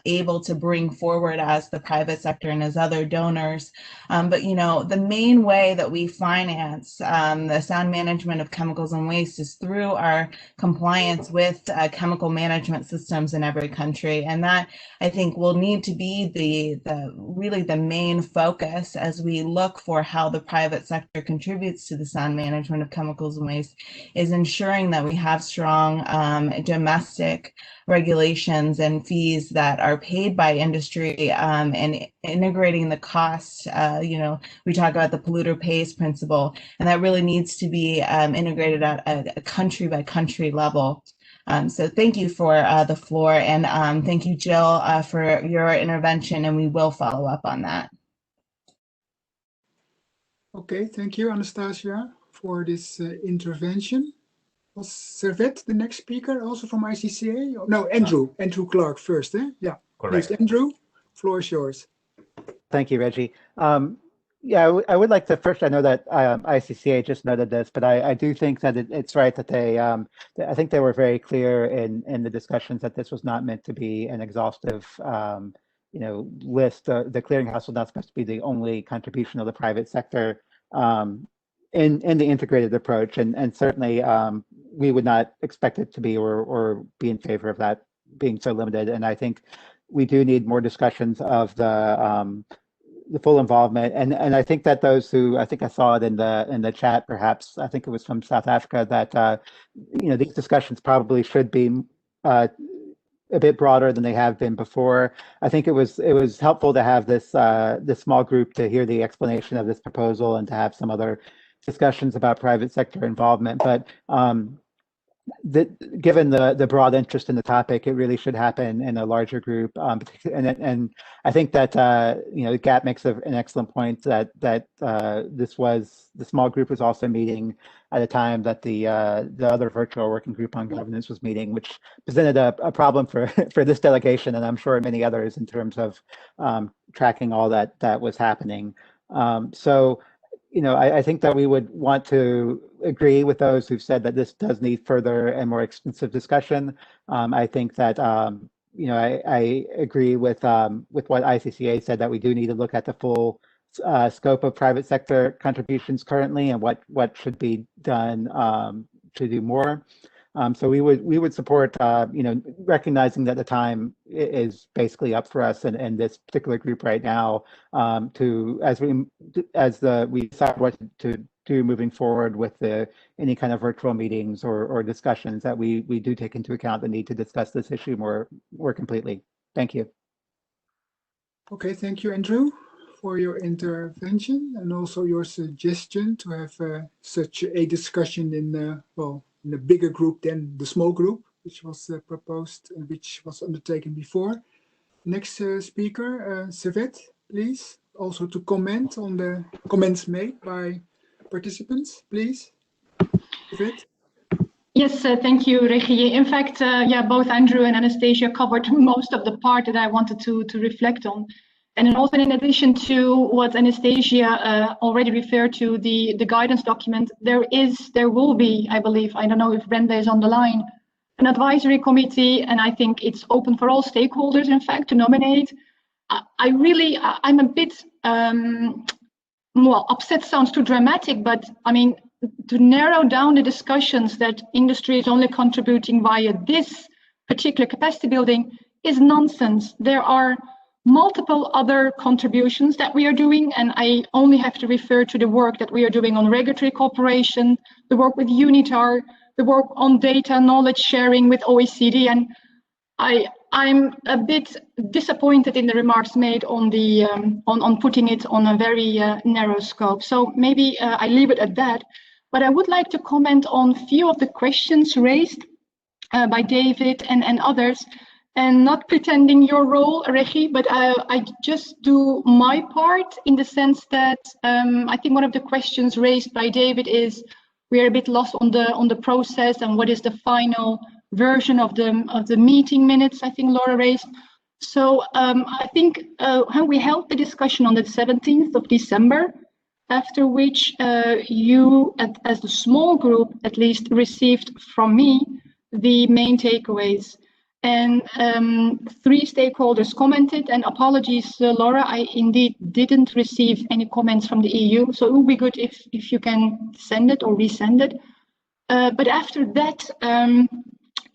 able to bring forward as the private sector and as other donors. But the main way that we finance the sound management of chemicals and waste is through our compliance with chemical management systems in every country. And that, I think, will need to be really the main focus as we look for how the private sector contributes to the sound management of chemicals and waste, is ensuring that we have strong domestic regulations and fees that are paid by industry and integrating the costs. We talk about the polluter pays principle, and that really needs to be integrated at a country by country level. So thank you for the floor, and thank you, Jill, for your intervention, and we will follow up on that. Okay, thank you, Anastasia, for this intervention. Was Servet the next speaker, also from ICCA? No, Andrew Clark first, eh? Yeah, correct. Please, Andrew, floor is yours. Thank you, Reggie. Yeah, I would like to first, I know that ICCA just noted this, but I do think that it's right that I think they were very clear in the discussions that this was not meant to be an exhaustive list. The clearinghouse was not supposed to be the only contribution of the private sector in the integrated approach, and certainly we would not expect it to be or be in favor of that being so limited. And I think we do need more discussions of the full involvement, and I think that those who, I think I saw it in the chat, perhaps I think it was from South Africa, that these discussions probably should be a bit broader than they have been before. I think it was helpful to have this this small group to hear the explanation of this proposal and to have some other discussions about private sector involvement, but given the broad interest in the topic, it really should happen in a larger group. And I think that GAP makes an excellent point that the small group was also meeting at a time that the other virtual working group on governance was meeting, which presented a problem for this delegation, and I'm sure many others, in terms of tracking all that was happening. So I think that we would want to agree with those who've said that this does need further and more extensive discussion. I think that I agree with what ICCA said, that we do need to look at the full scope of private sector contributions currently and what should be done to do more. So we would support, recognizing that the time is basically up for us in this particular group right now, as we decide what to do moving forward with any kind of virtual meetings or discussions, that we do take into account the need to discuss this issue more completely. Thank you. Okay, thank you, Andrew, for your intervention and also your suggestion to have such a discussion in a bigger group than the small group, which was proposed and which was undertaken before. Next speaker, Servet, please, also to comment on the comments made by participants, please. Servet. Yes, thank you, Regie. In fact, both Andrew and Anastasia covered most of the part that I wanted to reflect on. And also, in addition to what Anastasia already referred to, the guidance document, there will be, I believe, I don't know if Brenda is on the line, an advisory committee, and I think it's open for all stakeholders, in fact, to nominate. I'm a bit, upset sounds too dramatic, but I mean, to narrow down the discussions that industry is only contributing via this particular capacity building is nonsense. There are multiple other contributions that we are doing, and I only have to refer to the work that we are doing on regulatory cooperation, the work with UNITAR, the work on data knowledge sharing with OECD, and I'm a bit disappointed in the remarks made on the on putting it on a very narrow scope. So maybe I leave it at that. But I would like to comment on a few of the questions raised by David and others. And not pretending your role, Regie, but I just do my part in the sense that I think one of the questions raised by David is we are a bit lost on the process and what is the final version of the meeting minutes, I think Laura raised. So I think we held the discussion on the 17th of December, after which you, as the small group at least, received from me the main takeaways. And 3 stakeholders commented, and apologies, Laura, I indeed didn't receive any comments from the EU, so it would be good if you can send it or resend it. But after that,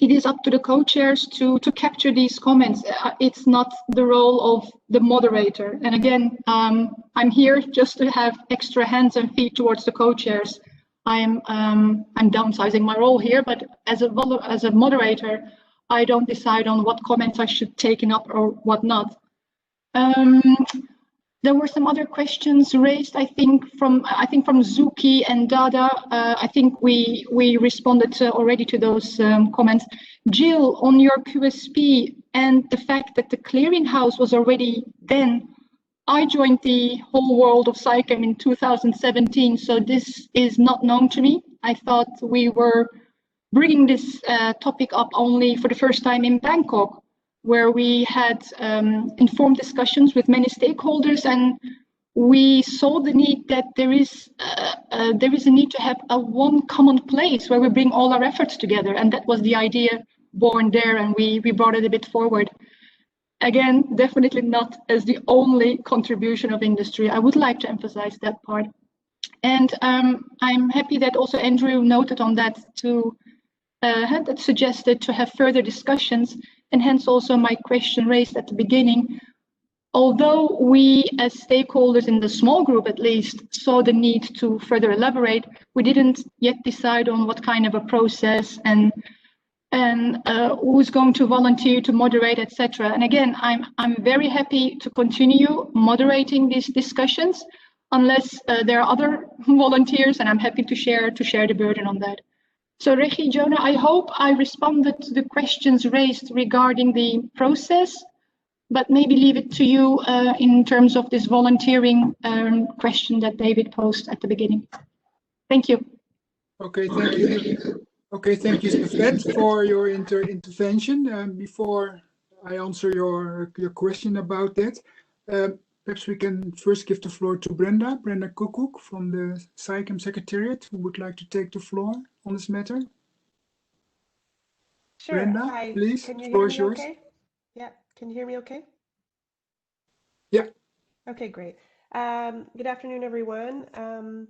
it is up to the co-chairs to capture these comments. It's not the role of the moderator. And again, I'm here just to have extra hands and feet towards the co-chairs. I'm downsizing my role here, but as a moderator, I don't decide on what comments I should take up or what not. There were some other questions raised, I think from Zuki and Dada. I think we responded already to those comments. Jill, on your QSP and the fact that the clearinghouse was already then, I joined the whole world of SciChem in 2017, so this is not known to me. I thought we were bringing this topic up only for the first time in Bangkok, where we had informed discussions with many stakeholders, and we saw the need that there is a need to have one common place where we bring all our efforts together, and that was the idea born there, and we brought it a bit forward. Again, definitely not as the only contribution of industry. I would like to emphasize that part. And I'm happy that also Andrew noted on that that suggested to have further discussions. and hence also my question raised at the beginning. Although we as stakeholders in the small group at least saw the need to further elaborate, we didn't yet decide on what kind of a process and who's going to volunteer to moderate, etc. And again, I'm very happy to continue moderating these discussions unless there are other volunteers, and I'm happy to share the burden on that. So Reggie, Jonah, I hope I responded to the questions raised regarding the process, but maybe leave it to you in terms of this volunteering question that David posed at the beginning. Thank you. Okay, thank you. Okay, thank you, Safet, for your intervention. Before I answer your question about that, perhaps we can first give the floor to Brenda Koekoek from the SAICM Secretariat, who would like to take the floor on this matter. Sure. Brenda, hi. please, Can you the floor hear is me yours. okay? Yeah, can you hear me okay? Yeah. Okay, great. Good afternoon, everyone.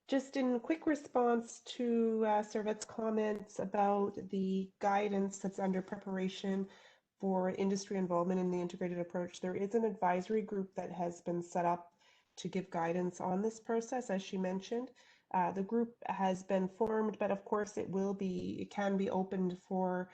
Just in quick response to Servet's comments about the guidance that's under preparation for industry involvement in the integrated approach, there is an advisory group that has been set up to give guidance on this process, as she mentioned. The group has been formed, but of course it can be opened for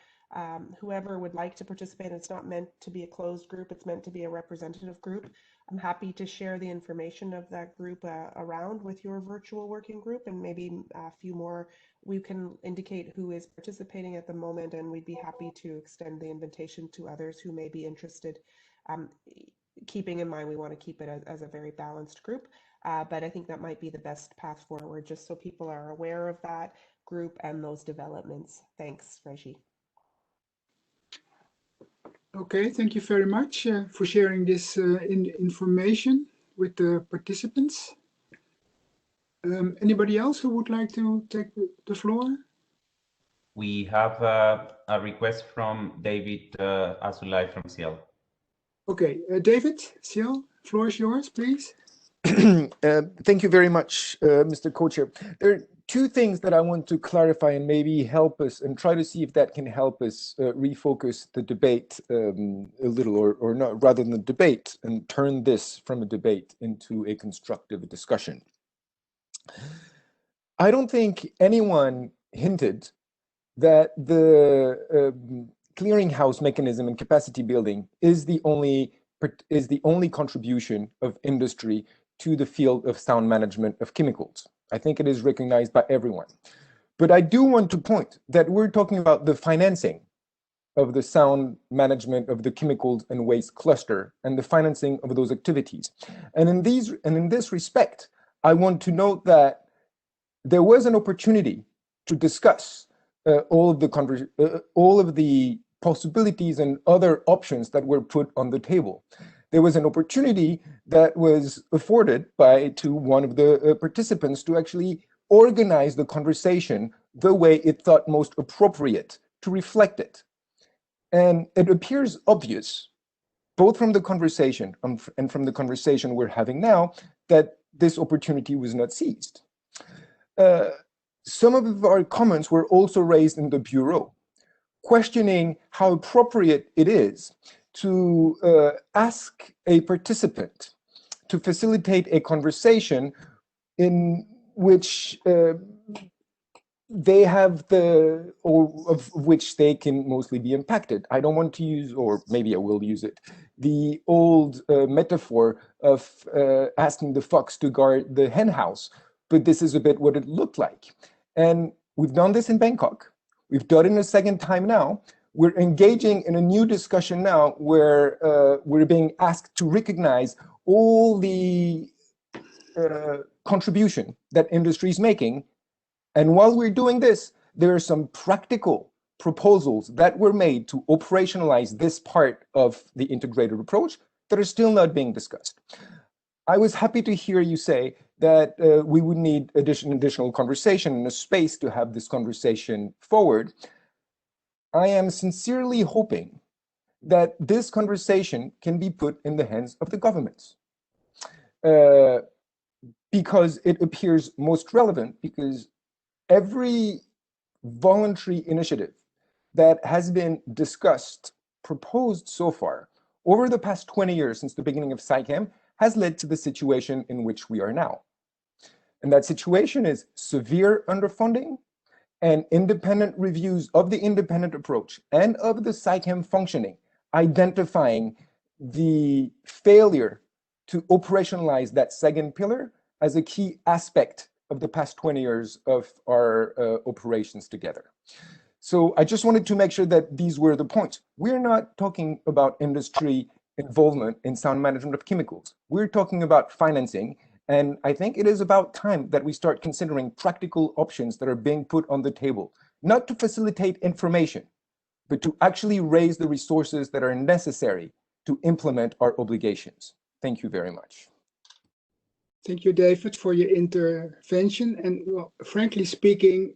whoever would like to participate. It's not meant to be a closed group, it's meant to be a representative group. I'm happy to share the information of that group around with your virtual working group, and maybe a few more. We can indicate who is participating at the moment, and we'd be happy to extend the invitation to others who may be interested. Keeping in mind we want to keep it as a very balanced group, but I think that might be the best path forward, just so people are aware of that group and those developments. Thanks, Reggie. Okay, thank you very much for sharing this information with the participants. Anybody else who would like to take the floor? We have a request from David Azulay from CL. Okay, David, CL, floor is yours, please. Thank you very much, Mr. Co-Chair. There are two things that I want to clarify and maybe help us and try to see if that can help us refocus the debate a little, or not, rather than the debate, and turn this from a debate into a constructive discussion. I don't think anyone hinted that the clearinghouse mechanism and capacity building is the only contribution of industry to the field of sound management of chemicals. I think it is recognized by everyone. But I do want to point that we're talking about the financing of the sound management of the chemicals and waste cluster and the financing of those activities. And in this respect, I want to note that there was an opportunity to discuss all of the possibilities and other options that were put on the table. There was an opportunity that was afforded to one of the participants to actually organize the conversation the way it thought most appropriate to reflect it. And it appears obvious, both from the conversation and from the conversation we're having now, that this opportunity was not seized. Some of our comments were also raised in the Bureau, questioning how appropriate it is to ask a participant to facilitate a conversation in which they have of which they can mostly be impacted. I don't want to use, or maybe I will use it, the old metaphor of asking the fox to guard the hen house, but this is a bit what it looked like. And we've done this in Bangkok. We've done it a second time now. We're engaging in a new discussion now where we're being asked to recognize all the contribution that industry is making. And while we're doing this, there are some practical proposals that were made to operationalize this part of the integrated approach that are still not being discussed. I was happy to hear you say that we would need additional conversation and a space to have this conversation forward. I am sincerely hoping that this conversation can be put in the hands of the governments because it appears most relevant, because every voluntary initiative that has been discussed proposed so far over the past 20 years since the beginning of SciChem has led to the situation in which we are now. And that situation is severe underfunding and independent reviews of the independent approach and of the SciChem functioning, identifying the failure to operationalize that second pillar as a key aspect of the past 20 years of our operations together. So I just wanted to make sure that these were the points. We're not talking about industry involvement in sound management of chemicals. We're talking about financing. And I think it is about time that we start considering practical options that are being put on the table, not to facilitate information, but to actually raise the resources that are necessary to implement our obligations. Thank you very much. Thank you, David, for your intervention. And well, frankly speaking,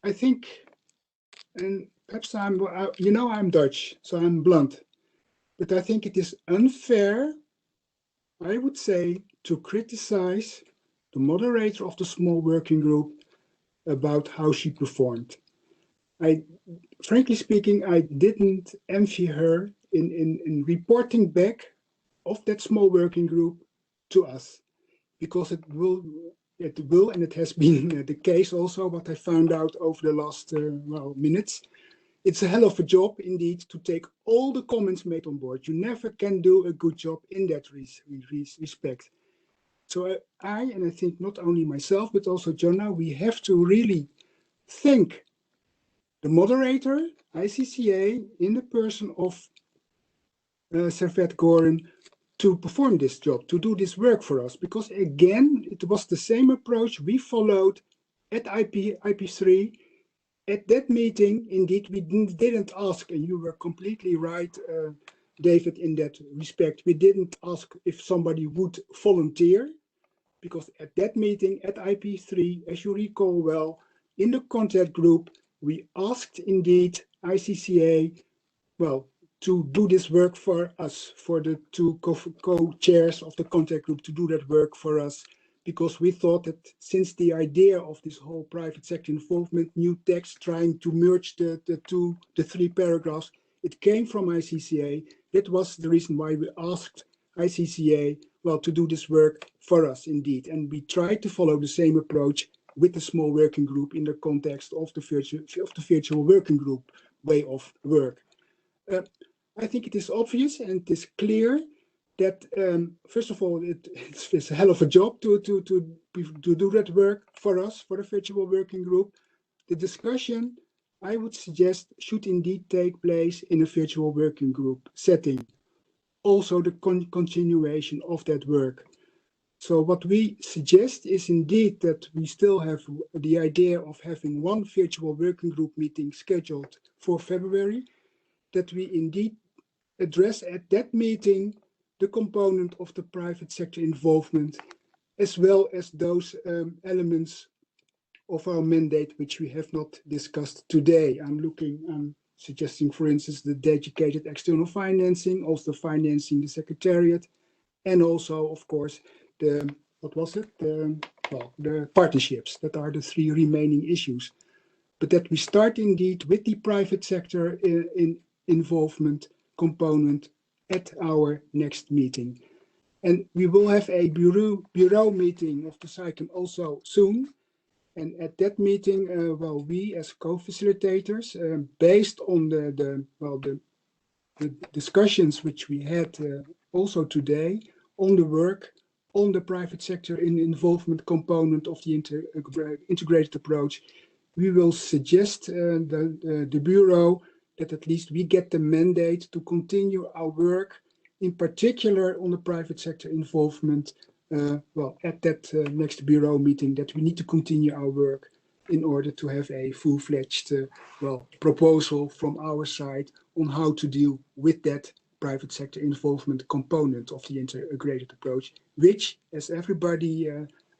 I think, and perhaps I'm Dutch, so I'm blunt, but I think it is unfair, I would say, to criticize the moderator of the small working group about how she performed. Frankly speaking, I didn't envy her in reporting back of that small working group to us, because it will, and it has been the case also, what I found out over the last minutes. It's a hell of a job indeed to take all the comments made on board. You never can do a good job in that respect. So and I think not only myself, but also Jonah, we have to really thank the moderator, ICCA, in the person of Servet Goren, to perform this job, to do this work for us. Because again, it was the same approach we followed at IP3. At that meeting, indeed, we didn't ask, and you were completely right, David, in that respect. We didn't ask if somebody would volunteer, because at that meeting at IP3, as you recall well, in the contact group, we asked indeed ICCA, well, to do this work for us, for the two co-chairs of the contact group to do that work for us, because we thought that since the idea of this whole private sector involvement, new text, trying to merge the three paragraphs, it came from ICCA. That was the reason why we asked ICCA, well, to do this work for us indeed. And we tried to follow the same approach with the small working group in the context of the virtual working group way of work. I think it is obvious and it is clear that first of all, it's a hell of a job to do that work for us, for the virtual working group. The discussion, I would suggest, should indeed take place in a virtual working group setting. Also the continuation of that work. So what we suggest is indeed that we still have the idea of having one virtual working group meeting scheduled for February, that we indeed address at that meeting the component of the private sector involvement, as well as those elements of our mandate which we have not discussed today. I'm suggesting, for instance, the dedicated external financing, also financing the secretariat, and also, of course, the partnerships. That are the three remaining issues. But that we start indeed with the private sector involvement component at our next meeting. And we will have a bureau meeting of the SciChem also soon. And at that meeting, we as co-facilitators, based on the discussions which we had also today on the work on the private sector involvement component of the integrated approach, we will suggest the bureau that at least we get the mandate to continue our work, in particular on the private sector involvement, at that next bureau meeting, that we need to continue our work in order to have a full-fledged proposal from our side on how to deal with that private sector involvement component of the integrated approach, which, as everybody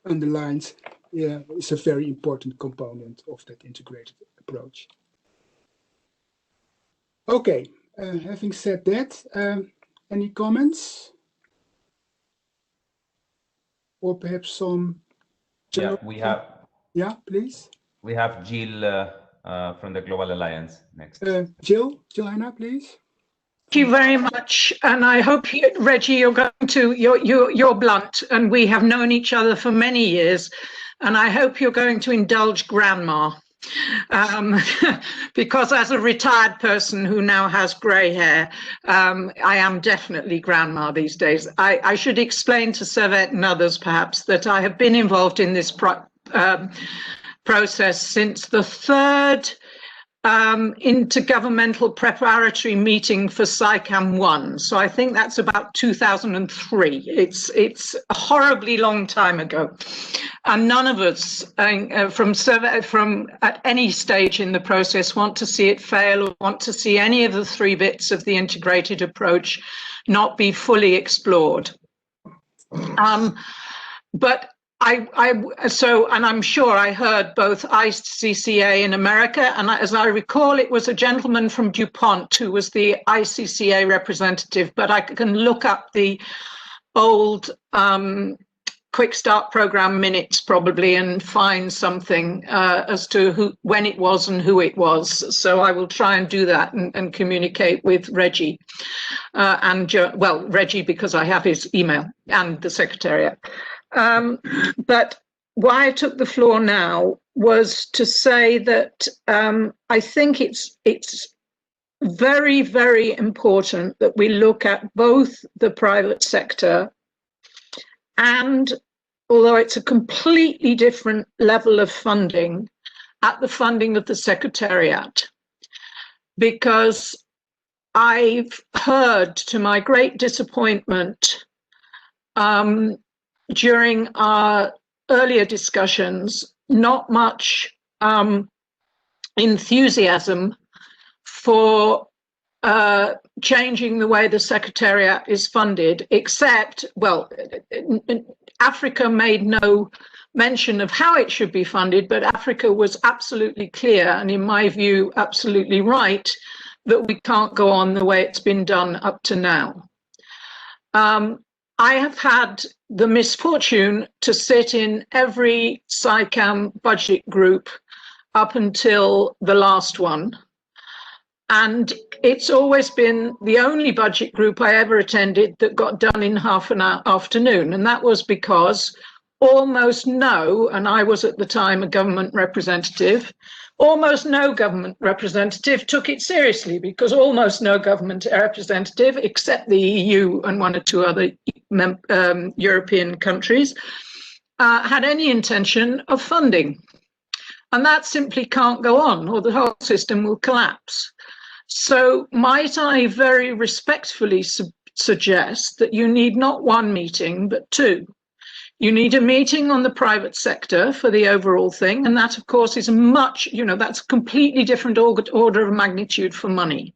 underlines, is a very important component of that integrated approach. Okay, having said that, any comments? Or perhaps some... Yeah, we have... Yeah, please. We have Jill from the Global Alliance next. Jill Hanna, please. Thank you very much, and I hope, Reggie, you're blunt, and we have known each other for many years, and I hope you're going to indulge Grandma, because as a retired person who now has grey hair, I am definitely Grandma these days. I should explain to Servet and others perhaps that I have been involved in this process since the third intergovernmental preparatory meeting for SICAM 1. So I think that's about 2003. It's a horribly long time ago. And none of us from at any stage in the process want to see it fail or want to see any of the three bits of the integrated approach not be fully explored. But and I'm sure I heard both ICCA in America, and as I recall, it was a gentleman from DuPont who was the ICCA representative, but I can look up the old Quick Start program minutes probably and find something as to when it was and who it was. So I will try and do that and communicate with Reggie Reggie, because I have his email, and the Secretariat. But why I took the floor now was to say that I think it's very, very important that we look at both the private sector and, although it's a completely different level of funding, at the funding of the Secretariat. Because I've heard, to my great disappointment, during our earlier discussions, not much enthusiasm for changing the way the Secretariat is funded, except, well, Africa made no mention of how it should be funded, but Africa was absolutely clear, and in my view, absolutely right, that we can't go on the way it's been done up to now. I have had the misfortune to sit in every SICAM budget group up until the last one. And it's always been the only budget group I ever attended that got done in half an afternoon. And that was because almost no, and I was at the time a government representative, almost no government representative took it seriously, because almost no government representative, except the EU and one or two other European countries, had any intention of funding. And that simply can't go on, or the whole system will collapse. So might I very respectfully suggest that you need not one meeting, but two. You need a meeting on the private sector for the overall thing. And that, of course, is much, that's a completely different order of magnitude for money.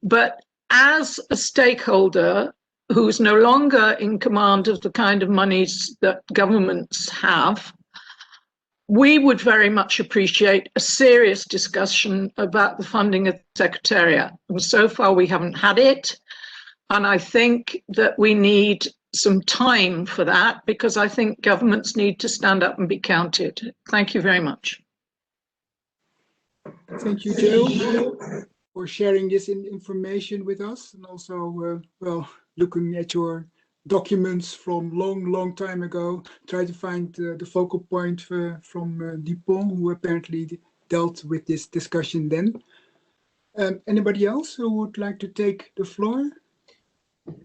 But as a stakeholder who's no longer in command of the kind of monies that governments have, we would very much appreciate a serious discussion about the funding of the Secretariat. And so far we haven't had it. And I think that we need some time for that, because I think governments need to stand up and be counted. Thank you very much. Thank you, Jill, for sharing this information with us, and also, looking at your documents from long time ago, try to find the focal point from Dupont, who apparently dealt with this discussion then. Anybody else who would like to take the floor?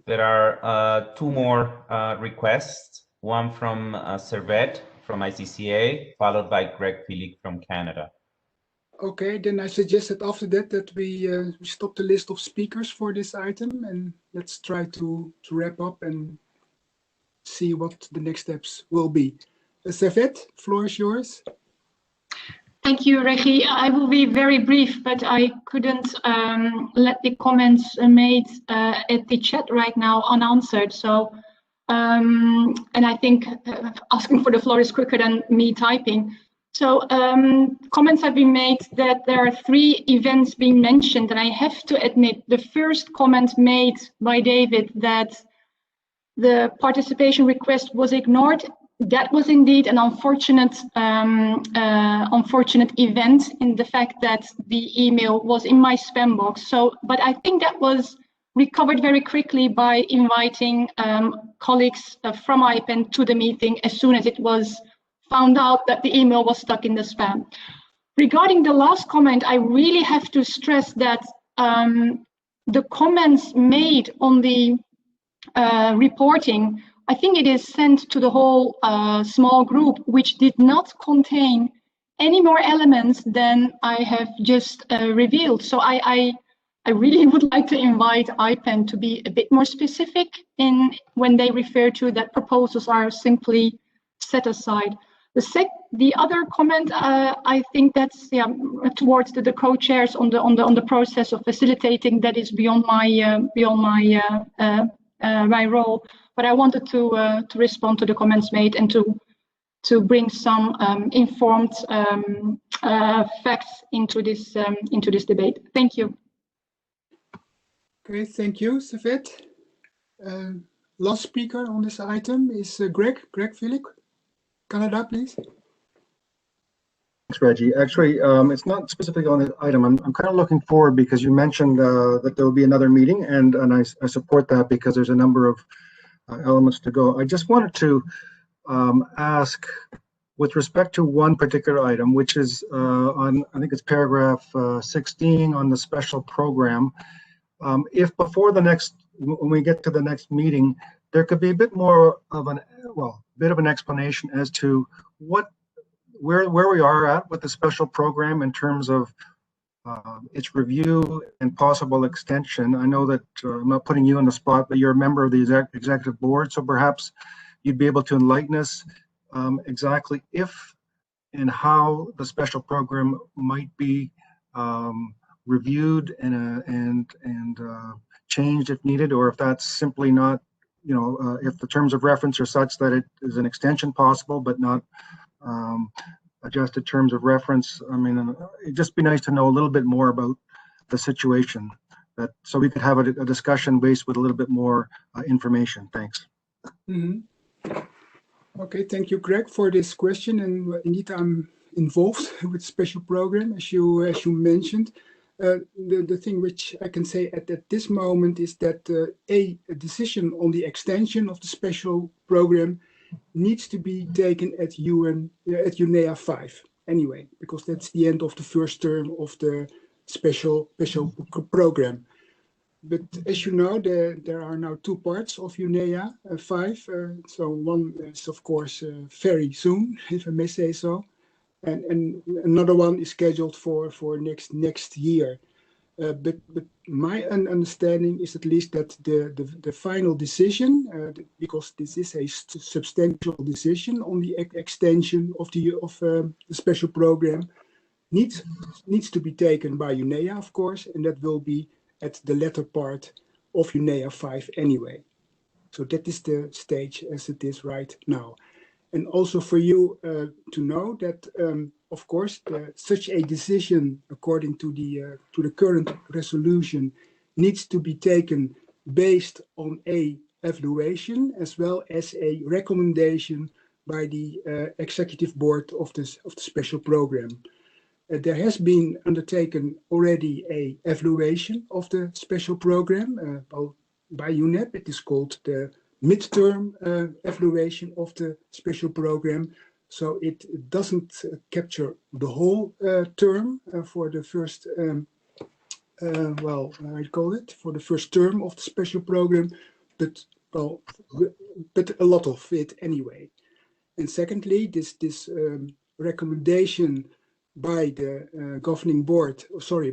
There are two more requests, one from Servet from ICCA, followed by Greg Philippe from Canada. Okay, then I suggest that after that we stop the list of speakers for this item, and let's try to wrap up and see what the next steps will be. Servet, floor is yours. Thank you, Reggie. I will be very brief, but I couldn't let the comments made at the chat right now unanswered. So, and I think asking for the floor is quicker than me typing. So comments have been made that there are 3 events being mentioned, and I have to admit the first comment made by David that the participation request was ignored. That was indeed an unfortunate event, in the fact that the email was in my spam box. So, but I think that was recovered very quickly by inviting colleagues from IPEN to the meeting as soon as it was found out that the email was stuck in the spam. Regarding the last comment, I really have to stress that the comments made on the reporting, I think it is sent to the whole small group, which did not contain any more elements than I have just revealed. So I really would like to invite IPEN to be a bit more specific in when they refer to that proposals are simply set aside. The other comment, I think that's towards the co-chairs on the process of facilitating. That is beyond my role. But I wanted to respond to the comments made and to bring some informed facts into this debate. Thank you. Okay, thank you, Safet. Last speaker on this item is Greg Philic, Canada, please. Thanks, Reggie. Actually, it's not specifically on the item. I'm kind of looking forward because you mentioned that there will be another meeting, and I support that because there's a number of elements to go. I just wanted to ask, with respect to one particular item, which is on, I think it's paragraph 16 on the special program, if before the next, when we get to the next meeting, there could be a bit more of an explanation as to where we are at with the special program in terms of its review and possible extension. I know that I'm not putting you on the spot, but you're a member of the executive board, so perhaps you'd be able to enlighten us exactly if and how the special program might be reviewed and changed if needed, or if that's simply not, if the terms of reference are such that it is an extension possible, but not adjusted terms of reference. I mean, it'd just be nice to know a little bit more about the situation, so we could have a discussion based with a little bit more information. Thanks. Mm-hmm. Okay, thank you, Greg, for this question. And indeed, I'm involved with special program, as you mentioned. The thing which I can say at this moment is that a decision on the extension of the special program needs to be taken at UNEA 5 anyway, because that's the end of the first term of the special program. But as you know, there are now two parts of UNEA 5. So one is, of course, very soon, if I may say so. And another one is scheduled for next year. But my understanding is at least that the final decision, because this is a substantial decision on the extension of the special program, needs to be taken by UNEA, of course, and that will be at the latter part of UNEA 5 anyway. So that is the stage as it is right now. And also for you to know that, of course, such a decision, according to the current resolution, needs to be taken based on a evaluation as well as a recommendation by the executive board of the special program. There has been undertaken already a evaluation of the special program by UNEP. It is called the midterm evaluation of the special program. So it doesn't capture the whole term for the first, for the first term of the special program, but a lot of it anyway. And secondly, this recommendation by the governing board,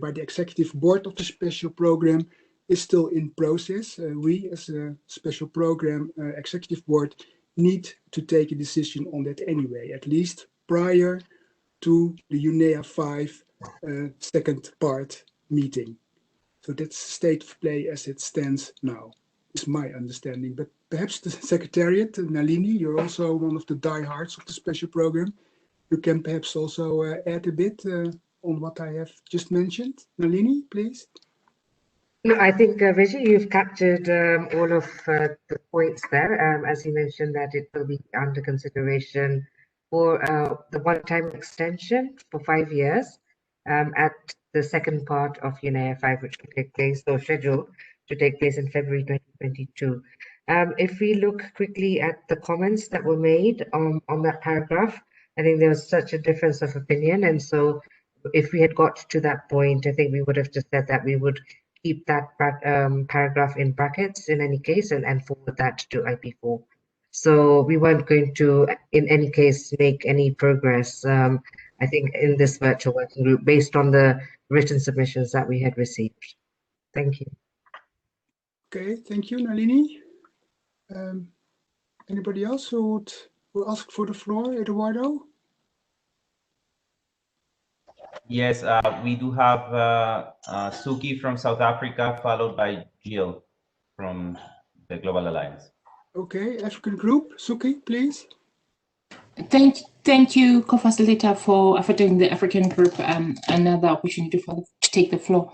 by the executive board of the special program is still in process. We, as a special program executive board, need to take a decision on that anyway, at least prior to the UNEA 5 second part meeting. So that's the state of play as it stands now, is my understanding. But perhaps the Secretariat, Nalini, you're also one of the diehards of the special program. You can perhaps also add a bit on what I have just mentioned. Nalini, please. No, I think, Reggie, you've captured all of the points there. As you mentioned, that it will be under consideration for the one-time extension for 5 years at the second part of UNEA 5, which can take place or scheduled to take place in February 2022. If we look quickly at the comments that were made on that paragraph, I think there was such a difference of opinion. And so if we had got to that point, I think we would have just said that we would keep that paragraph in brackets in any case and forward that to IP4. So we weren't going to, in any case, make any progress, I think, in this virtual working group based on the written submissions that we had received. Thank you. Okay, thank you, Nalini. Anybody else who would ask for the floor? Eduardo? Yes, we do have Suki from South Africa, followed by Jill from the Global Alliance. Okay, African group, Suki, please. Thank you, co-facilitator, for affording the African group another opportunity to take the floor.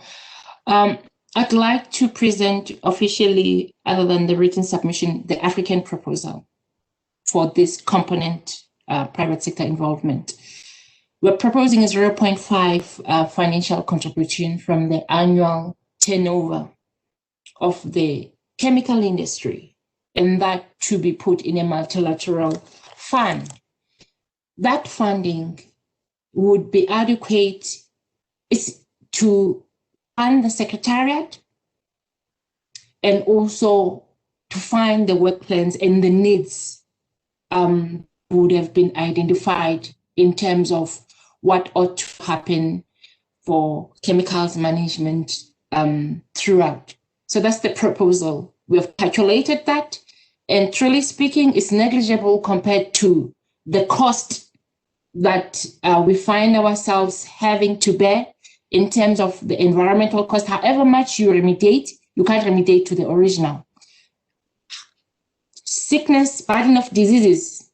I'd like to present officially, other than the written submission, the African proposal for this component, private sector involvement. We're proposing a 0.5 financial contribution from the annual turnover of the chemical industry, and that to be put in a multilateral fund. That funding would be adequate to fund the secretariat and also to find the work plans and the needs would have been identified in terms of what ought to happen for chemicals management throughout. So that's the proposal. We have calculated that, and truly speaking, it's negligible compared to the cost that we find ourselves having to bear in terms of the environmental cost. However much you remediate, you can't remediate to the original. Sickness, burden of diseases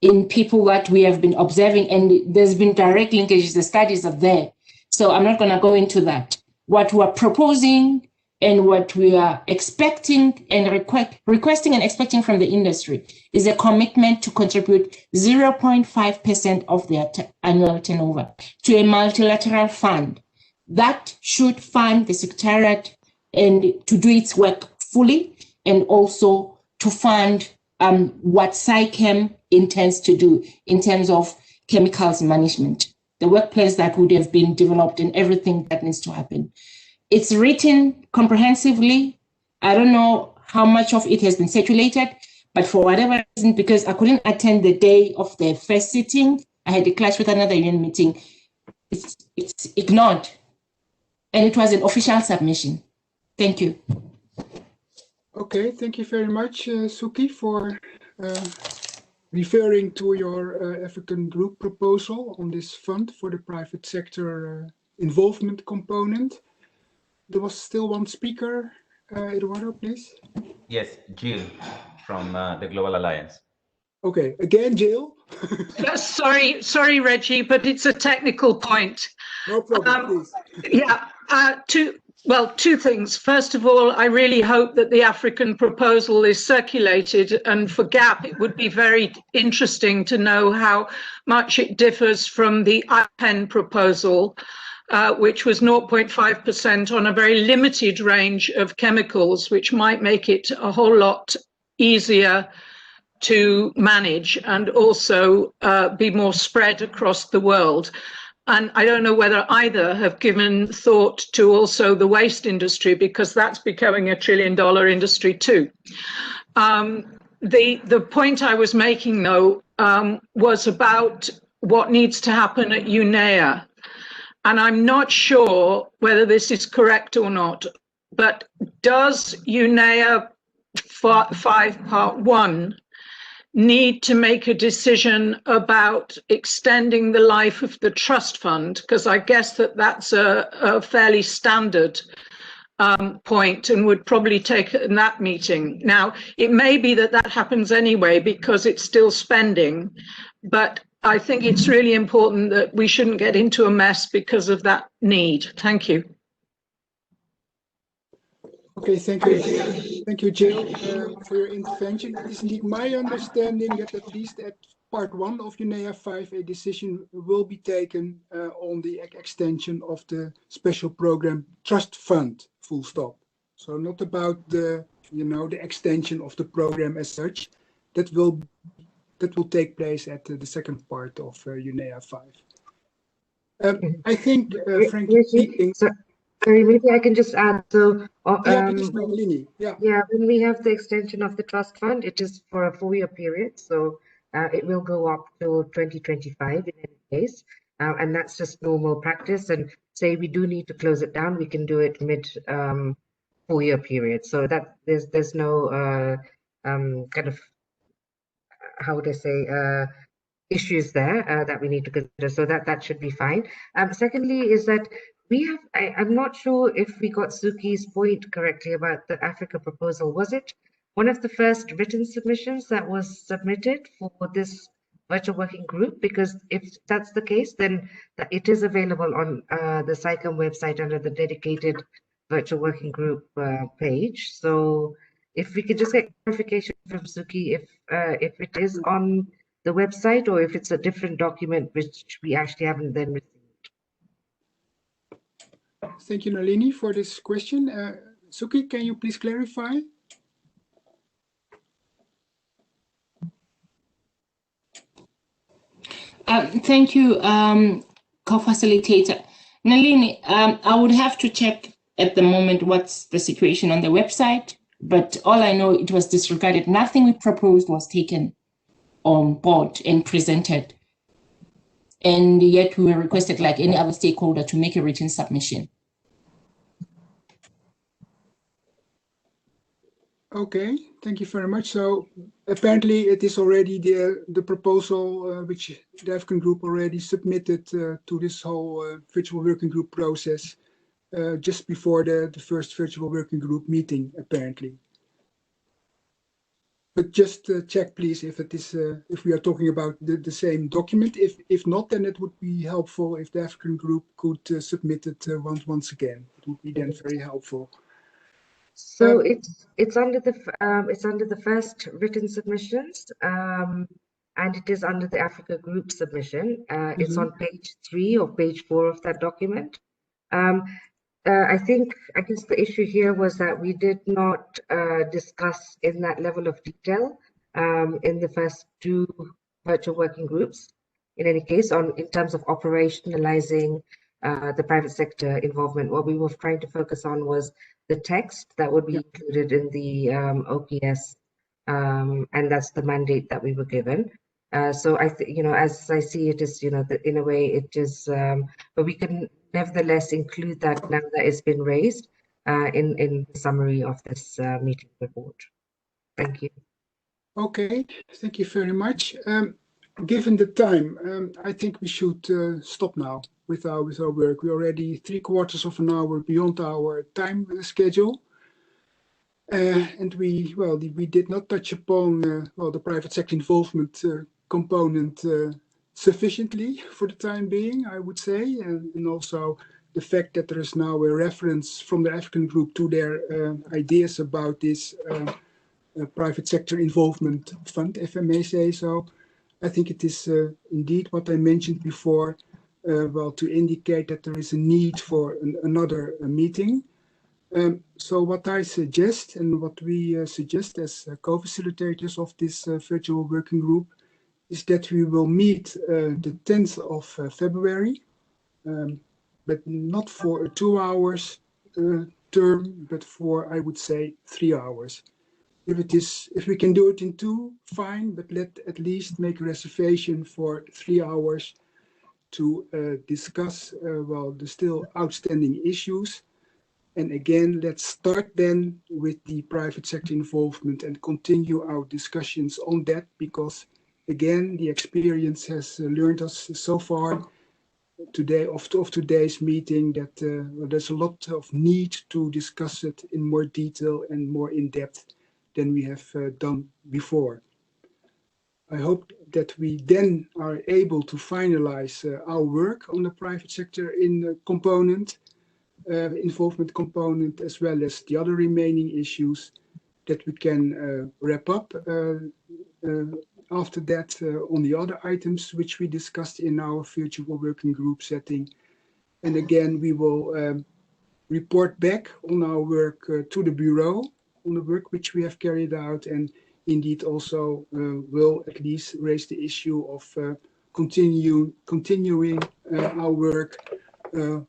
in people that we have been observing, and there's been direct linkages, the studies are there. So I'm not gonna go into that. What we're proposing and what we are expecting and requesting and expecting from the industry is a commitment to contribute 0.5% of their annual turnover to a multilateral fund that should fund the secretariat and to do its work fully, and also to fund what SciChem intends to do in terms of chemicals management, the work plans that would have been developed and everything that needs to happen. It's written comprehensively. I don't know how much of it has been circulated, but for whatever reason, because I couldn't attend the day of the first sitting, I had a clash with another union meeting, it's ignored. And it was an official submission. Thank you. Okay, thank you very much, Suki, for referring to your African group proposal on this fund for the private sector involvement component. There was still one speaker. Eduardo, please. Yes, Jill from the Global Alliance. Okay, again, Jill. Sorry, Reggie, but it's a technical point. No problem, please. Yeah, two things. First of all, I really hope that the African proposal is circulated, and for GAP, it would be very interesting to know how much it differs from the IPEN proposal, which was 0.5% on a very limited range of chemicals, which might make it a whole lot easier to manage and also be more spread across the world. And I don't know whether either have given thought to also the waste industry, because that's becoming $1 trillion industry too. The point I was making, though, was about what needs to happen at UNEA. And I'm not sure whether this is correct or not, but does UNEA 5 Part 1 need to make a decision about extending the life of the trust fund? Because I guess that's a fairly standard point and would probably take in that meeting. Now, it may be that happens anyway because it's still spending, but I think it's really important that we shouldn't get into a mess because of that need. Thank you. Okay, thank you, Jill, for your intervention. It is indeed my understanding that at least at part 1 of UNEA 5, a decision will be taken on the extension of the special program trust fund, full stop. So not about the, the extension of the program as such. That will take place at the second part of UNEA 5. I think, frankly speaking... Sorry, maybe I can just add. So, please, Nalini. Yeah, when we have the extension of the trust fund, it is for a 4-year period. So it will go up to 2025 in any case. And that's just normal practice. And say we do need to close it down, we can do it mid 4-year period. So that there's no kind of, how would I say, issues there that we need to consider. So that should be fine. Secondly, is that we have, I'm not sure if we got Suki's point correctly about the Africa proposal. Was it one of the first written submissions that was submitted for this virtual working group? Because if that's the case, then it is available on the SciComm website under the dedicated virtual working group page. So if we could just get clarification from Suki if it is on the website or if it's a different document which we actually haven't then received. Thank you, Nalini, for this question. Suki, can you please clarify? Thank you, co-facilitator. Nalini, I would have to check at the moment what's the situation on the website, but all I know, it was disregarded. Nothing we proposed was taken on board and presented. And yet we were requested, like any other stakeholder, to make a written submission. Okay, thank you very much. So apparently it is already the proposal which the African group already submitted to this whole virtual working group process just before the first virtual working group meeting, apparently. But just check, please, if it is if we are talking about the same document. If not, then it would be helpful if the African group could submit it once again. It would be then very helpful. So it's under the first written submissions, and it is under the Africa group submission. It's on page 3 or page 4 of that document. I guess the issue here was that we did not discuss in that level of detail in the first 2 virtual working groups. In any case, in terms of operationalizing the private sector involvement, what we were trying to focus on was the text that would be included in the OPS, and that's the mandate that we were given. So as I see it is, in a way it is, but we can nevertheless include that now that it's been raised in the summary of this meeting report. Thank you. Okay, thank you very much. Given the time, I think we should stop now with our work. We're already 3/4 of an hour beyond our time schedule. And we did not touch upon the private sector involvement component sufficiently for the time being, I would say, and also the fact that there is now a reference from the African group to their ideas about this private sector involvement fund, if I may say so. I think it is indeed what I mentioned before, to indicate that there is a need for another meeting. So what I suggest and what we suggest as co-facilitators of this virtual working group is that we will meet the 10th of February, but not for a 2 hours term, but for, I would say, 3 hours. If we can do it in 2, fine, but let at least make a reservation for 3 hours to discuss the still outstanding issues. And again, let's start then with the private sector involvement and continue our discussions on that, because again, the experience has learned us so far today of today's meeting that there's a lot of need to discuss it in more detail and more in depth than we have done before. I hope that we then are able to finalize our work on the private sector involvement component, as well as the other remaining issues, that we can wrap up after that, on the other items which we discussed in our virtual working group setting. And again, we will report back on our work to the Bureau, on the work which we have carried out, and indeed also will at least raise the issue of continuing our work,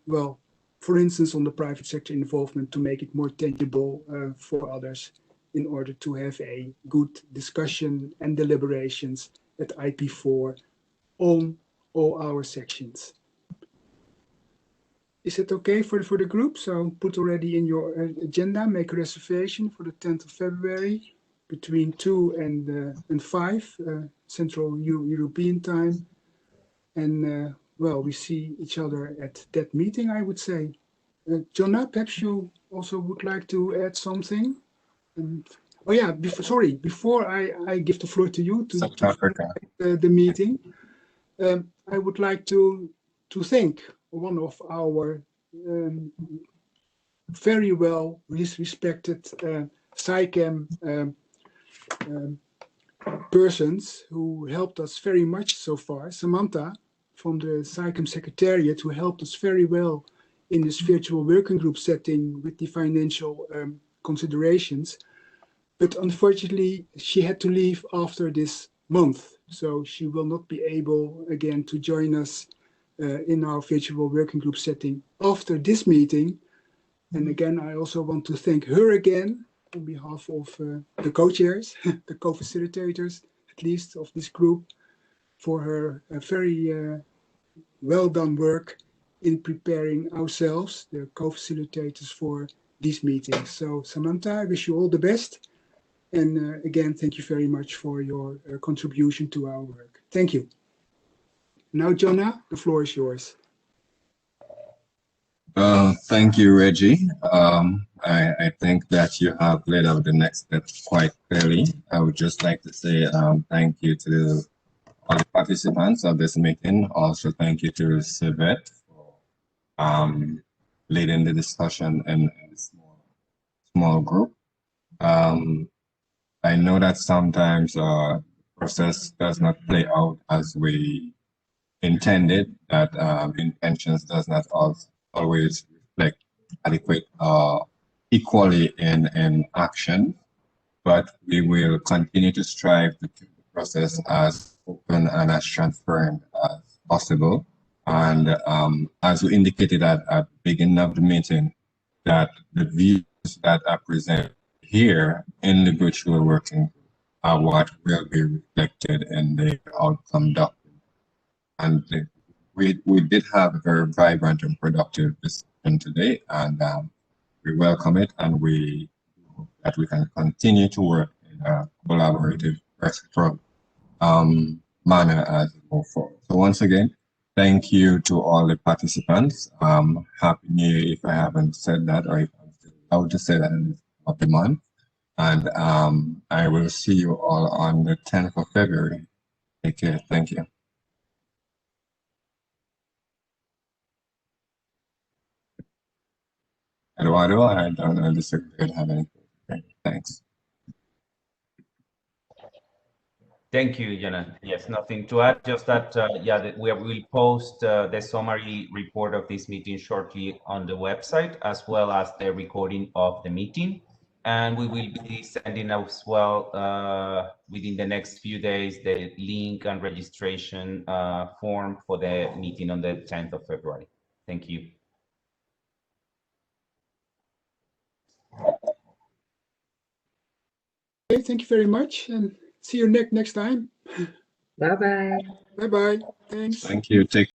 well, for instance, on the private sector involvement to make it more tangible for others in order to have a good discussion and deliberations at IP4 on all our sections. Is it okay for the group? So put already in your agenda, make a reservation for the 10th of February between 2 and 5 Central European time. And well, we see each other at that meeting, I would say. Jonah, perhaps you also would like to add something? Oh yeah, before I give the floor to you to the meeting, I would like to thank one of our very well respected SciChem persons who helped us very much so far. Samantha from the SciChem Secretariat, who helped us very well in this virtual working group setting with the financial considerations. But unfortunately, she had to leave after this month. So she will not be able again to join us in our virtual working group setting after this meeting. And again, I also want to thank her again on behalf of the co-chairs, the co-facilitators, at least of this group, for her very well done work in preparing ourselves, the co-facilitators, for these meetings. So Samantha, I wish you all the best. And again, thank you very much for your contribution to our work. Thank you. Now, Jonah, the floor is yours. Thank you, Reggie. I think that you have laid out the next steps quite clearly. I would just like to say thank you to all the participants of this meeting. Also, thank you to Sylvette for leading the discussion in a small group. I know that sometimes the process does not play out as we intended, that intentions does not always reflect adequate equally in action, but we will continue to strive to keep the process as open and as transparent as possible. And as we indicated at the beginning of the meeting, that the views that are presented here in the virtual working group are what will be reflected in the outcome document. And we did have a very vibrant and productive discussion today, and we welcome it, and we hope that we can continue to work in a collaborative, reciprocal manner as we move forward. So once again, thank you to all the participants. Happy New Year if I haven't said that, or if I'm still allowed to say that in this of the month. And I will see you all on the 10th of February. Take care. Thank you. Eduardo, I don't know if the secretary have anything. Thanks. Thank you, Jonah. Yes, nothing to add, just that, yeah, we will post the summary report of this meeting shortly on the website, as well as the recording of the meeting. And we will be sending as well within the next few days the link and registration form for the meeting on the 10th of February. Thank you. Okay, thank you very much, and see you next time. Bye-bye. Bye-bye. Thanks. Thank you. Take